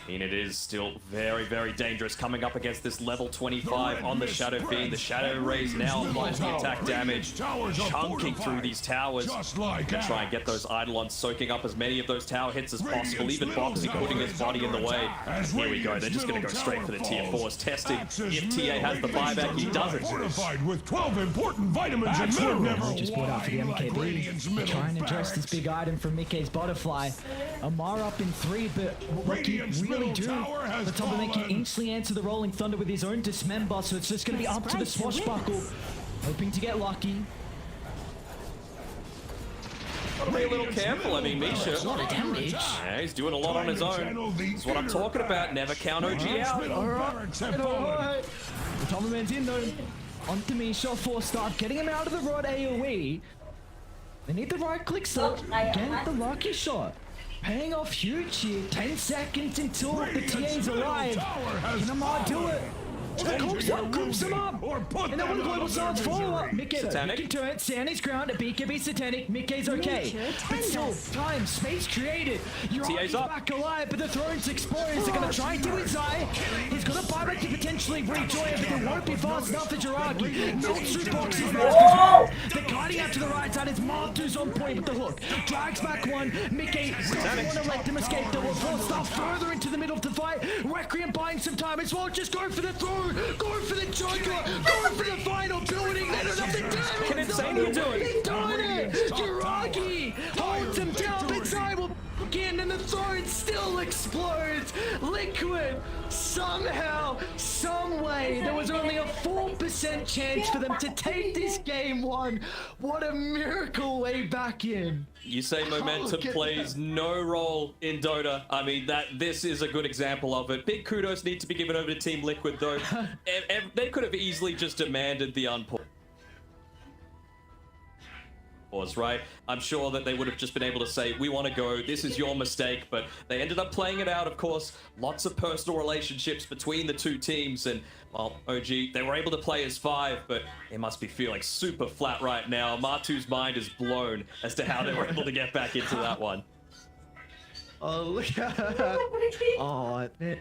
I mean, it is still very, very dangerous coming up against this level 25 on the Shadow Fiend. The Shadow Rays now applies the attack damage, chunking through these towers. Gonna try and get those Eidolons soaking up as many of those tower hits as possible, even Boxy putting his body in the way. And here we go, they're just gonna go straight for the tier 4s, testing if TA has the buyback. He doesn't. Fortified with 12 important vitamins and minerals. Just brought out for the MKB. Trying to address this big item from Mickey's Butterfly. Amar up in 3, but what he really do? The Tumberman instantly answer the Rolling Thunder with his own Dismember, so it's just going to be up to the Swashbuckle. Hoping to get lucky. Gotta be a little careful. I mean, Misha, a lot of damage. Yeah, he's doing a lot on his own. That's what I'm talking about. Never count OG out. Alright. The Tumberman's in though. Onto Misha, 4-star, getting him out of the rod AoE. They need the right clicks up. Get the lucky shot. Paying off huge here. 10 seconds until the TA's alive. Can Amar do it? Oh, the coops him up. And then when the global silence follow up, Meca can turn, stand his ground, BKB Satanic, Meca's okay. But still, time, space created. Uragi's back alive, but the throne's exposed. They're gonna try and do his eye. He's got a buyback to potentially rejoin it, but it won't be fast enough for Uragi. Melts through boxes now. They're guiding out to the right side. It's Martu's on point with the hook. Drags back one. Meca doesn't want to let them escape. They will force stuff further into the middle of the fight. Requiem buying some time as well. Just go for the throw. Going for the Joker! Going for the final building! They don't have the damage! Can Insane do it? He's done it! Uragi holds him down, but Zai will again, and the throne still explodes! Liquid, somehow, some way, there was only a 4% chance for them to take this game 1. What a miracle way back in! You say momentum plays no role in Dota. I mean, this is a good example of it. Big kudos need to be given over to Team Liquid, though. They could have easily just demanded the unpause, right? I'm sure that they would have just been able to say, we want to go, this is your mistake, but they ended up playing it out, of course. Lots of personal relationships between the two teams, and, well, OG, they were able to play as 5, but they must be feeling super flat right now. Martu's mind is blown as to how they were able to get back into that one. Oh, look at that. Oh, man.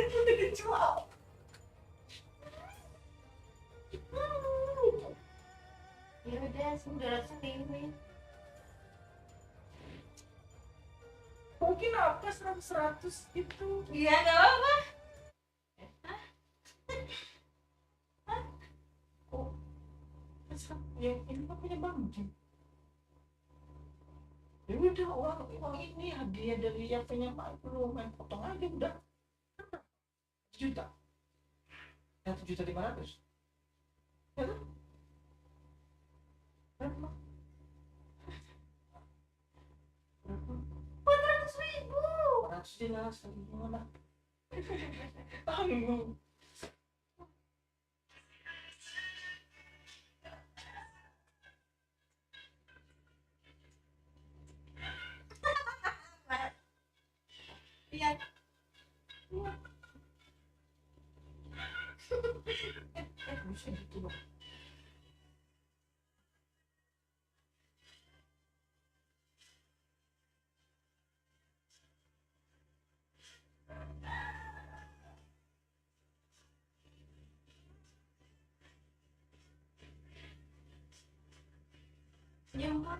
Udah kejual. Ya udah 905. Mungkin apa 100 itu? Iya nggak apa-apa. Oh, yang ini kan punya Bang Jim. Ya udah uang ini hadiah dari yang punya Bang, main potong aja udah. 1 juta. 1.500.000. Ya kan? Berapa? 400.000. 400 jelas, tapi gimana? Tanggung. Iya. Bisa gitu loh. Yang kan?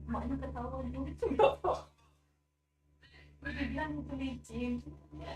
Maknya ketawa dulu. Kenapa? Udah bilang itu licin. Ya,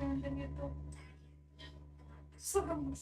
Konten itu serem.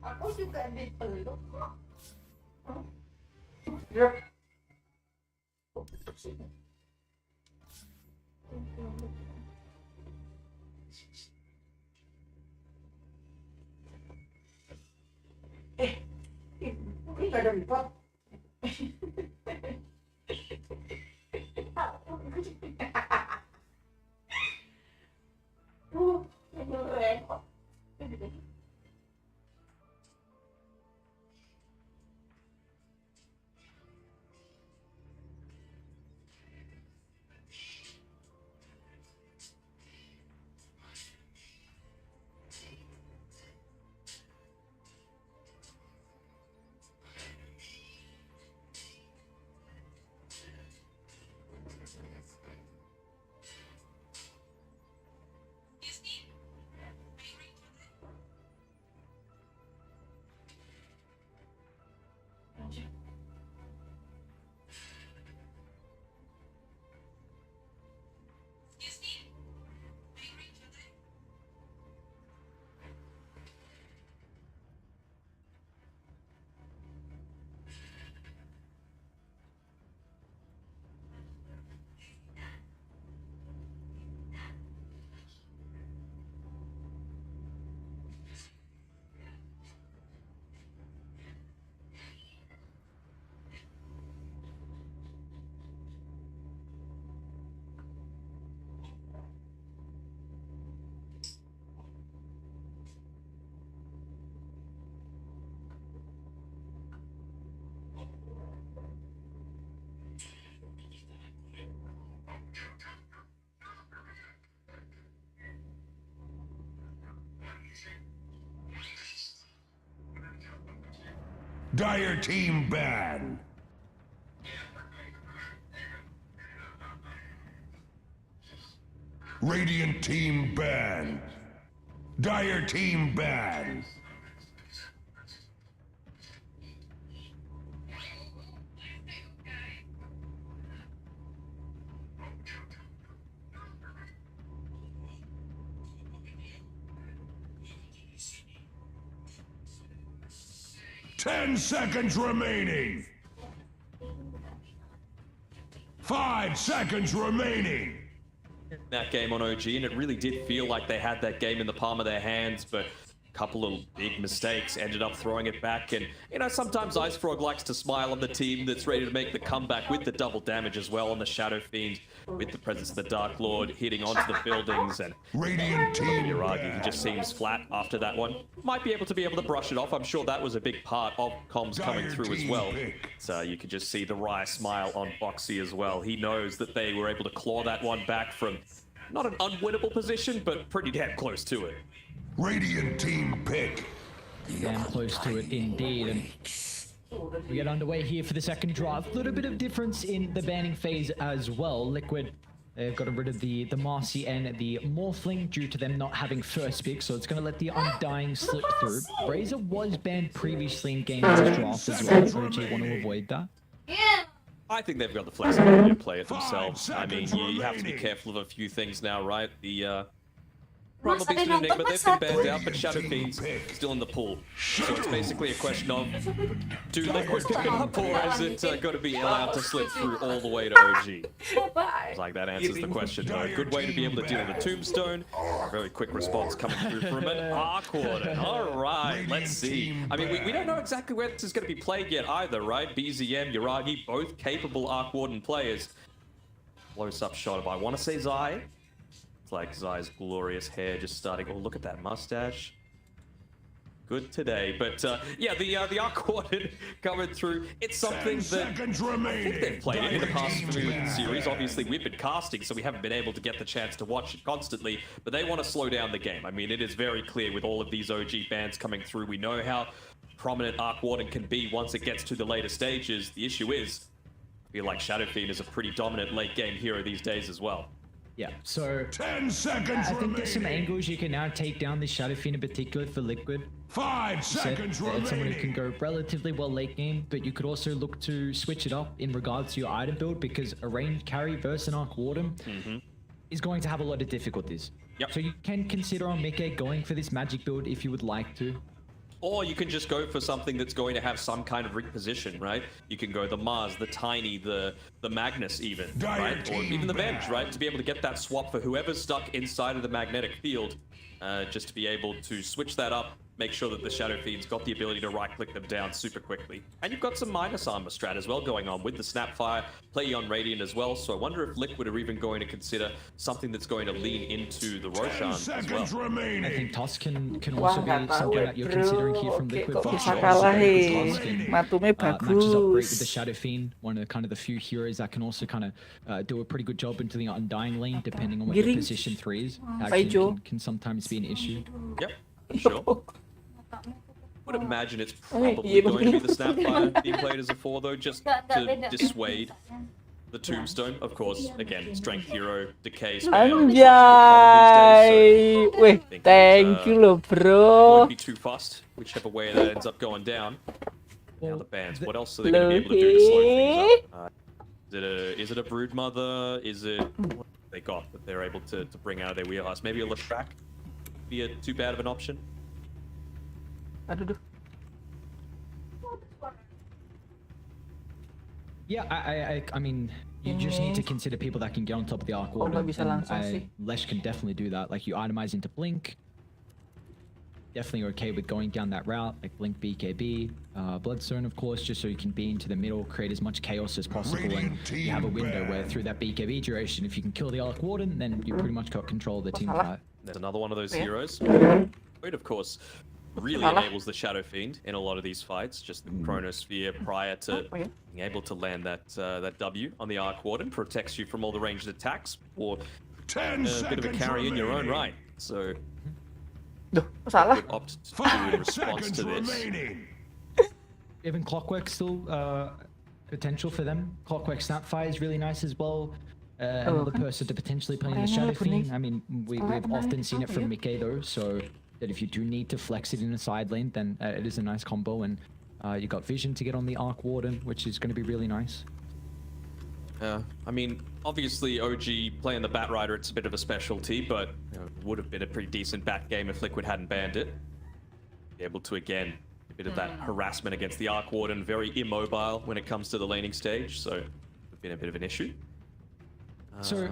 Aku juga dipeluk kok. Yep. Ini nggak ada empat. Dire team ban. Radiant team ban. Dire team ban. Ten seconds remaining. 5 seconds remaining. That game on OG, and it really did feel like they had that game in the palm of their hands, but a couple of big mistakes ended up throwing it back. And, you know, sometimes Ice Frog likes to smile on the team that's ready to make the comeback with the double damage as well on the Shadow Fiend, with the presence of the Dark Lord hitting onto the buildings. And Radiant team Yuragi, he just seems flat after that one. Might be able to brush it off. I'm sure that was a big part of comms coming through as well. So you could just see the wry smile on Boxy as well. He knows that they were able to claw that one back from not an unwinnable position, but pretty damn close to it. Radiant team pick. Damn close to it indeed. And we get underway here for the second drive. A little bit of difference in the banning phase as well. Liquid got rid of the Marcy and the Morphling due to them not having first pick, so it's going to let the Undying slip through. Brazier was banned previously in games of draft as well, so OG want to avoid that. I think they've got the flexibility to play it themselves. I mean, you have to be careful of a few things now, right? The Primal Beast and Enigma, they've been banned out, but Shadow Fiend's still in the pool. So it's basically a question of, do Liquid pick it up, or is it going to be allowed to slip through all the way to OG? It's like that answers the question. A good way to be able to deal with a Tombstone. Very quick response coming through from an Arc Warden. All right, let's see. I mean, we don't know exactly where this is going to be played yet either, right? BZM, Yuragi, both capable Arc Warden players. Close-up shot of, I want to say, Zai. Like Zai's glorious hair just starting. Oh, look at that mustache. Good today, but yeah, the Arc Warden coming through. It's something that I think they've played it in the past series. Obviously, we've been casting, so we haven't been able to get the chance to watch it constantly. But they want to slow down the game. I mean, it is very clear with all of these OG bans coming through. We know how prominent Arc Warden can be once it gets to the later stages. The issue is, I feel like Shadow Fiend is a pretty dominant late game hero these days as well. Yeah, so 10 seconds I think there's some angles you can now take down this Shadow Fiend in particular for Liquid. 5 seconds remaining. It's someone who can go relatively well late game, but you could also look to switch it up in regards to your item build, because a ranged carry versus an Arc Warden is going to have a lot of difficulties. So you can consider on Meca going for this magic build if you would like to. Or you can just go for something that's going to have some kind of reposition, right? You can go the Mars, the Tiny, the Magnus even, right? Or even the Venge, right? To be able to get that swap for whoever's stuck inside of the magnetic field, just to be able to switch that up, make sure that the Shadow Fiend's got the ability to right-click them down super quickly. And you've got some minus armor strat as well going on with the Snapfire, play on Radeon as well, so I wonder if Liquid are even going to consider something that's going to lean into the Roshan as well. I think Toss can also be something that you're considering here from Liquid. Bisa kalahin. Matume Matches up great with the bagus. Shadow Fiend, one of the few heroes that can also kind of do a pretty good job into the Undying lane, depending on what your position 3 is. Actually can sometimes be an issue. Yep, sure. Would imagine it's probably going to be the Snapfire being played as a 4 though, just to dissuade the Tombstone. Of course, again, Strength Hero, Decay, Spam. Anjay. Wih, thank you loh, bro. Won't be too fast, whichever way that ends up going down. Now the bands, what else are they going to be able to do to slow things up? Is it a Broodmother? Is it what they got that they're able to bring out of their wheelhouse? Maybe a Leshrac be too bad of an option? Aduh. Yeah, I mean, you just need to consider people that can get on top of the Arc Warden. bisa langsung sih. Lesh can definitely do that. Like, you itemize into Blink. Definitely okay with going down that route, like Blink BKB, Bloodstone, of course, just so you can be into the middle, create as much chaos as possible, and you have a window where through that BKB duration, if you can kill the Arc Warden, then you pretty much got control of the team fight. There's another one of those heroes. Wait, of course, really enables the Shadow Fiend in a lot of these fights. Just the Chronosphere prior to being able to land that that W on the Arc Warden protects you from all the ranged attacks, or a bit of a carry in your own right. So, Duh, salah. opt to do in response to this. Even Clockwork still potential for them. Clockwork Snapfire is really nice as well. Another person to potentially play in the Shadow Fiend. I mean, we've often seen it from Meca though, so that if you do need to flex it in a side lane, then it is a nice combo. And you got Vision to get on the Arc Warden, which is going to be really nice. I mean, obviously OG playing the Bat Rider, it's a bit of a specialty, but it would have been a pretty decent Bat game if Liquid hadn't banned it. Be able to, again, a bit of that harassment against the Arc Warden, very immobile when it comes to the laning stage, so it's been a bit of an issue. So,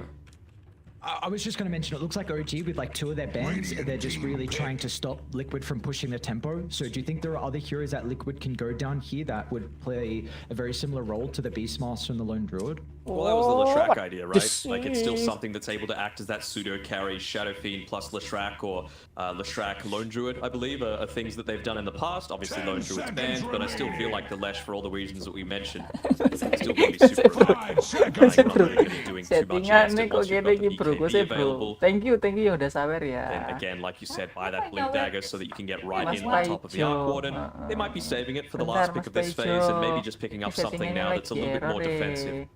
I was just going to mention, it looks like OG with like 2 of their bans, they're just really trying to stop Liquid from pushing the tempo. So do you think there are other heroes that Liquid can go down here that would play a very similar role to the Beastmaster and the Lone Druid? Well, that was the Leshrac idea, right? Like, it's still something that's able to act as that pseudo carry, Shadow Fiend plus Leshrac, or Leshrac Lone Druid, I believe, are things that they've done in the past. Obviously, Lone Druid's banned, but I still feel like the Lesh, for all the reasons that we mentioned, is still going to be super effective. Not really going to be doing too much against it once you've got the BKB available. Thank you yang udah sabar ya. Then again, like you said, buy that blue dagger so that you can get right in on top of the Arc Warden. They might be saving it for the last pick of this phase and maybe just picking up something now that's a little bit more defensive.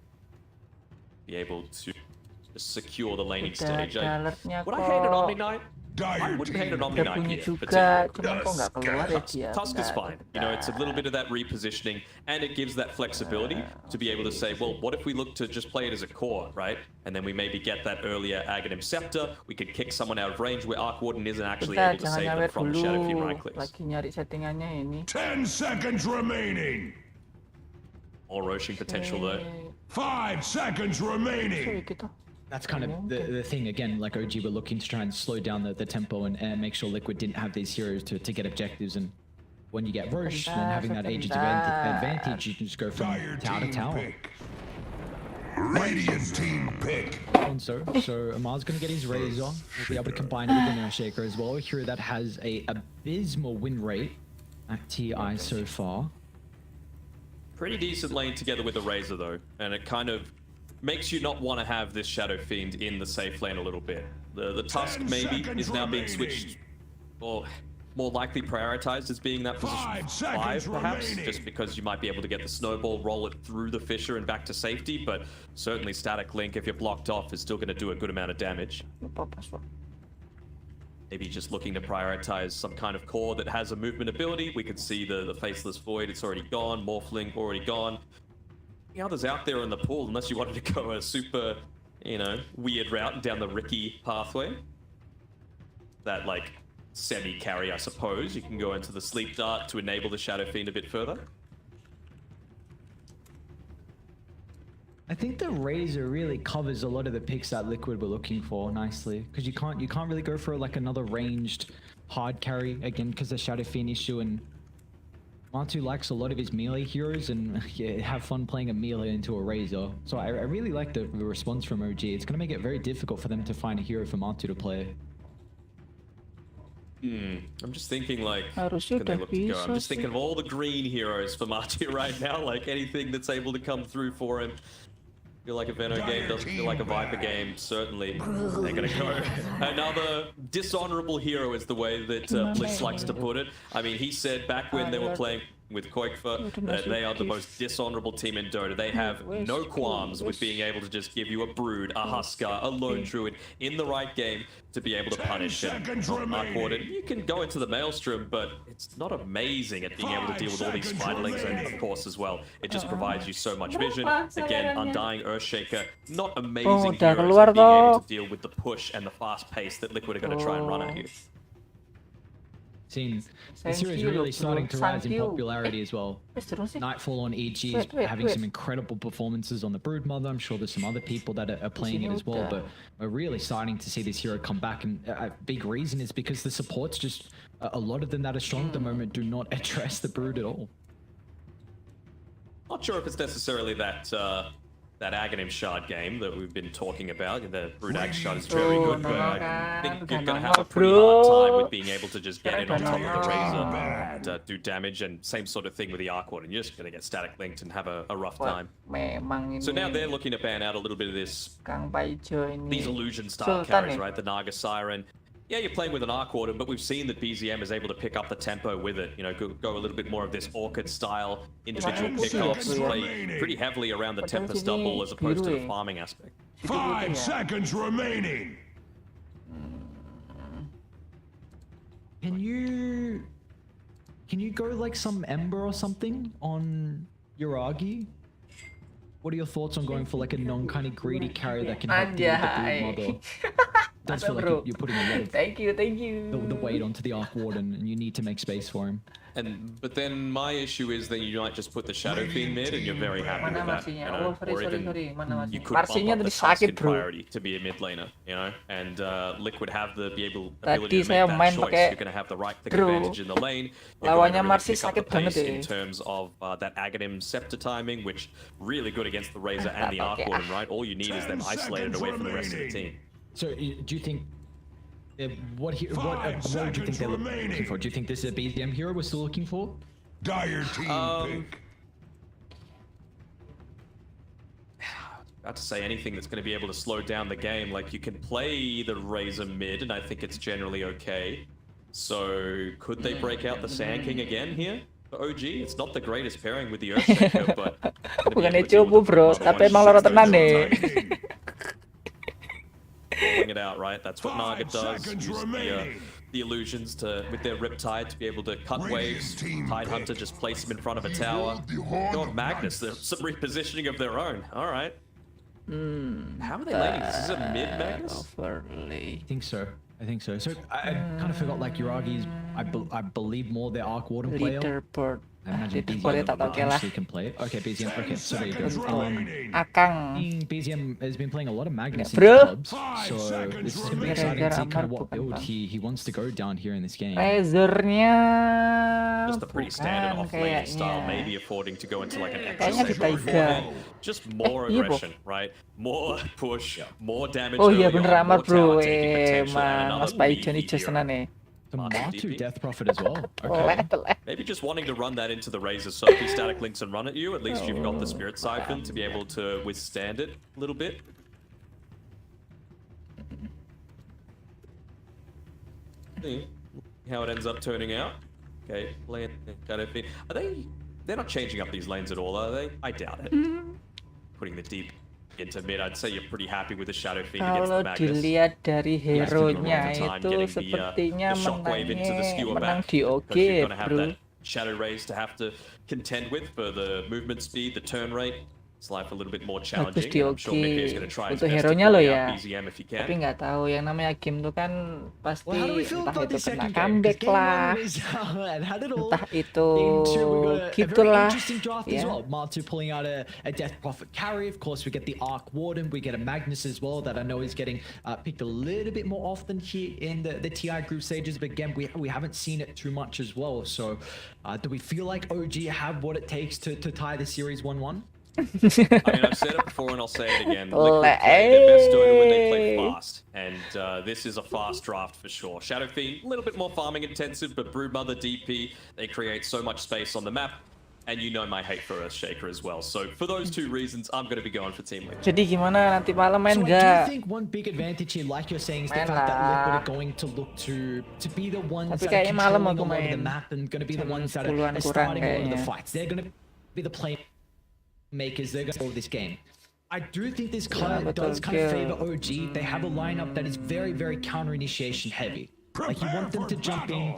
Be able to secure the laning stage. Would I hate an Omni Knight? I wouldn't hate an Omni Knight here, particularly. Tusk is fine. You know, it's a little bit of that repositioning, and it gives that flexibility to be able to say, well, what if we look to just play it as a core, right? And then we maybe get that earlier Aghanim Scepter. We could kick someone out of range where Arc Warden isn't actually able to save them from Shadow Fiend right clicks. 10 seconds remaining. More roshing potential though. 5 seconds remaining. That's kind of the thing, again, like OG were looking to try and slow down the tempo and make sure Liquid didn't have these heroes to get objectives. And when you get Rosh, then having that agent advantage, you can just go from tower to tower. Radiant team pick. So Amar's going to get his Razor. We'll be able to combine it with an Earthshaker as well. A hero that has a abysmal win rate at TI so far. Pretty decent lane together with the Razor though, and it kind of makes you not want to have this Shadow Fiend in the safe lane a little bit. The Tusk maybe is now being switched, or more likely prioritized as being that position 5 perhaps, just because you might be able to get the snowball, roll it through the fissure and back to safety, but certainly Static Link, if you're blocked off, is still going to do a good amount of damage. Maybe just looking to prioritize some kind of core that has a movement ability. We could see the Faceless Void, it's already gone, Morphling already gone. The others out there in the pool, unless you wanted to go a super, you know, weird route down the Ricky pathway. That, like, semi-carry, I suppose. You can go into the Sleep Dart to enable the Shadow Fiend a bit further. I think the Razor really covers a lot of the picks that Liquid were looking for nicely, because you can't really go for like another ranged hard carry again because the Shadow Fiend issue, and Matu likes a lot of his melee heroes, and yeah, have fun playing a melee into a Razor. So I really like the response from OG. It's going to make it very difficult for them to find a hero for Matu to play. I'm just thinking, like, can they look to go? I'm just thinking of all the green heroes for Matu right now, like anything that's able to come through for him. Feel like a Venom game, doesn't feel like a Viper game, certainly. They're gonna go. Another dishonorable hero is the way that Bliss likes to put it. I mean, he said back when they were playing with Koikfa that they are the most dishonorable team in Dota. They have no qualms with being able to just give you a Brood, a Huskar, a Lone Druid in the right game to be able to punish him. Arc Warden, you can go into the Maelstrom, but it's not amazing at being able to deal with all these Spiderlings, and of course as well, it just provides you so much vision. Again, Undying Earthshaker, not amazing heroes at being able to deal with the push and the fast pace that Liquid are going to try and run at you. This hero is really starting to rise in popularity as well. Nightfall on EG is having some incredible performances on the Broodmother. I'm sure there's some other people that are playing it as well, but we're really starting to see this hero come back, and a big reason is because the supports, just a lot of them that are strong at the moment, do not address the Brood at all. Not sure if it's necessarily that that Aghanim Shard game that we've been talking about. The Brood Ag Shard is very good, but I think you're going to have a pretty hard time with being able to just get in on top of the Razor and do damage, and same sort of thing with the Arc Warden. You're just going to get static linked and have a rough time. So now they're looking to ban out a little bit of these illusion style carries, right? The Naga Siren. yeah, you're playing with an arc warden, but we've seen that BZM is able to pick up the tempo with it. You know, go a little bit more of this orchid style individual pickoffs, play pretty heavily around the Tempest double as opposed to the farming aspect. 5 seconds remaining. Can you go like some Ember or something on Yuragi? What are your thoughts on going for like a non-kind of greedy carry that can help deal with the Blue Mother? Does feel like you're putting a lot of Thank you. the weight onto the Arc Warden, and you need to make space for him. But then my issue is that you might just put the Shadow Fiend mid, and you're very happy with that. You know? Or even you could bump up the Tusken priority to be a mid laner, you know. And Liquid have the ability to make that choice. You're going to have the right click advantage in the lane. You're going to really pick up the pace in terms of that Aghanim Scepter timing, which really good against the Razor and the Arc Warden, right? All you need is them isolated away from the rest of the team. So, do you think what do you think they're looking for? Do you think this is a BZM hero we're still looking for? Dire team pick. About to say anything that's going to be able to slow down the game. Like, you can play the Razor mid, and I think it's generally okay. So, could they break out the Sand King again here? For OG, it's not the greatest pairing with the Earthshaker, but bukan cupu bro, tapi emang loro tenan nih. Rolling it out, right? That's what Naga does. Use the illusions with their Riptide to be able to cut waves. Tide Hunter just place him in front of a tower. God, Magnus, there's some repositioning of their own. All right. How are they laning? This is a mid Magnus? I think so. So I kind of forgot like Yuragi's. I believe more their Arc Warden player. I imagine BZM actually can play it. Okay, BZM. Okay, so there you go. Akang. BZM has been playing a lot of Magnus in clubs, so this is going to be exciting to see kind of what build he wants to go down here in this game. Razornya just a pretty standard off-lane style, maybe affording to go into like an extra saber. Just more aggression, right? More push, more damage. Oh iya bener amat bro, Mas Paijon ini jasanan nih. The Matu Death Prophet as well. Okay. Maybe just wanting to run that into the Razor, so if he static links and run at you, at least you've got the Spirit Siphon to be able to withstand it a little bit. See how it ends up turning out. Okay, are they're not changing up these lanes at all, are they? I doubt it. Putting the deep into mid, I'd say you're pretty happy with the Shadow Fiend against the Magnus. Kalau dilihat dari hero-nya itu sepertinya menang di OK, bro. Shadow Rays to have to contend with for the movement speed, the turn rate. It's life a little bit more challenging. I'm sure Meca is going to try his best to play out BZM if he can. Tapi nggak tahu, yang namanya game tuh kan pasti entah itu kena comeback lah, entah itu gitulah. Matu pulling out a Death Prophet carry. Of course, we get the Arc Warden. We get a Magnus as well that I know is getting picked a little bit more often here in the TI group stages. But again, we haven't seen it too much as well. So, do we feel like OG have what it takes to tie the series 1-1? I mean, I've said it before and I'll say it again. Liquid play their best Dota when they play fast. And this is a fast draft for sure. Shadow Fiend, a little bit more farming intensive, but Broodmother, DP, they create so much space on the map. And you know my hate for Earthshaker as well. So for those two reasons, I'm going to be going for Team Liquid. Jadi gimana nanti malam main so nggak? I do think one big advantage here, like you're saying, is the fact that Liquid are going to look to be the ones that are controlling a lot of the map and going to be the ones that are starting a lot of the fights. They're going to be the makers, they're going to solve this game. I do think this does kind of favor OG. They have a lineup that is very, very counter-initiation heavy. Like, you want them to jump in,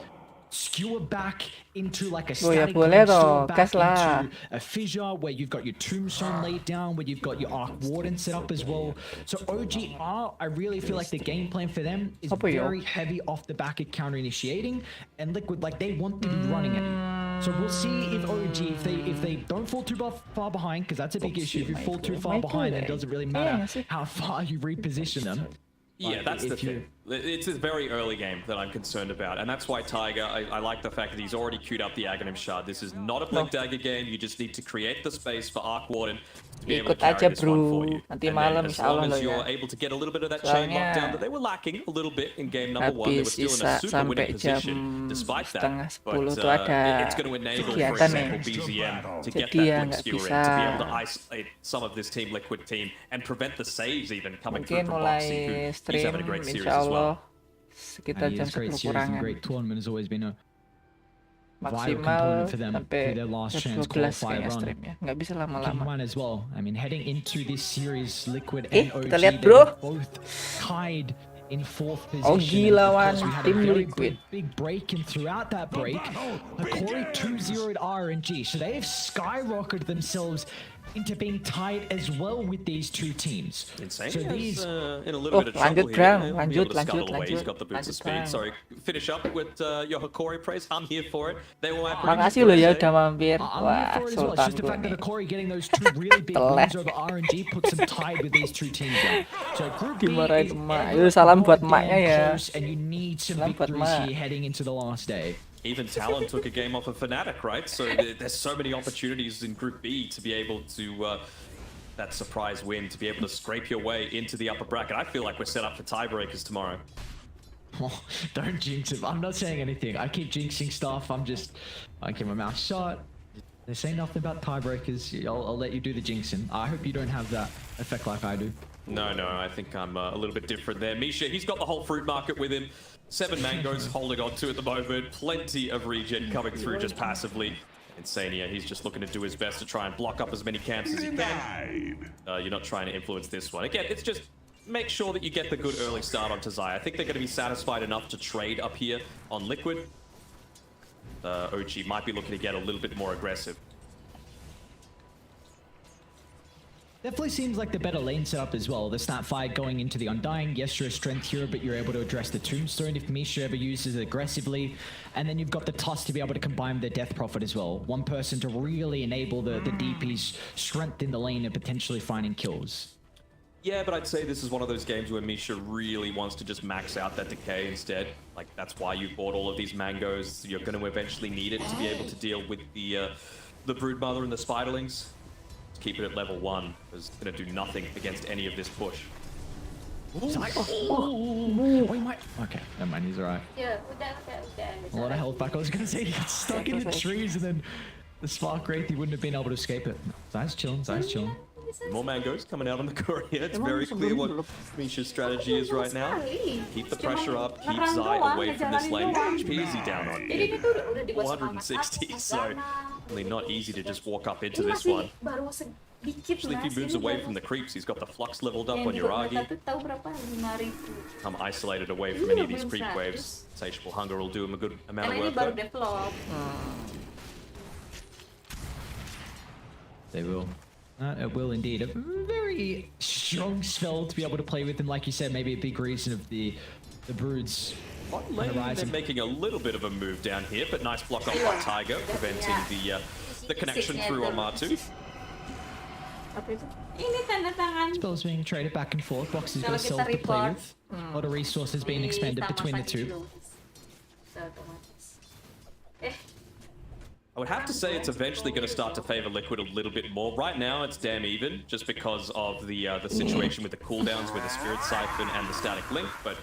skewer back into like a static skewer back into a fissure where you've got your Tombstone laid down, where you've got your Arc Warden set up as well. So OG I really feel like the game plan for them is very heavy off the back of counter-initiating, and Liquid, like, they want to be running at you. So we'll see if OG, if they don't fall too far behind, because that's a big issue. If you fall too far behind, then it doesn't really matter how far you reposition them. Yeah, that's the thing. It's a very early game that I'm concerned about, and that's why Tiger, I like the fact that he's already queued up the Aghanim Shard. This is not a Blink Dagger game. You just need to create the space for Arc Warden to be able to carry this one for you. And then as long as you're able to get a little bit of that chain lockdown that they were lacking a little bit in game number 1, they were still in a super winning position despite that. But it's going to enable, for example, BZM to get that Blink skewer in, to be able to isolate some of this Team Liquid team and prevent the saves even coming through from Boxy, who's having a great series as well. sekitar jam 10 kurangan. Great tournament has always been a vital Maksimal component for them sampai for their last jam chance 12 qualifier kayaknya run. streamnya. Nggak bisa Keep in lama-lama. mind as well, I mean, heading into this series, Liquid and OG, kita lihat, they bro. were both tied in 4th position. OG And of lawan course, we had tim a very Liquid. big break, and throughout that break, Hikori 2-0'd RNG, so they have skyrocketed themselves into being tied as well with these two teams. Insane. So these In a little bit of trouble here. He'll be able to scuttle away. He's got the boots of speed. Sorry, finish up with your Hikori praise. I'm here for it. They will Makasih loh ya udah mampir. I'm Wah, here for it as well. It's just the sultan fact gue that nih. Hikori getting those two really big wins over RNG puts them tied with these two teams now. So Group B Dimarahin is emak. Yuk, salam buat emaknya ya. close, and you need some Salam buat victories emak. here heading into the last day. Even Talon took a game off of Fnatic, right? So there's so many opportunities in Group B to be able to that surprise win, to be able to scrape your way into the upper bracket. I feel like we're set up for tiebreakers tomorrow. Oh, don't jinx it. I'm not saying anything. I keep jinxing stuff. I keep my mouth shut. They say nothing about tiebreakers. I'll let you do the jinxing. I hope you don't have that effect like I do. No, I think I'm a little bit different there. Misha, he's got the whole fruit market with him. 7 mangoes holding on to at the moment. Plenty of regen coming through just passively. Insania, he's just looking to do his best to try and block up as many camps as he can. You're not trying to influence this one. Again, it's just make sure that you get the good early start onto Zai. I think they're going to be satisfied enough to trade up here on Liquid. OG might be looking to get a little bit more aggressive. Definitely seems like the better lane setup as well. The snap fight going into the Undying. Yes, you're a strength hero, but you're able to address the Tombstone if Misha ever uses it aggressively. And then you've got the Tusk to be able to combine with the Death Prophet as well. One person to really enable the DP's strength in the lane and potentially finding kills. Yeah, but I'd say this is one of those games where Misha really wants to just max out that decay instead. Like, that's why you bought all of these mangoes. You're going to eventually need it to be able to deal with the Broodmother and the Spiderlings. Keep it at level 1, because it's going to do nothing against any of this push. We might... Okay, never mind, he's alright. Ya, udah. A lot of health back. I was gonna say he got stuck in the trees and then the Spark Wraith, he wouldn't have been able to escape it. Zai's chilling, Zai's chilling. More mangoes coming out on the courier. It's very clear what Misha's strategy is right now. Keep the pressure up, keep Zai away from this lane. What HP is he down on? 460, so really not easy to just walk up into this one. Especially if he moves away from the creeps. He's got the flux leveled up on Yuragi. I'm isolated away from any of these creep waves. Satiable Hunger will do him a good amount of work though. They will. It will indeed. A very strong spell to be able to play with, and like you said, maybe a big reason of the Broods on the rise. They're making a little bit of a move down here, but nice block off by Tiger, preventing the connection through on Martu. Spells being traded back and forth. Boxes got self to play with. A lot of resources being expended between the two. I would have to say it's eventually going to start to favor Liquid a little bit more. Right now, it's damn even, just because of the situation with the cooldowns with the Spirit Siphon and the Static Link. But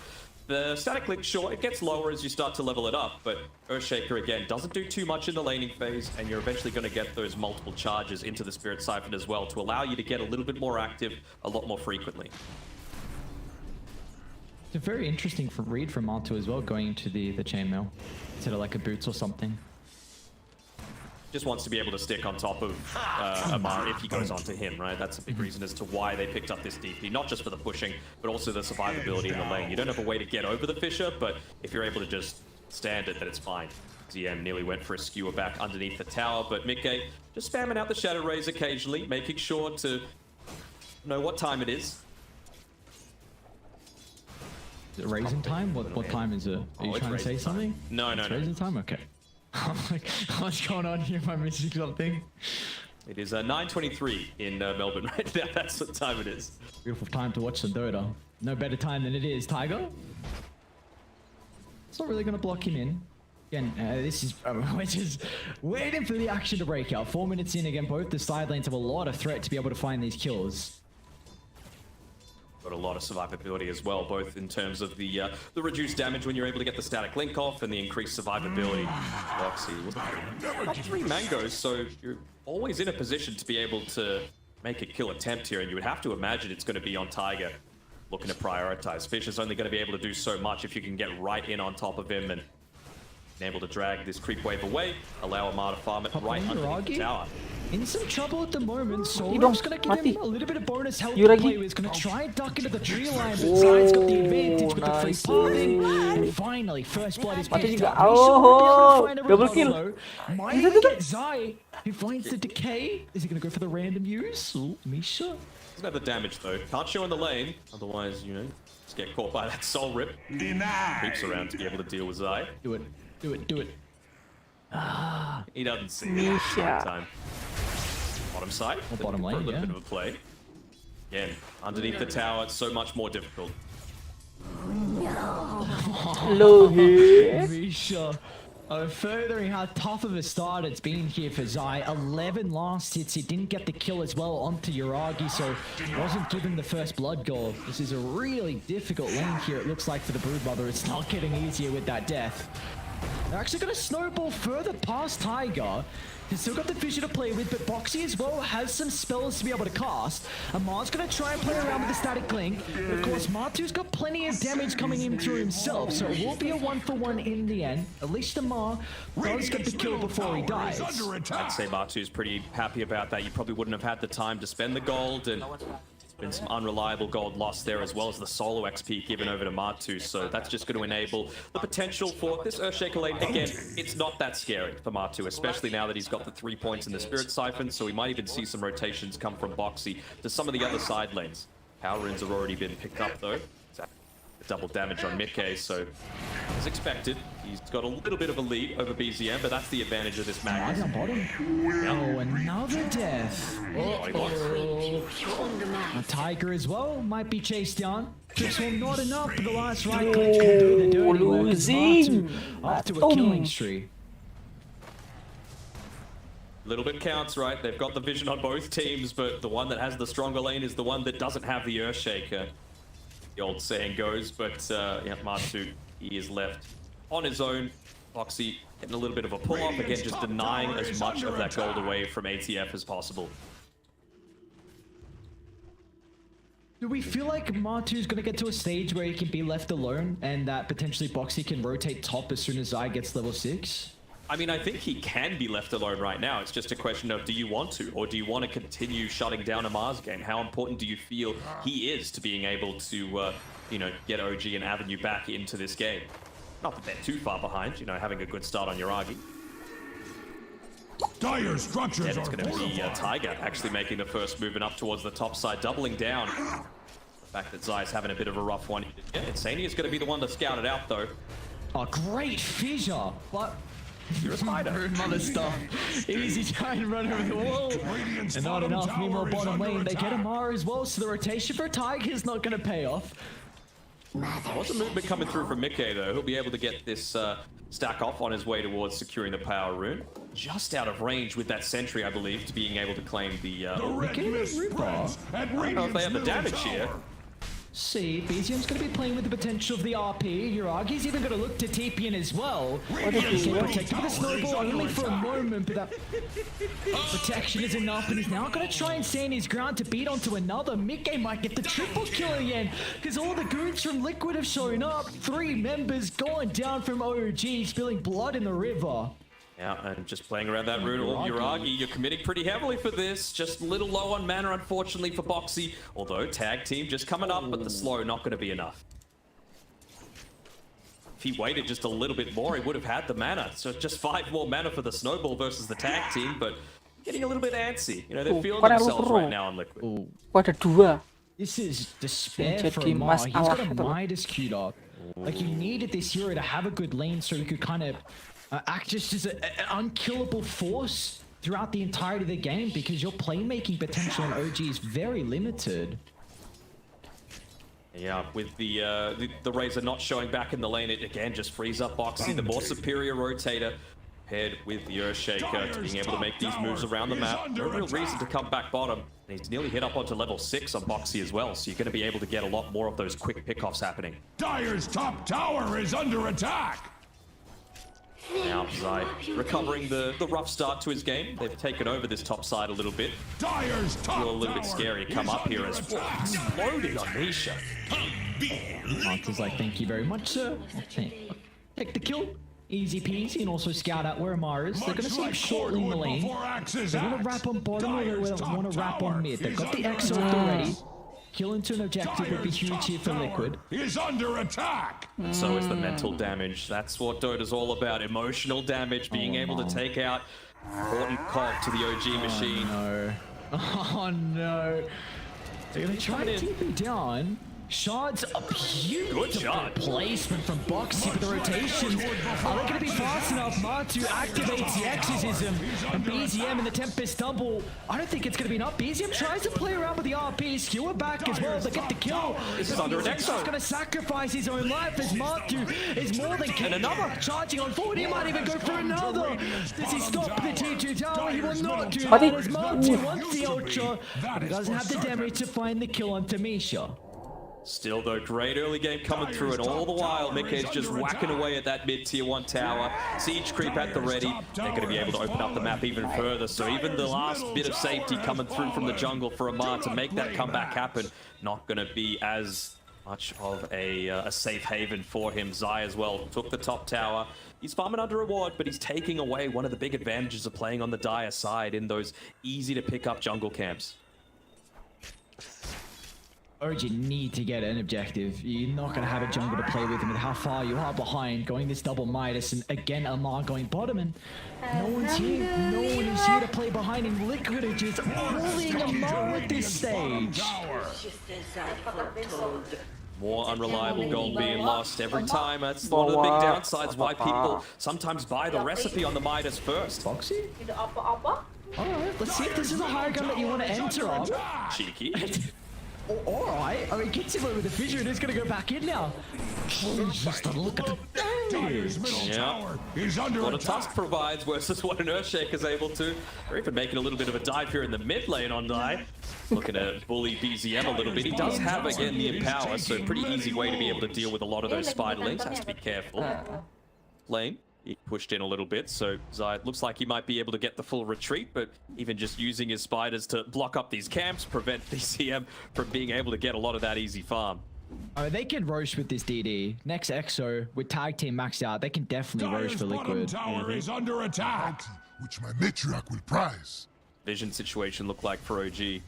the Static Link, sure, it gets lower as you start to level it up, but Earthshaker, again, doesn't do too much in the laning phase, and you're eventually going to get those multiple charges into the Spirit Siphon as well to allow you to get a little bit more active a lot more frequently. It's a very interesting read from Martu as well, going into the chainmail instead of like a boots or something. Just wants to be able to stick on top of Amar if he goes onto him, right? That's a big reason as to why they picked up this DP, not just for the pushing, but also the survivability in the lane. You don't have a way to get over the Fissure, but if you're able to just stand it, then it's fine. ZM nearly went for a skewer back underneath the tower, but Meca just spamming out the Shadow Rays occasionally, making sure to know what time it is. Is it raising time? What time is it? Are you trying to say something? No. It's raising time? Okay. I'm like, what's going on here? Am I missing something? It is 9:23 in Melbourne right now. That's what time it is. Beautiful time to watch some Dota. No better time than it is. Tiger? It's not really going to block him in. Again, this is we're just waiting for the action to break out. 4 minutes in again. Both the side lanes have a lot of threat to be able to find these kills. Got a lot of survivability as well, both in terms of the reduced damage when you're able to get the Static Link off and the increased survivability. Loxy, got 3 mangoes, so you're always in a position to be able to make a kill attempt here, and you would have to imagine it's going to be on Tiger. looking to prioritize. Fisher's only going to be able to do so much if you can get right in on top of him and able to drag this creep wave away, allow Amar to farm it right underneath the tower. In some trouble at the moment, Solo's gonna give him a little bit of bonus help to play with. He's gonna try and duck into the tree line, but Zai's got the advantage with the free pathing. And finally, first blood is picked up. Double kill. Might even get Zai, who finds the decay. Is he gonna go for the random use? Ooh, Misha. Doesn't have the damage though. Can't show in the lane, otherwise, you know, just get caught by that soul rip. Creeps around to be able to deal with Zai. Do it. Do it. Do it. He doesn't see it time. Bottom side. Bottom lane, a little bit of a play. Again, underneath the tower, it's so much more difficult. Misha. Furthering how tough of a start it's been here for Zai. 11 last hits. He didn't get the kill as well onto Yuragi, so wasn't given the first blood goal. This is a really difficult lane here, it looks like, for the Broodmother. It's not getting easier with that death. They're actually going to snowball further past Tiger. He's still got the vision to play with, but Boxy as well has some spells to be able to cast. Amar's going to try and play around with the static link. But of course, Martu's got plenty of damage coming in through himself, so it will be a 1-for-1 in the end. At least Amar does get the kill before he dies. I'd say Martu's pretty happy about that. You probably wouldn't have had the time to spend the gold, and been some unreliable gold lost there, as well as the solo XP given over to Martu, so that's just going to enable the potential for this Earthshaker lane. Again, it's not that scary for Martu, especially now that he's got the 3 points in the Spirit Siphon, so we might even see some rotations come from Boxy to some of the other side lanes. Power runes have already been picked up though. Double damage on Meca, so as expected, he's got a little bit of a lead over BZM, but that's the advantage of this Magnus. Oh, another death. A Tiger as well might be chased down. This one not enough, but the last right click can do the dirty work. Losing. Off to a killing streak. Little bit counts, right? They've got the vision on both teams, but the one that has the stronger lane is the one that doesn't have the Earthshaker. The old saying goes, but yeah, Martu, he is left on his own. Boxy getting a little bit of a pull-off, again, just denying as much of that gold away from ATF as possible. Do we feel like Martu's going to get to a stage where he can be left alone and that potentially Boxy can rotate top as soon as Zai gets level 6? I mean, I think he can be left alone right now. It's just a question of, do you want to, or do you want to continue shutting down Amar's game? How important do you feel he is to being able to, you know, get OG and Avenue back into this game? Not that they're too far behind, you know, having a good start on Yuragi. Dire structures Then it's going to be Tiger actually making the first movement up towards the top side, doubling down. The fact that Zai's having a bit of a rough one. Yeah, Insania is going to be the one to scout it out, though. A great fissure, but... You're a spider. Mother stuff. Easy trying to run over the wall. And not enough. Meanwhile, bottom lane, they get Amar as well, so the rotation for Tiger is not going to pay off. What's a movement coming through from Meca, though? He'll be able to get this stack off on his way towards securing the power rune. Just out of range with that sentry, I believe, to being able to claim the... I don't know if they have the damage here. See, BZM's going to be playing with the potential of the RP. Yuragi's even going to look to TP in as well. He's protected with a snowball only for a moment, but that protection is enough, and he's now going to try and stand his ground to beat onto another. Meca might get the triple kill again, because all the goons from Liquid have shown up. 3 members going down from OG, spilling blood in the river. Yeah, and just playing around that rune, Yuragi, you're committing pretty heavily for this. Just a little low on mana, unfortunately, for Boxy. Although, tag team just coming up, but the slow not going to be enough. If he waited just a little bit more, he would have had the mana. So just 5 more mana for the snowball versus the tag team, but getting a little bit antsy. You know, they're feeling themselves right now on Liquid. What a dua. This is despair for Amar. He's got a Midas queued up. Like, you needed this hero to have a good lane so he could kind of... act just as an unkillable force throughout the entirety of the game, because your playmaking potential in OG is very limited. Yeah, with the Razor not showing back in the lane, it again just frees up Boxy, the more superior rotator, paired with the Earthshaker, to being able to make these moves around the map. No real reason to come back bottom. And he's nearly hit up onto level 6 on Boxy as well, so you're going to be able to get a lot more of those quick pickoffs happening. Dire's top tower is under attack. Now Zai recovering the rough start to his game. They've taken over this top side a little bit. Dyer's top A little bit scary to come up here as exploding on Misha. Martha's like, thank you very much, sir. Take the kill. Easy peasy, and also scout out where Amara is. They're going to see him shortly in the lane. They want to wrap on bottom or they want to wrap on mid. They've got the X up already. Kill into an objective would be huge here for Liquid. Is under attack. So is the mental damage. That's what Dota's all about. Emotional damage, being able to take out important cog to the OG machine. No. Oh no. They're going to try to keep him down. Shards up huge. Good shot. Placement from Boxy with the rotations. Are they going to be fast enough? Matu activates the Exorcism. And BZM in the Tempest double. I don't think it's going to be enough. BZM tries to play around with the RP. Skewer back as well. They get the kill. This is under an Exo. He's going to sacrifice his own life as Matu is more than capable. And another charging on forward. He might even go for another. Does he stop the T2 tower? He will not do that as Matu wants the Ultra. But he doesn't have the damage to find the kill on Tamisha. Still though, great early game coming through, and all the while Meca is just whacking away at that mid tier 1 tower. Siege creep at the ready. They're going to be able to open up the map even further, so even the last bit of safety coming through from the jungle for Amar to make that comeback happen, not going to be as much of a safe haven for him. Zai as well took the top tower. He's farming under reward, but he's taking away one of the big advantages of playing on the Dire side in those easy to pick up jungle camps. OG need to get an objective. You're not going to have a jungle to play with, and with how far you are behind, going this double Midas, and again Amar going bottom, and no one's here. No one is here to play behind him. Liquid are just bullying Amar with this stage. More unreliable gold being lost every time. That's one of the big downsides why people sometimes buy the recipe on the Midas first. Boxy? Alright, let's see if this is a higher gun that you want to enter on. Cheeky. Alright, I mean, gets him over the fissure and he's gonna go back in now. Just a look at the damage. Yeah. What a Tusk provides versus what an Earthshake is able to. Or even making a little bit of a dive here in the mid lane on Die. Looking to bully BZM a little bit. He does have, again, the Empower, so pretty easy way to be able to deal with a lot of those spiderlings. Has to be careful. Lane. He pushed in a little bit, so Zai looks like he might be able to get the full retreat, but even just using his spiders to block up these camps, prevent BCM from being able to get a lot of that easy farm. Oh, they can roast with this DD. Next EXO, with tag team maxed out, they can definitely roast for Liquid. Tower is under attack, which my matriarch will prize. Vision situation looked like for OG.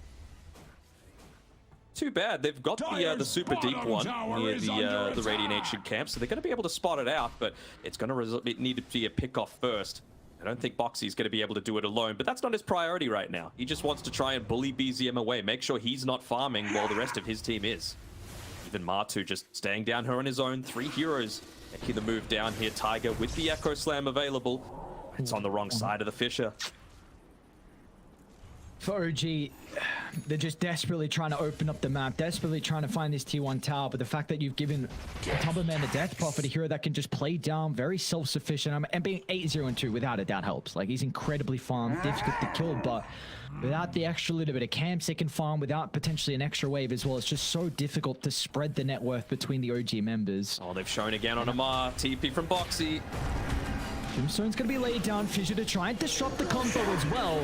Too bad. They've got the super deep one near the Radiant Ancient camp, so they're going to be able to spot it out, but it's going to need to be a pick-off first. I don't think Boxy's going to be able to do it alone, but that's not his priority right now. He just wants to try and bully BZM away, make sure he's not farming while the rest of his team is. Even Matu just staying down here on his own. 3 heroes making the move down here. Tiger with the Echo Slam available. It's on the wrong side of the fissure. For OG, they're just desperately trying to open up the map, desperately trying to find this T1 tower, but the fact that you've given Tumberman a Death Prophet, a hero that can just play down, very self-sufficient, and being 8-0-2 without a doubt helps. Like, he's incredibly farmed, difficult to kill, but without the extra little bit of camps they can farm, without potentially an extra wave as well, it's just so difficult to spread the net worth between the OG members. Oh, they've shown again on Amar. TP from Boxy. Tombstone's going to be laid down. Fissure to try and disrupt the combo as well.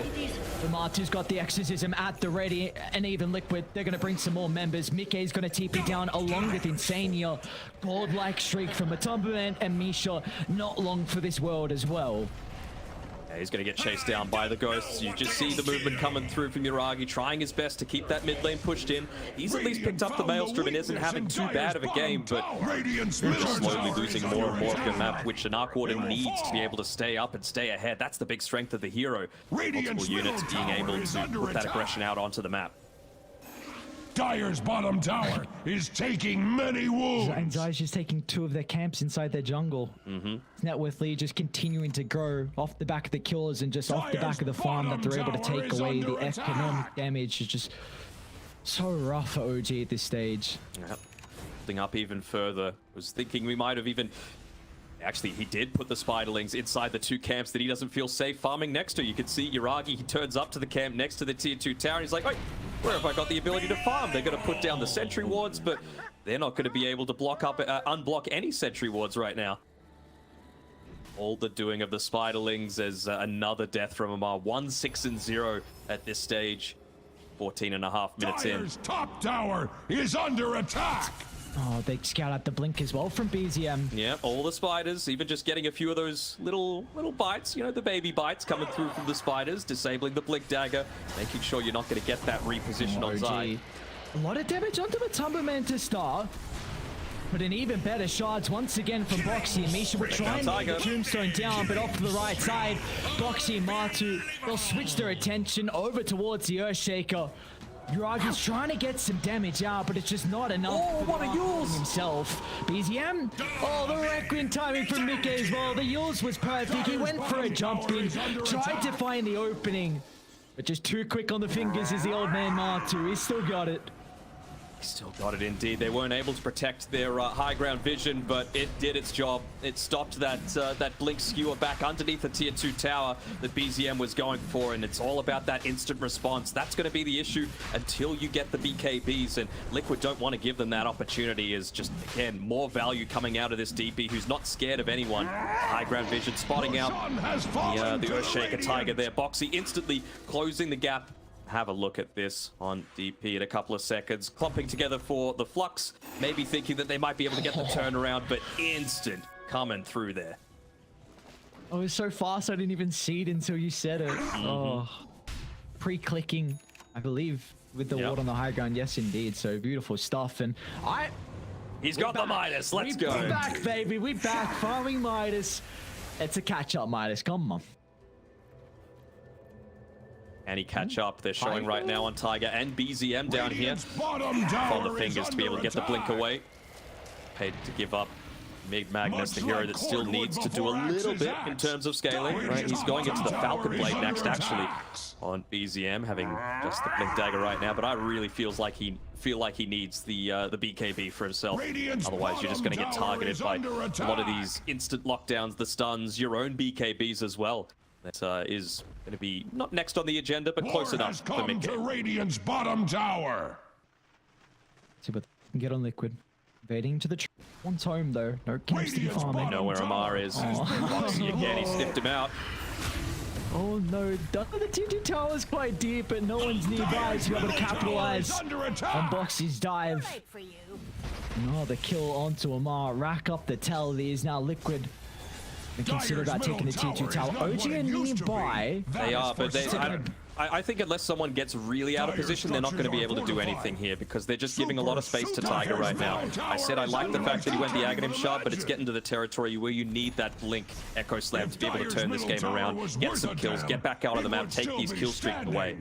Matu's got the Exorcism at the ready, and even Liquid, they're going to bring some more members. Mickey's going to TP down along with Insania. Gold-like streak from Matumba and Misha. Not long for this world as well. Yeah, he's going to get chased down by the ghosts. You just see the movement coming through from Yuragi, trying his best to keep that mid lane pushed in. He's at least picked up the Maelstrom and isn't having too bad of a game, but just slowly losing more and more of the map, which an Arc Warden needs to be able to stay up and stay ahead. That's the big strength of the hero. Multiple units being able to put that aggression out onto the map. Dire's bottom tower is taking many wounds. And Zai's just taking 2 of their camps inside their jungle. Net worth lead just continuing to grow off the back of the kills and just off the back of the farm that they're able to take away. The economic damage is just so rough for OG at this stage. Yep. Building up even further. Was thinking we might have even... Actually, he did put the spiderlings inside the 2 camps that he doesn't feel safe farming next to. You can see Yuragi, he turns up to the camp next to the tier 2 tower, and he's like, wait, where have I got the ability to farm? They're going to put down the sentry wards, but they're not going to be able to block up, unblock any sentry wards right now. all the doing of the Spiderlings as another death from Amar. 1-6-0 at this stage. 14.5 minutes in. Dire's top tower is under attack. Oh, they scout out the blink as well from BZM. Yeah, all the spiders, even just getting a few of those little bites, you know, the baby bites coming through from the spiders, disabling the blink dagger, making sure you're not going to get that reposition on Zai. A lot of damage onto the Tumberman to start. But an even better shards once again from Boxy and Misha will try and get the Tombstone down, but off to the right side, Boxy and Matu, they'll switch their attention over towards the Earthshaker. Uragi's trying to get some damage out, but it's just not enough. Oh, what a Yules! Himself. BZM. Oh, the Requiem timing from Meca as well. The Yules was perfect. He went for a jump in, tried to find the opening, but just too quick on the fingers is the old man Matu. He's still got it. Still got it indeed. They weren't able to protect their high ground vision, but it did its job. It stopped that blink skewer back underneath the tier 2 tower that BZM was going for, and it's all about that instant response. That's going to be the issue until you get the BKBs, and Liquid don't want to give them that opportunity. Is just, again, more value coming out of this DP who's not scared of anyone. High ground vision spotting out the Earthshaker Tiger there. Boxy instantly closing the gap. Have a look at this on DP in a couple of seconds. Clumping together for the Flux, maybe thinking that they might be able to get the turnaround, but instant coming through there. Oh, it was so fast I didn't even see it until you said it. Oh, pre-clicking, I believe, with the ward on the high ground. Yes, indeed. So beautiful stuff. And he's got the Midas. Let's go. We're back, baby. We're back. Farming Midas. It's a catch-up, Midas. Come on. Any catch up they're showing right now on Tiger and BZM down here. On the fingers to be able to get the blink away. Paid to give up Magnus, the hero that still needs to do a little bit in terms of scaling, right? He's going into the Falcon Blade next, actually, on BZM, having just the blink dagger right now. But I really feel like he needs the BKB for himself. Otherwise, you're just going to get targeted by a lot of these instant lockdowns, the stuns, your own BKBs as well. That is going to be not next on the agenda, but close enough for Meca. To Radiant's bottom tower. See what they can get on Liquid. Invading to the one's home though. No Kingston farming. They know where Amar is. Boxy again, he sniffed him out. Oh no, the TG tower is quite deep, but no one's nearby to be able to capitalize on Boxy's dive. No, the kill onto Amar. Rack up the tell. There's now Liquid. And consider about taking the T2 tower. OG are nearby. They are, but I think unless someone gets really out of position, they're not going to be able to do anything here because they're just giving a lot of space to Tiger right now. I said I like the fact that he went the Aghanim shard, but it's getting to the territory where you need that blink Echo Slam to be able to turn this game around, get some kills, get back out on the map, take these kill streaks away.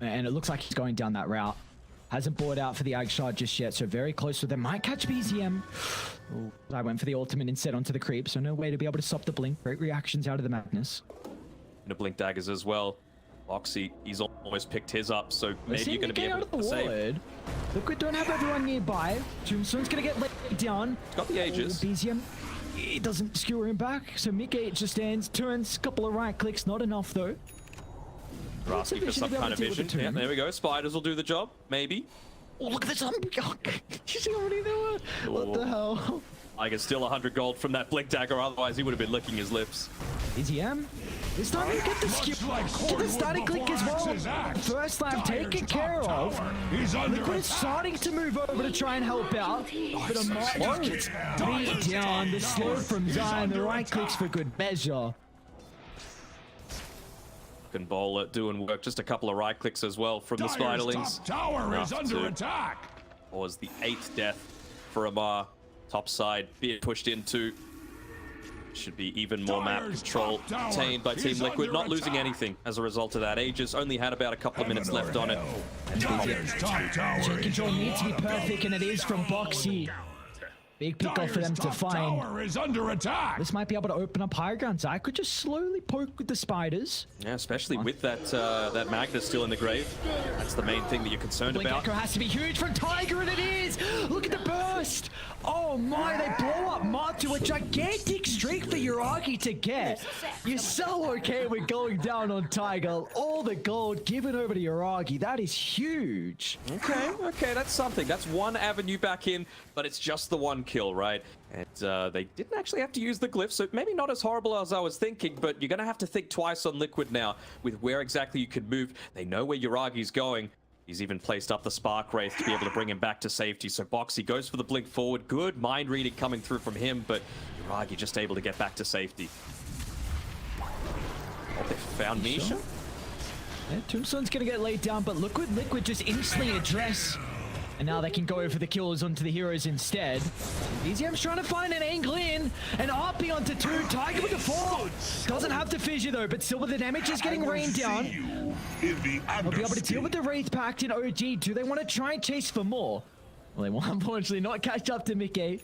And it looks like he's going down that route. Hasn't bought out for the Ag shard just yet, so very close with them. Might catch BZM. Ooh, I went for the ultimate instead onto the creep, so no way to be able to stop the blink. Great reactions out of the Magnus. And the blink daggers as well. Boxy, he's almost picked his up, so maybe you're going to be able to save. Liquid don't have everyone nearby. Tombstone's going to get laid down. Got the Aegis. BZM, he doesn't skewer him back, so Meca just stands, turns, couple of right clicks, not enough though. Asking for some kind of vision. Yeah, there we go. Spiders will do the job, maybe. Oh, look at the zombie. You see how many there were? What the hell? I get still 100 gold from that blink dagger, otherwise he would have been licking his lips. BZM, this time you get the skew. Get the static click as well. First lap taken care of. Liquid is starting to move over to try and help out. But Amar gets beat down. The slow from Zion, the right clicks for good measure. Bowler doing work, just a couple of right clicks as well from the Spiderlings. Tower is under attack. Was the 8th death for Amar. Top side being pushed into. Should be even more map control obtained by Team Liquid, not losing anything as a result of that. Aegis only had about a couple of minutes left on it. And jet control needs to be perfect, and it is from Boxy. Big pick off for them to find. Is under attack. This might be able to open up higher ground. I could just slowly poke with the spiders. Yeah, especially with that Magnus still in the grave. That's the main thing that you're concerned about. Echo has to be huge from Tiger, and it is. Look at the burst. Oh my, they blow up Matu. A gigantic streak for Uragi to get. You're so okay with going down on Tiger. All the gold given over to Uragi. That is huge. Okay, that's something. That's one avenue back in, but it's just the one kill, right? And they didn't actually have to use the glyph, so maybe not as horrible as I was thinking, but you're going to have to think twice on Liquid now with where exactly you can move. They know where Uragi's going. He's even placed up the Spark Wraith to be able to bring him back to safety. So Boxy goes for the blink forward. Good mind reading coming through from him, but Uragi just able to get back to safety. Oh, they found Misha. Yeah, Tombstone's gonna get laid down, but Liquid just instantly address. And now they can go for the kills onto the heroes instead. BZM's trying to find an angle in. And RP onto 2. Tiger with the 4. Doesn't have the fissure though, but still with the damage is getting rained down. They'll be able to deal with the Wraith Pact in OG. Do they want to try and chase for more? Well, they will unfortunately not catch up to Meca.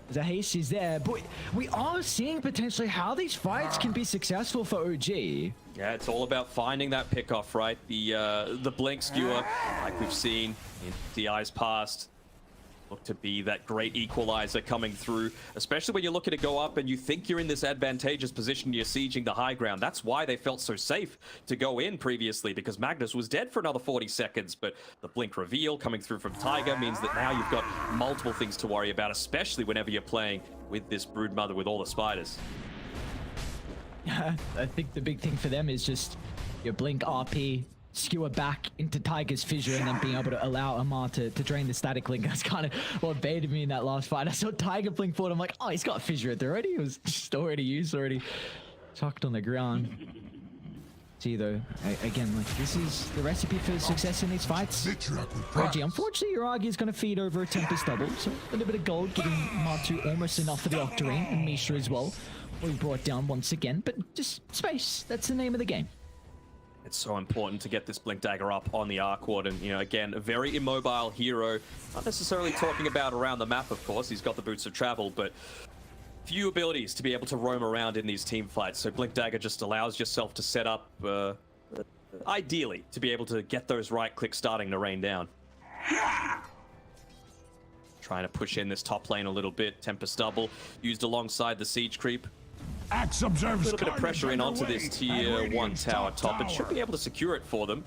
The haste is there, but we are seeing potentially how these fights can be successful for OG. Yeah, it's all about finding that pick-off, right? The blink skewer, like we've seen in DI's past, look to be that great equalizer coming through, especially when you're looking to go up and you think you're in this advantageous position, you're sieging the high ground. That's why they felt so safe to go in previously, because Magnus was dead for another 40 seconds, but the blink reveal coming through from Tiger means that now you've got multiple things to worry about, especially whenever you're playing with this Broodmother with all the spiders. I think the big thing for them is just your blink RP, skewer back into Tiger's fissure, and then being able to allow Amar to drain the static link. That's kind of what baited me in that last fight. I saw Tiger blink forward. I'm like, oh, he's got fissure there already. It was just already used, already chucked on the ground. See though, again, like this is the recipe for success in these fights. OG, unfortunately, Uragi is going to feed over a Tempest double, so a little bit of gold giving Matu almost enough for the Octarine, and Misha as well. We brought down once again, but just space. That's the name of the game. It's so important to get this Blink Dagger up on the Arc Ward, and, you know, again, a very immobile hero. Not necessarily talking about around the map, of course. He's got the boots of travel, but few abilities to be able to roam around in these team fights. So Blink Dagger just allows yourself to set up, ideally, to be able to get those right clicks starting to rain down. Trying to push in this top lane a little bit. Tempest double used alongside the siege creep. A little bit of pressure in onto this tier 1 tower top. It should be able to secure it for them.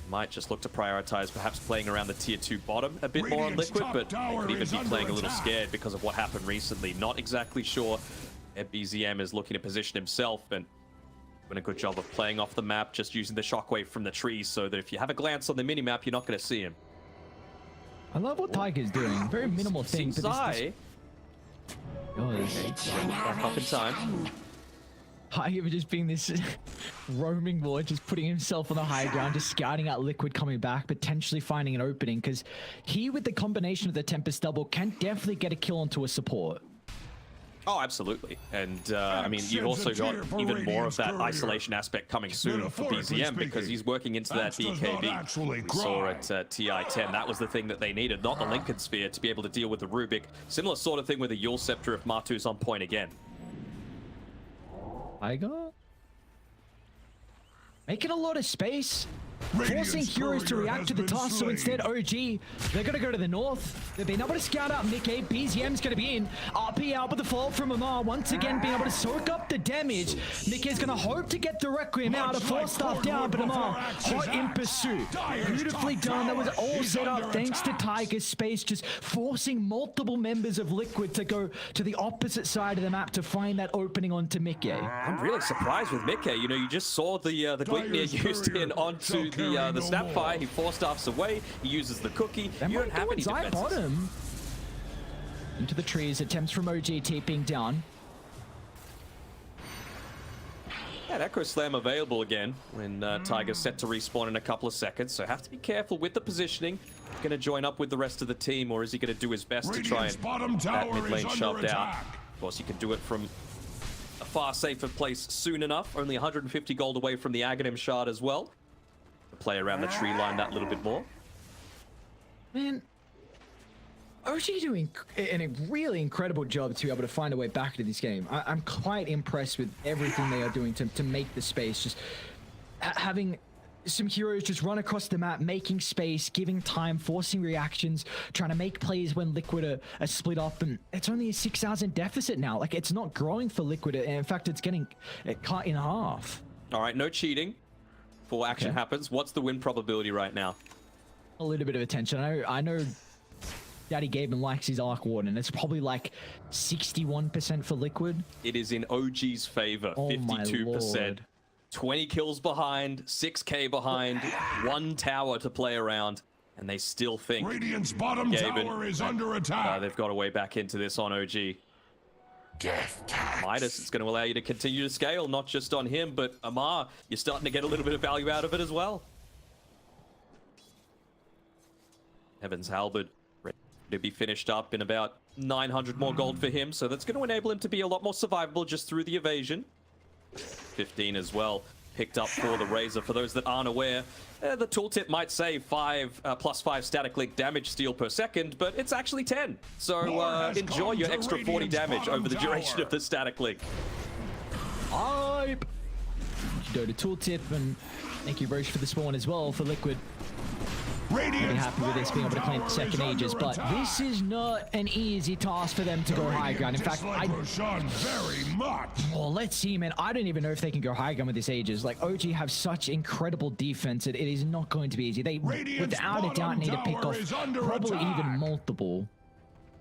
Might just look to prioritize perhaps playing around the tier 2 bottom a bit more on Liquid, but they could even be playing a little scared because of what happened recently. Not exactly sure if BZM is looking to position himself, and doing a good job of playing off the map, just using the shockwave from the trees so that if you have a glance on the minimap, you're not going to see him. I love what Tiger's doing. Very minimal thing. Back up in time. Tiger just being this roaming ward, just putting himself on the high ground, just scouting out Liquid coming back, potentially finding an opening, because he, with the combination of the Tempest double, can definitely get a kill onto a support. Oh, absolutely. And, I mean, you've also got even more of that isolation aspect coming soon for BZM, because he's working into that BKB we saw at TI-10. That was the thing that they needed, not the Lincoln Sphere, to be able to deal with the Rubik. Similar sort of thing with the Yule Scepter if Matu's on point again. Tiger making a lot of space, forcing heroes to react to the task. So instead, OG, they're going to go to the north. They've been able to scout out Meca. BZM's going to be in. RP out with the fall from Amar. Once again, being able to soak up the damage. Meca's going to hope to get the Requiem out, a 4-staff down, but Amar hot in pursuit. Beautifully done. That was all set up thanks to Tiger's space, just forcing multiple members of Liquid to go to the opposite side of the map to find that opening onto Meca. I'm really surprised with Meca. You know, you just saw the Gleipnir used in onto the Snapfire. He 4-staffs away. He uses the cookie. You don't have any defenses. Bottom. Into the trees. Attempts from OG TPing down. Yeah, Echo Slam available again when Tiger's set to respawn in a couple of seconds. So have to be careful with the positioning. Going to join up with the rest of the team, or is he going to do his best to try and get that mid lane shoved out? Of course, he can do it from a far safer place soon enough. Only 150 gold away from the Aghanim shard as well. Play around the tree line that little bit more. Man, OG doing a really incredible job to be able to find a way back into this game. I'm quite impressed with everything they are doing to make the space. Just having some heroes just run across the map, making space, giving time, forcing reactions, trying to make plays when Liquid are split up, and it's only a 6,000 deficit now. Like, it's not growing for Liquid. In fact, it's getting cut in half. All right, no cheating. Before action happens, what's the win probability right now? A little bit of attention. I know Daddy Gaben likes his Arc Warden. It's probably like 61% for Liquid. It is in OG's favor, Oh my 52%. lord. 20 kills behind, 6k behind, 1 tower to play around, and they still think Radiant's bottom tower is under attack. they've got a way back into this on OG. Midas, it's going to allow you to continue to scale, not just on him, but Amar, you're starting to get a little bit of value out of it as well. Evans Halberd ready to be finished up in about 900 more gold for him, so that's going to enable him to be a lot more survivable just through the evasion. 15 as well picked up for the Razor. For those that aren't aware, the tooltip might say plus 5 static link damage steal per second, but it's actually 10. So enjoy your extra 40 damage over the duration of the static link. Hype! Dota tooltip, and thank you Roche for the spawn as well for Liquid. Really happy with this being able to claim the second Aegis, but this is not an easy task for them to go high ground. In fact, very much. Well, let's see, man. I don't even know if they can go high ground with this Aegis. Like, OG have such incredible defense that it is not going to be easy. They, without a doubt, need to pick off probably even multiple.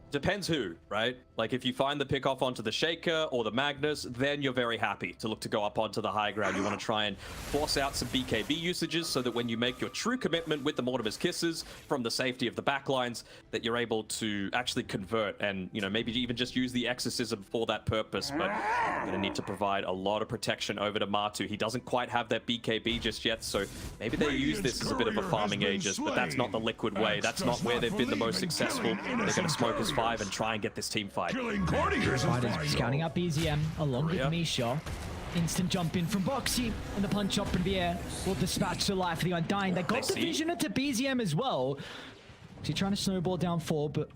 Depends who, right? Like, if you find the pick off onto the Shaker or the Magnus, then you're very happy to look to go up onto the high ground. You want to try and force out some BKB usages so that when you make your true commitment with the Mortimer's Kisses from the safety of the backlines, that you're able to actually convert and, you know, maybe even just use the Exorcism for that purpose. But you're going to need to provide a lot of protection over to Matu. He doesn't quite have that BKB just yet, so maybe they use this as a bit of a farming Aegis, but that's not the Liquid way. That's not where they've been the most successful. They're going to smoke his 5 and try and get this team fight. Riders scouting up BZM along with Misha. Instant jump in from Boxy, and the punch up in the air will dispatch to life for the Undying. They got the vision into BZM as well. He's trying to snowball down 4, but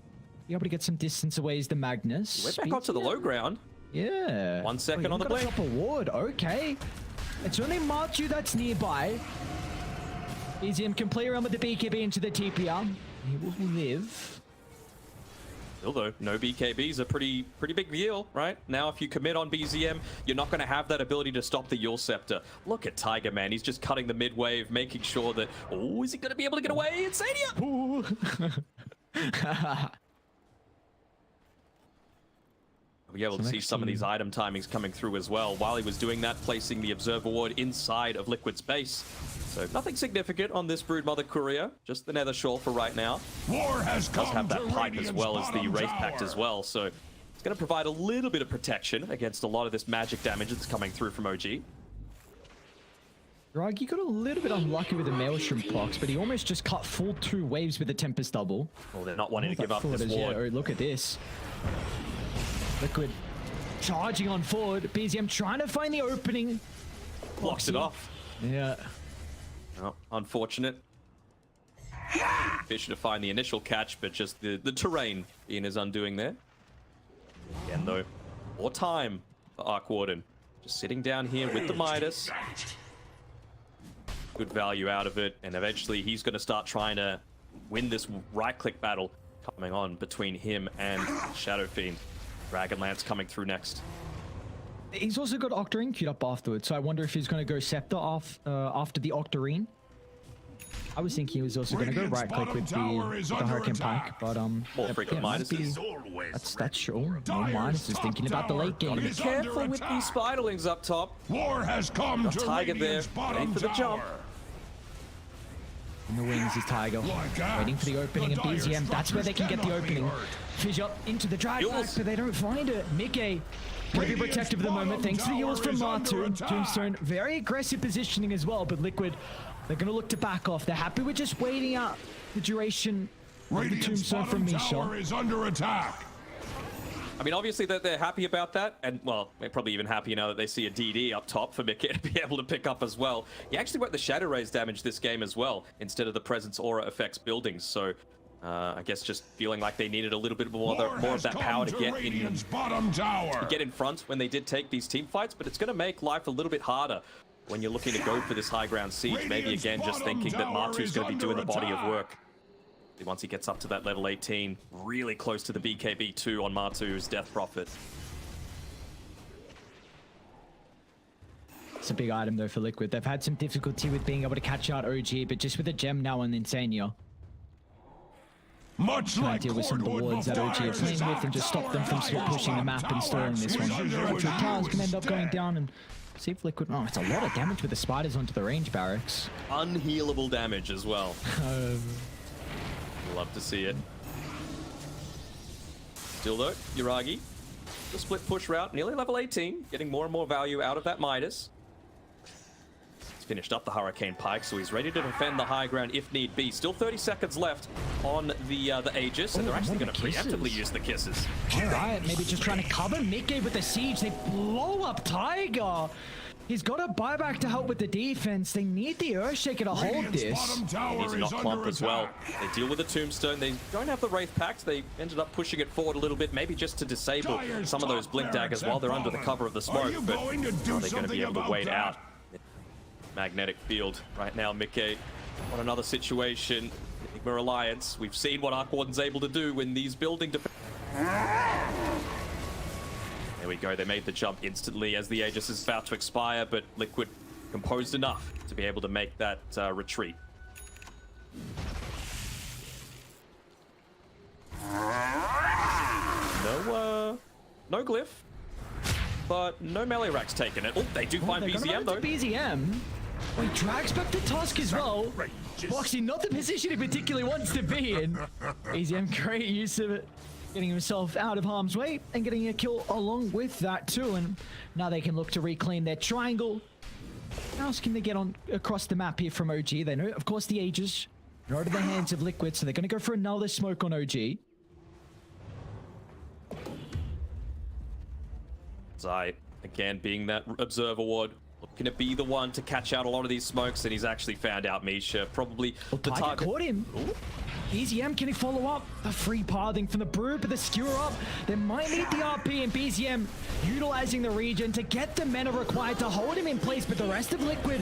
be able to get some distance away is the Magnus. We're back onto the low ground. Yeah. 1 second on the blink. Drop a ward. Okay. It's only Matu that's nearby. BZM can play around with the BKB into the TPR. He will live. Still though, no BKBs are pretty big deal, right? Now if you commit on BZM, you're not going to have that ability to stop the Yule Scepter. Look at Tiger, man. He's just cutting the mid wave, making sure that, oh, is he going to be able to get away? Insania! We'll be able to see some of these item timings coming through as well. While he was doing that, placing the Observer Ward inside of Liquid's base. So nothing significant on this Broodmother Courier, just the Nether Shawl for right now. War has does have that pipe as well as the Wraith Pact as well, so it's going to provide a little bit of protection against a lot of this magic damage that's coming through from OG. Rug, you got a little bit unlucky with the Maelstrom box, but he almost just cut full 2 waves with the Tempest double. Well, they're not wanting to give up this ward. Yeah, look at this. Liquid charging on forward. BZM trying to find the opening. Blocks it off. Yeah. Oh, unfortunate. Fish to find the initial catch, but just the terrain being his undoing there. Again, though, more time for Arc Warden. Just sitting down here with the Midas. Good value out of it, and eventually he's going to start trying to win this right-click battle coming on between him and Shadow Fiend. Dragonlance coming through next. He's also got Octarine queued up afterwards, so I wonder if he's going to go Scepter off after the Octarine. I was thinking he was also going to go right-click with the Hurricane Pike, but more frequent Midas. That's sure. No Midas is thinking about the late game. Be careful with these Spiderlings up top. War has come to Tiger there, waiting for the jump. In the wings is Tiger, waiting for the opening, and BZM, that's where they can get the opening. Fissure into the drag back, but they don't find it. Meca gonna be protective at the moment, thanks to the heals from Matu. Tombstone, very aggressive positioning as well, but Liquid, they're gonna look to back off. They're happy with just waiting out the duration of the Tombstone from Misha. Is under attack. I mean, obviously that they're happy about that, and well, they're probably even happy now that they see a DD up top for Meca to be able to pick up as well. He actually went the Shadow Rays damage this game as well, instead of the Presence Aura effects buildings, so I guess just feeling like they needed a little bit more of that power to get in front when they did take these team fights, but it's going to make life a little bit harder when you're looking to go for this high ground siege. Maybe again just thinking that Matu's going to be doing the body of work. Once he gets up to that level 18, really close to the BKB2 on Matu's Death Prophet. It's a big item though for Liquid. They've had some difficulty with being able to catch out OG, but just with a gem now on Insania. Much trying like to deal with some of the wards that OG are playing with and just stop them from pushing the map and stalling this one. Electric towers can end up going down and see if Liquid... Oh, it's a lot of damage with the spiders onto the range barracks. Unhealable damage as well. Love to see it. Still though, Yuragi, the split push route, nearly level 18, getting more and more value out of that Midas. He's finished up the Hurricane Pike, so he's ready to defend the high ground if need be. Still 30 seconds left on the Aegis, and they're actually going to preemptively use the kisses. All right, maybe just trying to cover Meca with the siege. They blow up Tiger. He's got a buyback to help with the defense. They need the Earthshaker to hold this. He needs to not clump as well. They deal with the Tombstone. They don't have the Wraith Pact. They ended up pushing it forward a little bit, maybe just to disable some of those Blink Daggers while they're under the cover of the smoke. But are they going to be able to wait out? Magnetic field right now. Meca on another situation. Enigma Alliance. We've seen what Arc Warden's able to do when these building defense. There we go. They made the jump instantly as the Aegis is about to expire, but Liquid composed enough to be able to make that retreat. No glyph, but no melee racks taken it. Oh, they do find BZM though. BZM. He drags back the Tusk as well. Boxy, not the position he particularly wants to be in. BZM, great use of it. Getting himself out of harm's way and getting a kill along with that too. And now they can look to reclaim their triangle. How else can they get on across the map here from OG? They know, of course, the Aegis are out of the hands of Liquid, so they're going to go for another smoke on OG. Zai, again, being that observer ward, looking to be the one to catch out a lot of these smokes, and he's actually found out Misha. Probably the target. Caught him. Ooh. BZM, can he follow up? The free pathing from the Brew, but the skewer up. They might need the RP, and BZM utilizing the region to get the mana required to hold him in place, but the rest of Liquid...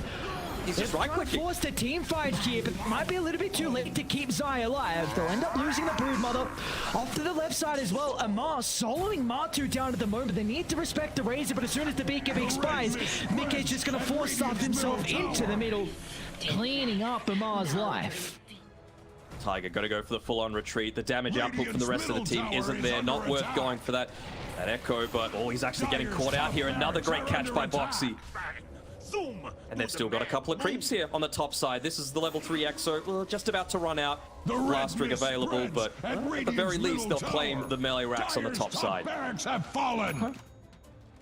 He's just right-clicking. Forced a team fight here, but might be a little bit too late to keep Zai alive. They'll end up losing the Broodmother. Off to the left side as well, Amar soloing Martu down at the moment. They need to respect the Razor, but as soon as the beacon expires, Meca's just going to force stuff himself into the middle, cleaning up Amar's life. Tiger got to go for the full-on retreat. The damage output from the rest of the team isn't there. Not worth going for that Echo, but he's actually getting caught out here. Another great catch by Boxy. And they've still got a couple of creeps here on the top side. This is the level 3 Exo, well, just about to run out. Blast ring available, but at the very least, they'll claim the melee racks on the top side. Barracks have fallen.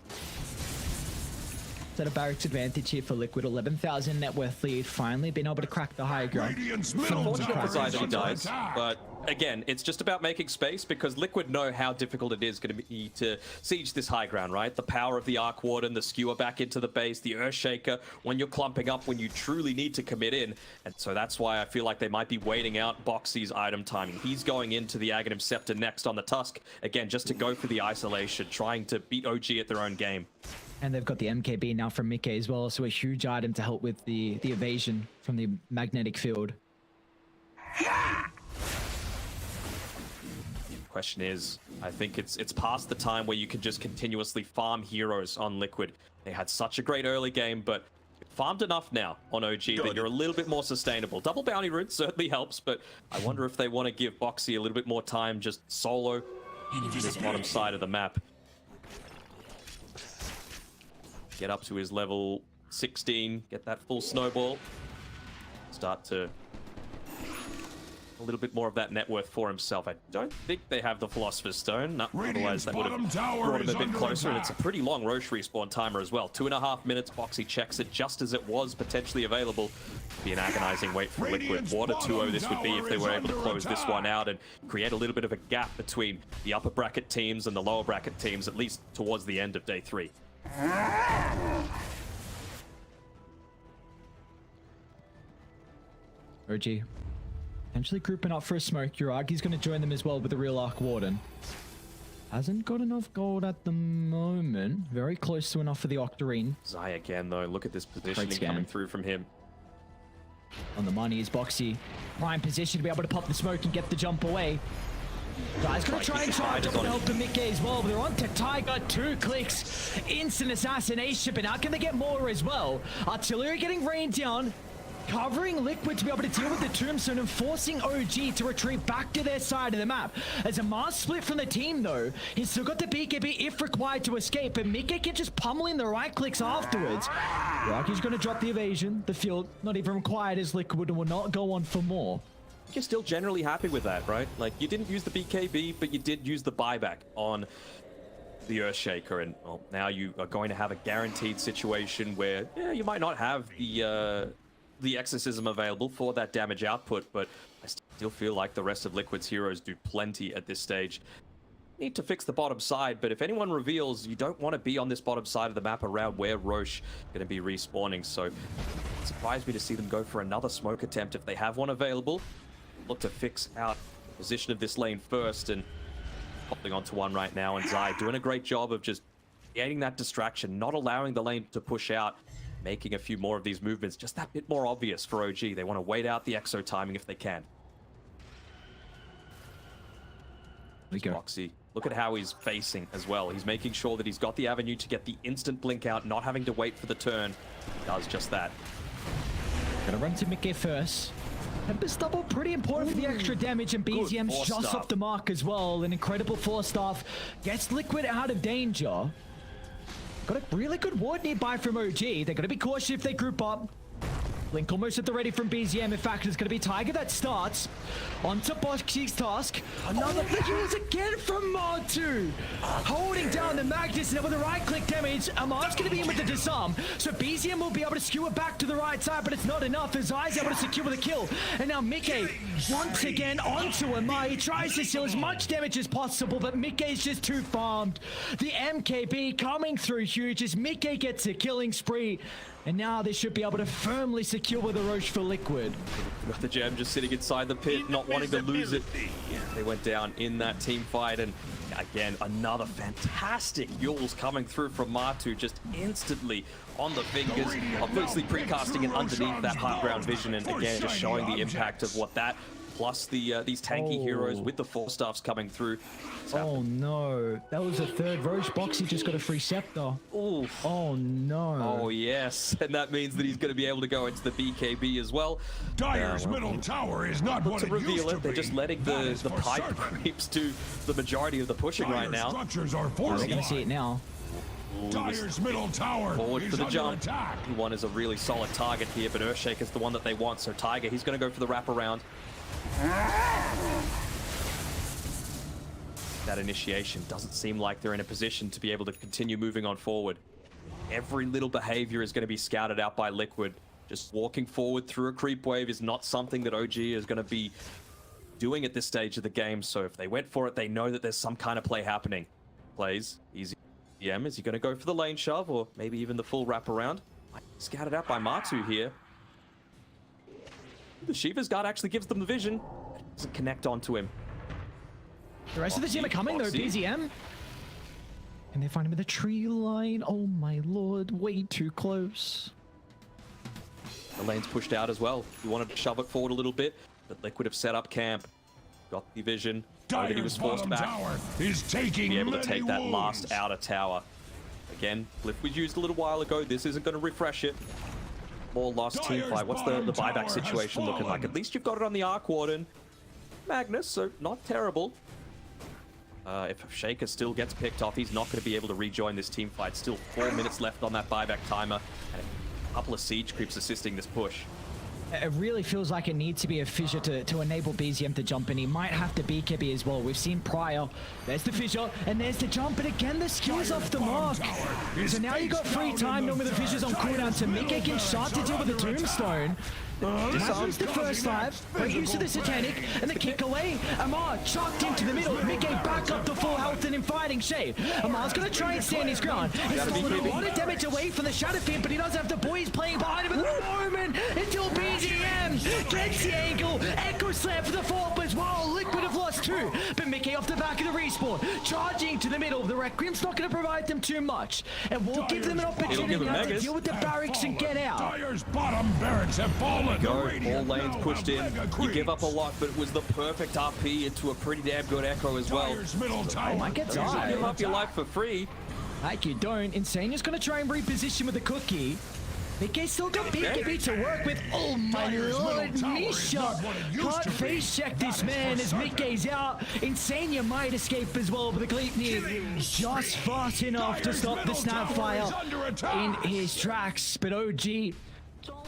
Is that a barracks advantage here for Liquid? 11,000 net worth lead. Finally been able to crack the high ground. It's unfortunate for Zai that he dies, but again, it's just about making space because Liquid know how difficult it is going to be to siege this high ground, right? The power of the Arc Warden, the skewer back into the base, the Earthshaker, when you're clumping up, when you truly need to commit in. And so that's why I feel like they might be waiting out Boxy's item timing. He's going into the Aghanim Scepter next on the Tusk, again, just to go for the isolation, trying to beat OG at their own game. And they've got the MKB now from Meca as well, so a huge item to help with the evasion from the magnetic field. Question is, I think it's past the time where you can just continuously farm heroes on Liquid. They had such a great early game, but farmed enough now on OG that you're a little bit more sustainable. Double bounty route certainly helps, but I wonder if they want to give Boxy a little bit more time just solo this bottom side of the map. Get up to his level 16, get that full snowball. Start to a little bit more of that net worth for himself. I don't think they have the Philosopher's Stone. No, otherwise that would have brought him a bit closer, and it's a pretty long Roche respawn timer as well. 2.5 minutes, Boxy checks it just as it was potentially available. Be an agonizing wait for Liquid. What a 2-0 this would be if they were able to close this one out and create a little bit of a gap between the upper bracket teams and the lower bracket teams, at least towards the end of day 3. OG potentially grouping up for a smoke. Yuragi's going to join them as well with the real Arc Warden. Hasn't got enough gold at the moment. Very close to enough for the Octarine. Zai again though, look at this positioning coming through from him. On the money is Boxy. Prime position to be able to pop the smoke and get the jump away. Guy's gonna try and charge up and help the Meca as well, but they're on to Tiger. 2 clicks. Instant assassination, but now can they get more as well? Artillery getting rained down. covering Liquid to be able to deal with the Tombstone and forcing OG to retreat back to their side of the map. As Amar's split from the team though, he's still got the BKB if required to escape, but Meca can just pummel in the right clicks afterwards. Rocky's going to drop the evasion. The field not even required as Liquid will not go on for more. You're still generally happy with that, right? Like, you didn't use the BKB, but you did use the buyback on the Earthshaker, and well, now you are going to have a guaranteed situation where, yeah, you might not have the Exorcism available for that damage output, but I still feel like the rest of Liquid's heroes do plenty at this stage. Need to fix the bottom side, but if anyone reveals, you don't want to be on this bottom side of the map around where Roche going to be respawning, so it surprised me to see them go for another smoke attempt if they have one available. Look to fix out the position of this lane first, and hopping onto one right now, and Zai doing a great job of just getting that distraction, not allowing the lane to push out, making a few more of these movements just that bit more obvious for OG. They want to wait out the exo timing if they can. Moxie, look at how he's facing as well. He's making sure that he's got the avenue to get the instant blink out, not having to wait for the turn. He does just that. Gonna run to Meca first. Tempest double, pretty important for the extra damage, and BZM's just off the mark as well. An incredible force staff gets Liquid out of danger. Got a really good ward nearby from OG. They're going to be cautious if they group up. Blink almost at the ready from BZM. In fact, it's going to be Tiger that starts. Onto Boxy's task. Another kills again from Martu. Holding down the Magnus, and with the right click damage, Amar's going to be in with the disarm. So BZM will be able to skew it back to the right side, but it's not enough as Zai's able to secure the kill. And now Meca once again onto Amar. He tries to steal as much damage as possible, but Meca is just too farmed. The MKB coming through huge as Meca gets a killing spree. And now they should be able to firmly secure the Roche for Liquid. Got the gem just sitting inside the pit, not wanting to lose it. They went down in that team fight, and again, another fantastic Yules coming through from Martu, just instantly on the fingers, obviously precasting it underneath that high ground vision, and again, just showing the impact of what that, plus the these tanky heroes with the force staffs coming through. Oh no, that was the third Roche. Boxy just got a free scepter. Ooh. Oh no. Oh yes, and that means that he's going to be able to go into the BKB as well. Dyer's middle tower is not what it used to be. They're just letting the pipe creeps do the majority of the pushing right now. Structures are We're going to see it now. Dyer's middle tower forward is for the under jump. attack. One is a really solid target here, but Earthshaker's the one that they want, so Tiger, he's going to go for the wraparound. That initiation doesn't seem like they're in a position to be able to continue moving on forward. Every little behavior is going to be scouted out by Liquid. Just walking forward through a creep wave is not something that OG is going to be doing at this stage of the game, so if they went for it, they know that there's some kind of play happening. Plays easy. Is he going to go for the lane shove, or maybe even the full wraparound? Scouted out by Martu here. The Shiva's guard actually gives them the vision. It doesn't connect onto him. The rest of the team are coming though, BZM. And they find him in the tree line. Oh my lord, way too close. The lane's pushed out as well. We wanted to shove it forward a little bit, but Liquid have set up camp. Got the vision. Nobody was forced back. Is taking be able to take that last outer tower. Again, Cliff was used a little while ago. This isn't going to refresh it. More lost team fight. What's the buyback situation looking like? At least you've got it on the Arc Warden. Magnus, so not terrible. If Shaker still gets picked off, he's not going to be able to rejoin this team fight. Still 4 minutes left on that buyback timer, and a couple of siege creeps assisting this push. It really feels like it needs to be a fissure to enable BZM to jump in. He might have to BKB as well. We've seen prior. There's the fissure, and there's the jump, and again the skill's off the mark. So now you got free time, knowing the fissure's on cooldown, so Meca can start to deal with the Tombstone. Disarms the first life, great use of the Satanic, and the kick away. Amar chucked into the middle. Meca back up to full health and in fighting shape. Amar's going to try and stand his ground. He's fallen a lot of damage away from the Shadow Fiend, but he does have the boys playing behind him at the moment until BZM gets the angle. Echo Slam for the follow-up as well. Liquid have lost two, but Meca off the back of the respawn, charging to the middle. The Requiem's not going to provide them too much, and will give them an opportunity to deal with the barracks and get out. Dyer's bottom barracks have fallen. Go. All lanes pushed in. You give up a lot, but it was the perfect RP into a pretty damn good Echo as well. Oh, I get die. Give up your life for free. Like you don't. Insane is going to try and reposition with the cookie. Mickey still got BKB to work with. Oh my lord, Misha can't face check this man as Mickey's out. Insania might escape as well, but the Gleipnir just fast enough to stop the Snapfire in his tracks. But OG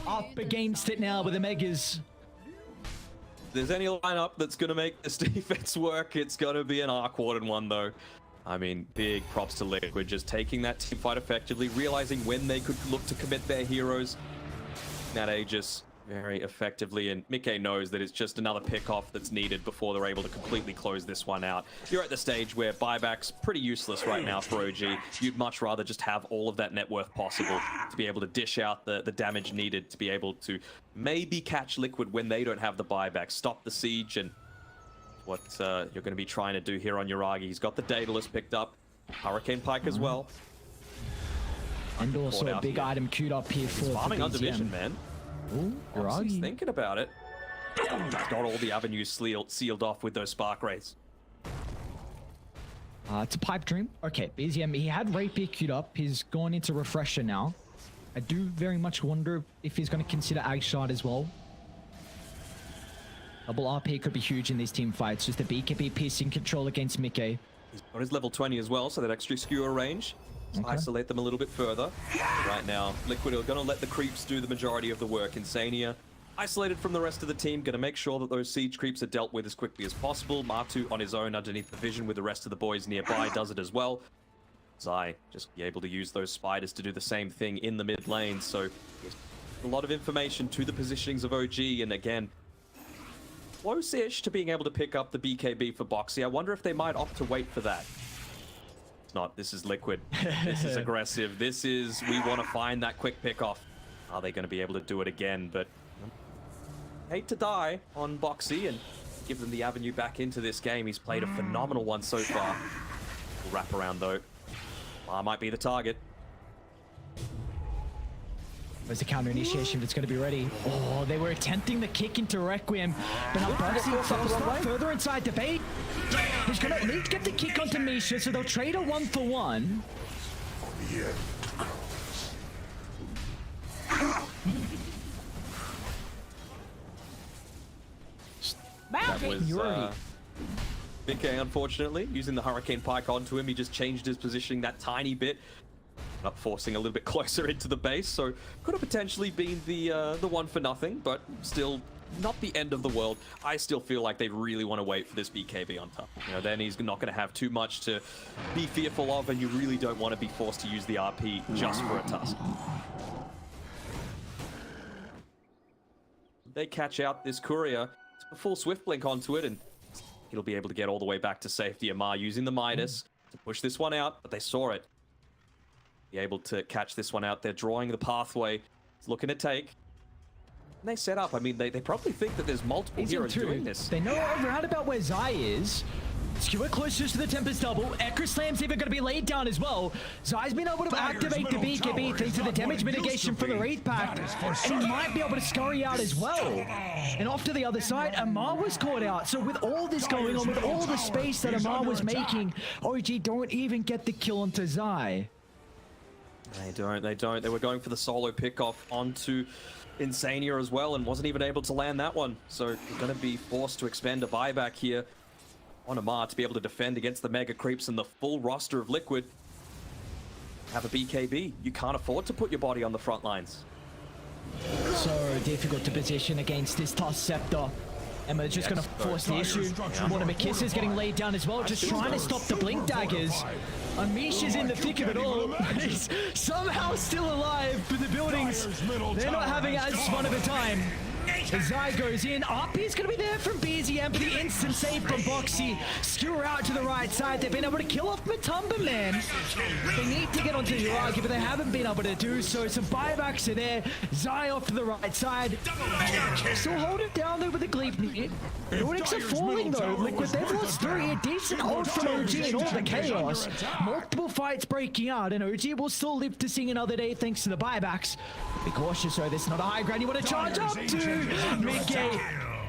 up against it now with the Megas. If there's any lineup that's going to make this defense work, it's going to be an Arc-Warden one, though. I mean, big props to Liquid, just taking that team fight effectively, realizing when they could look to commit their heroes. That Aegis very effectively, and Mickey knows that it's just another pick-off that's needed before they're able to completely close this one out. You're at the stage where buyback's pretty useless right now for OG. You'd much rather just have all of that net worth possible to be able to dish out the damage needed to be able to maybe catch Liquid when they don't have the buyback, stop the siege, and what you're going to be trying to do here on Yuragi. He's got the Daedalus picked up, Hurricane Pike as well. And also a big item queued up here for farming under vision, man. Ooh, He's thinking about it. He's got all the avenues sealed off with those Spark Wraiths. It's a pipe dream. Okay, BZM, he had Rapier queued up. He's going into Refresher now. I do very much wonder if he's going to consider Ag Shot as well. Double RP could be huge in these team fights. Just a BKB piercing control against Mickey. He's got his level 20 as well, so that extra skewer range. Okay. Isolate them a little bit further. Right now, Liquid are going to let the creeps do the majority of the work. Insania, isolated from the rest of the team, going to make sure that those siege creeps are dealt with as quickly as possible. Martu on his own underneath the vision with the rest of the boys nearby does it as well. Zai just be able to use those spiders to do the same thing in the mid lane. So a lot of information to the positionings of OG, and again, close-ish to being able to pick up the BKB for Boxy. I wonder if they might opt to wait for that. It's not. This is Liquid. This is aggressive. This is, we want to find that quick pick-off. Are they going to be able to do it again? But hate to die on Boxy and give them the avenue back into this game. He's played a phenomenal one so far. We'll wrap around though. Might be the target. There's a counter initiation that's going to be ready. Oh, they were attempting the kick into Requiem, but now Boxy further inside the bait. He's going to at least get the kick onto Misha, so they'll trade a 1-for-1. That was Mickey, unfortunately, using the Hurricane Pike onto him. He just changed his positioning that tiny bit. Up forcing a little bit closer into the base, so could have potentially been the one for nothing, but still not the end of the world. I still feel like they really want to wait for this BKB on top. You know, then he's not going to have too much to be fearful of, and you really don't want to be forced to use the RP just for a tusk. They catch out this courier, it's a full swift blink onto it, and he'll be able to get all the way back to safety. Amar using the Midas to push this one out, but they saw it. Be able to catch this one out. They're drawing the pathway. It's looking to take. And they set up. I mean, they probably think that there's multiple heroes doing this. They know around about where Zai is. Skewer closest to the Tempest double. Echo Slam's even going to be laid down as well. Zai's been able to activate the BKB thanks to the damage mitigation from the Wraith Pact. And he might be able to scurry out as well. And off to the other side, Amar was caught out. So with all this going on, with all the space that Amar was making, OG don't even get the kill onto Zai. They don't. They were going for the solo pickoff onto Insania as well and wasn't even able to land that one. So you're going to be forced to expend a buyback here on Amar to be able to defend against the Mega Creeps and the full roster of Liquid. Have a BKB. You can't afford to put your body on the front lines. So difficult to position against this Toss Scepter. Emma just going to force the issue. Mortimer Kiss is getting laid down as well, just trying to stop the Blink Daggers. Amish is in the thick of it all. He's somehow still alive, but the buildings, they're not having as fun of a time. Zai goes in. RP is going to be there from BZM for the instant save from Boxy. Skewer out to the right side. They've been able to kill off Matumba, man. They need to get onto Yuragi, but they haven't been able to do so. Some buybacks are there. Zai off to the right side. Still hold it down there with the Gleipnir. Nordics are falling though. Liquid, they've lost 3. A decent hold from OG and all the chaos. Multiple fights breaking out, and OG will still live to sing another day thanks to the buybacks. Be cautious though, this is not a high ground you want to charge up to. Mickey,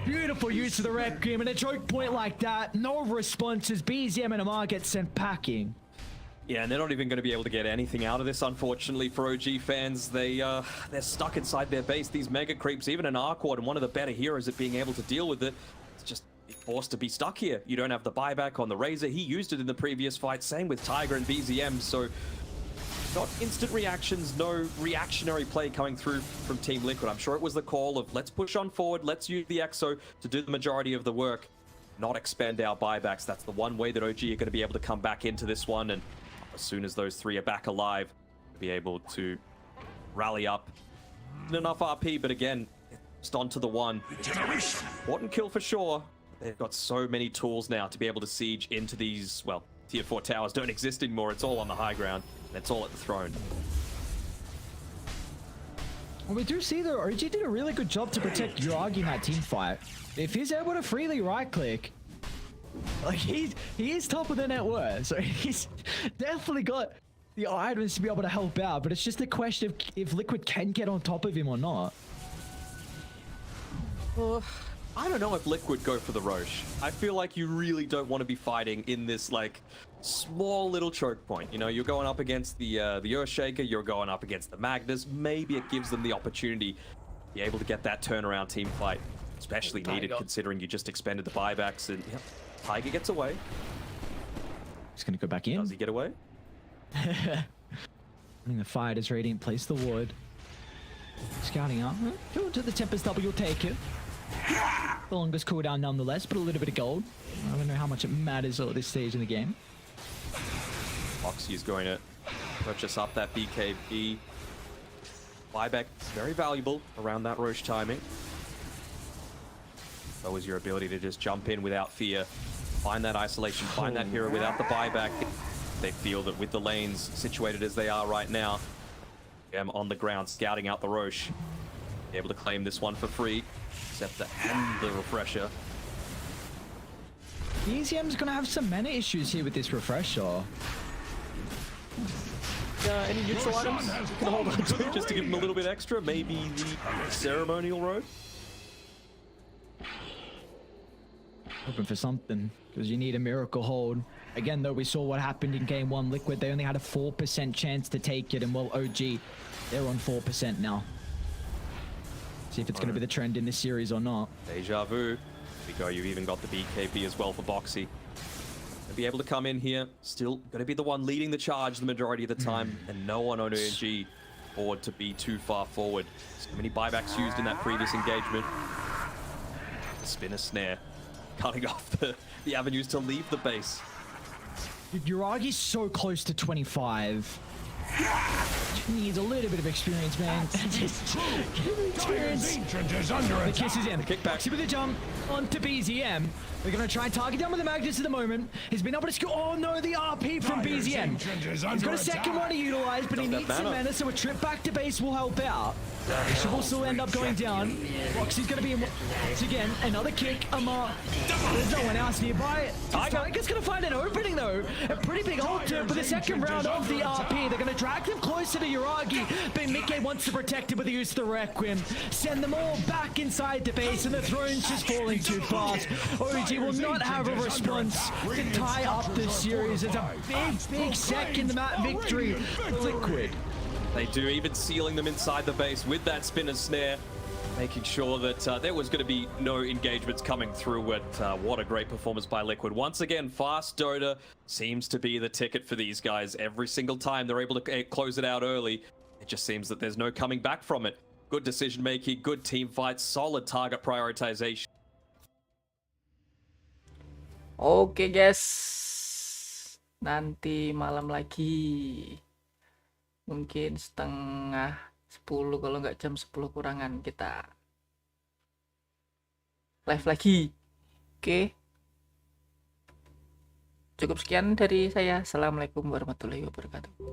beautiful use of the Requiem, and a choke point like that, no response as BZM and Amar get sent packing. Yeah, and they're not even going to be able to get anything out of this, unfortunately, for OG fans. They're stuck inside their base. These mega creeps, even an Arquad and one of the better heroes at being able to deal with it, it's just forced to be stuck here. You don't have the buyback on the Razor. He used it in the previous fight. Same with Tiger and BZM. So not instant reactions, no reactionary play coming through from Team Liquid. I'm sure it was the call of let's push on forward, let's use the EXO to do the majority of the work, not expend our buybacks. That's the one way that OG are going to be able to come back into this one. And as soon as those three are back alive, be able to rally up. Enough RP, but again, just onto the one. Important kill for sure. They've got so many tools now to be able to siege into these, well, tier 4 towers don't exist anymore. It's all on the high ground, and it's all at the throne. Well, we do see, though, OG did a really good job to protect Yuragi in that team fight. If he's able to freely right-click, like he is top of the net worth, so he's definitely got the items to be able to help out, but it's just a question of if Liquid can get on top of him or not. I don't know if Liquid go for the Roche. I feel like you really don't want to be fighting in this, like, small little choke point. You know, you're going up against the Earthshaker, you're going up against the Magnus. Maybe it gives them the opportunity to be able to get that turnaround team fight, especially needed considering you just expended the buybacks. And yep, Tiger gets away. He's going to go back in. Does he get away? Running the fight as Radiant place the ward. Scouting up. Go to the Tempest W, will take it. The longest cooldown nonetheless, but a little bit of gold. I don't know how much it matters at this stage in the game. Foxy is going to purchase up that BKB. Buyback is very valuable around that Roche timing. So is your ability to just jump in without fear, find that isolation, find that hero without the buyback. They feel that with the lanes situated as they are right now, on the ground scouting out the Roche, be able to claim this one for free. Scepter and the Refresher. BZM's gonna have some mana issues here with this Refresher. Any neutral items you can hold on to just to give him a little bit extra? Maybe the Ceremonial Robe? Hoping for something, because you need a miracle hold. Again, though, we saw what happened in game 1. Liquid, they only had a 4% chance to take it, and well, OG, they're on 4% now. See if it's going to be the trend in this series or not. Deja vu. There we go. You've even got the BKB as well for Boxy. To be able to come in here, still going to be the one leading the charge the majority of the time, and no one on OG board to be too far forward. So many buybacks used in that previous engagement. Spin a snare, cutting off the avenues to leave the base. Yuragi's so close to 25. Needs a little bit of experience, man. Just give him experience. The kiss is in. The kickback. See with the jump onto BZM. We're going to try and target down with the Magnus at the moment. He's been able to score. Oh no, the RP from BZM. He's got a second one to utilize, but he needs some mana, so a trip back to base will help out. He should also end up going down. Roxy's going to be in once again. Another kick. There's no one else nearby. Tiger's going to find an opening though. A pretty big ultimate for the second round of the RP. They're going to drag them closer to Yuragi, but Meca wants to protect it with the use of the Requiem. Send them all back inside the base, and the throne's just falling too fast. OG will not have a response to tie up this series. It's a big second map victory for Liquid. They do, even sealing them inside the base with that spinner snare, making sure that there was going to be no engagements coming through. What a great performance by Liquid. Once again, fast Dota seems to be the ticket for these guys. Every single time they're able to close it out early, it just seems that there's no coming back from it. Good decision making, good team fights, solid target prioritization. Oke guys, nanti malam lagi. Mungkin setengah 10, kalau nggak jam 10 kurangan kita live lagi. Oke. Cukup sekian dari saya. Assalamualaikum warahmatullahi wabarakatuh.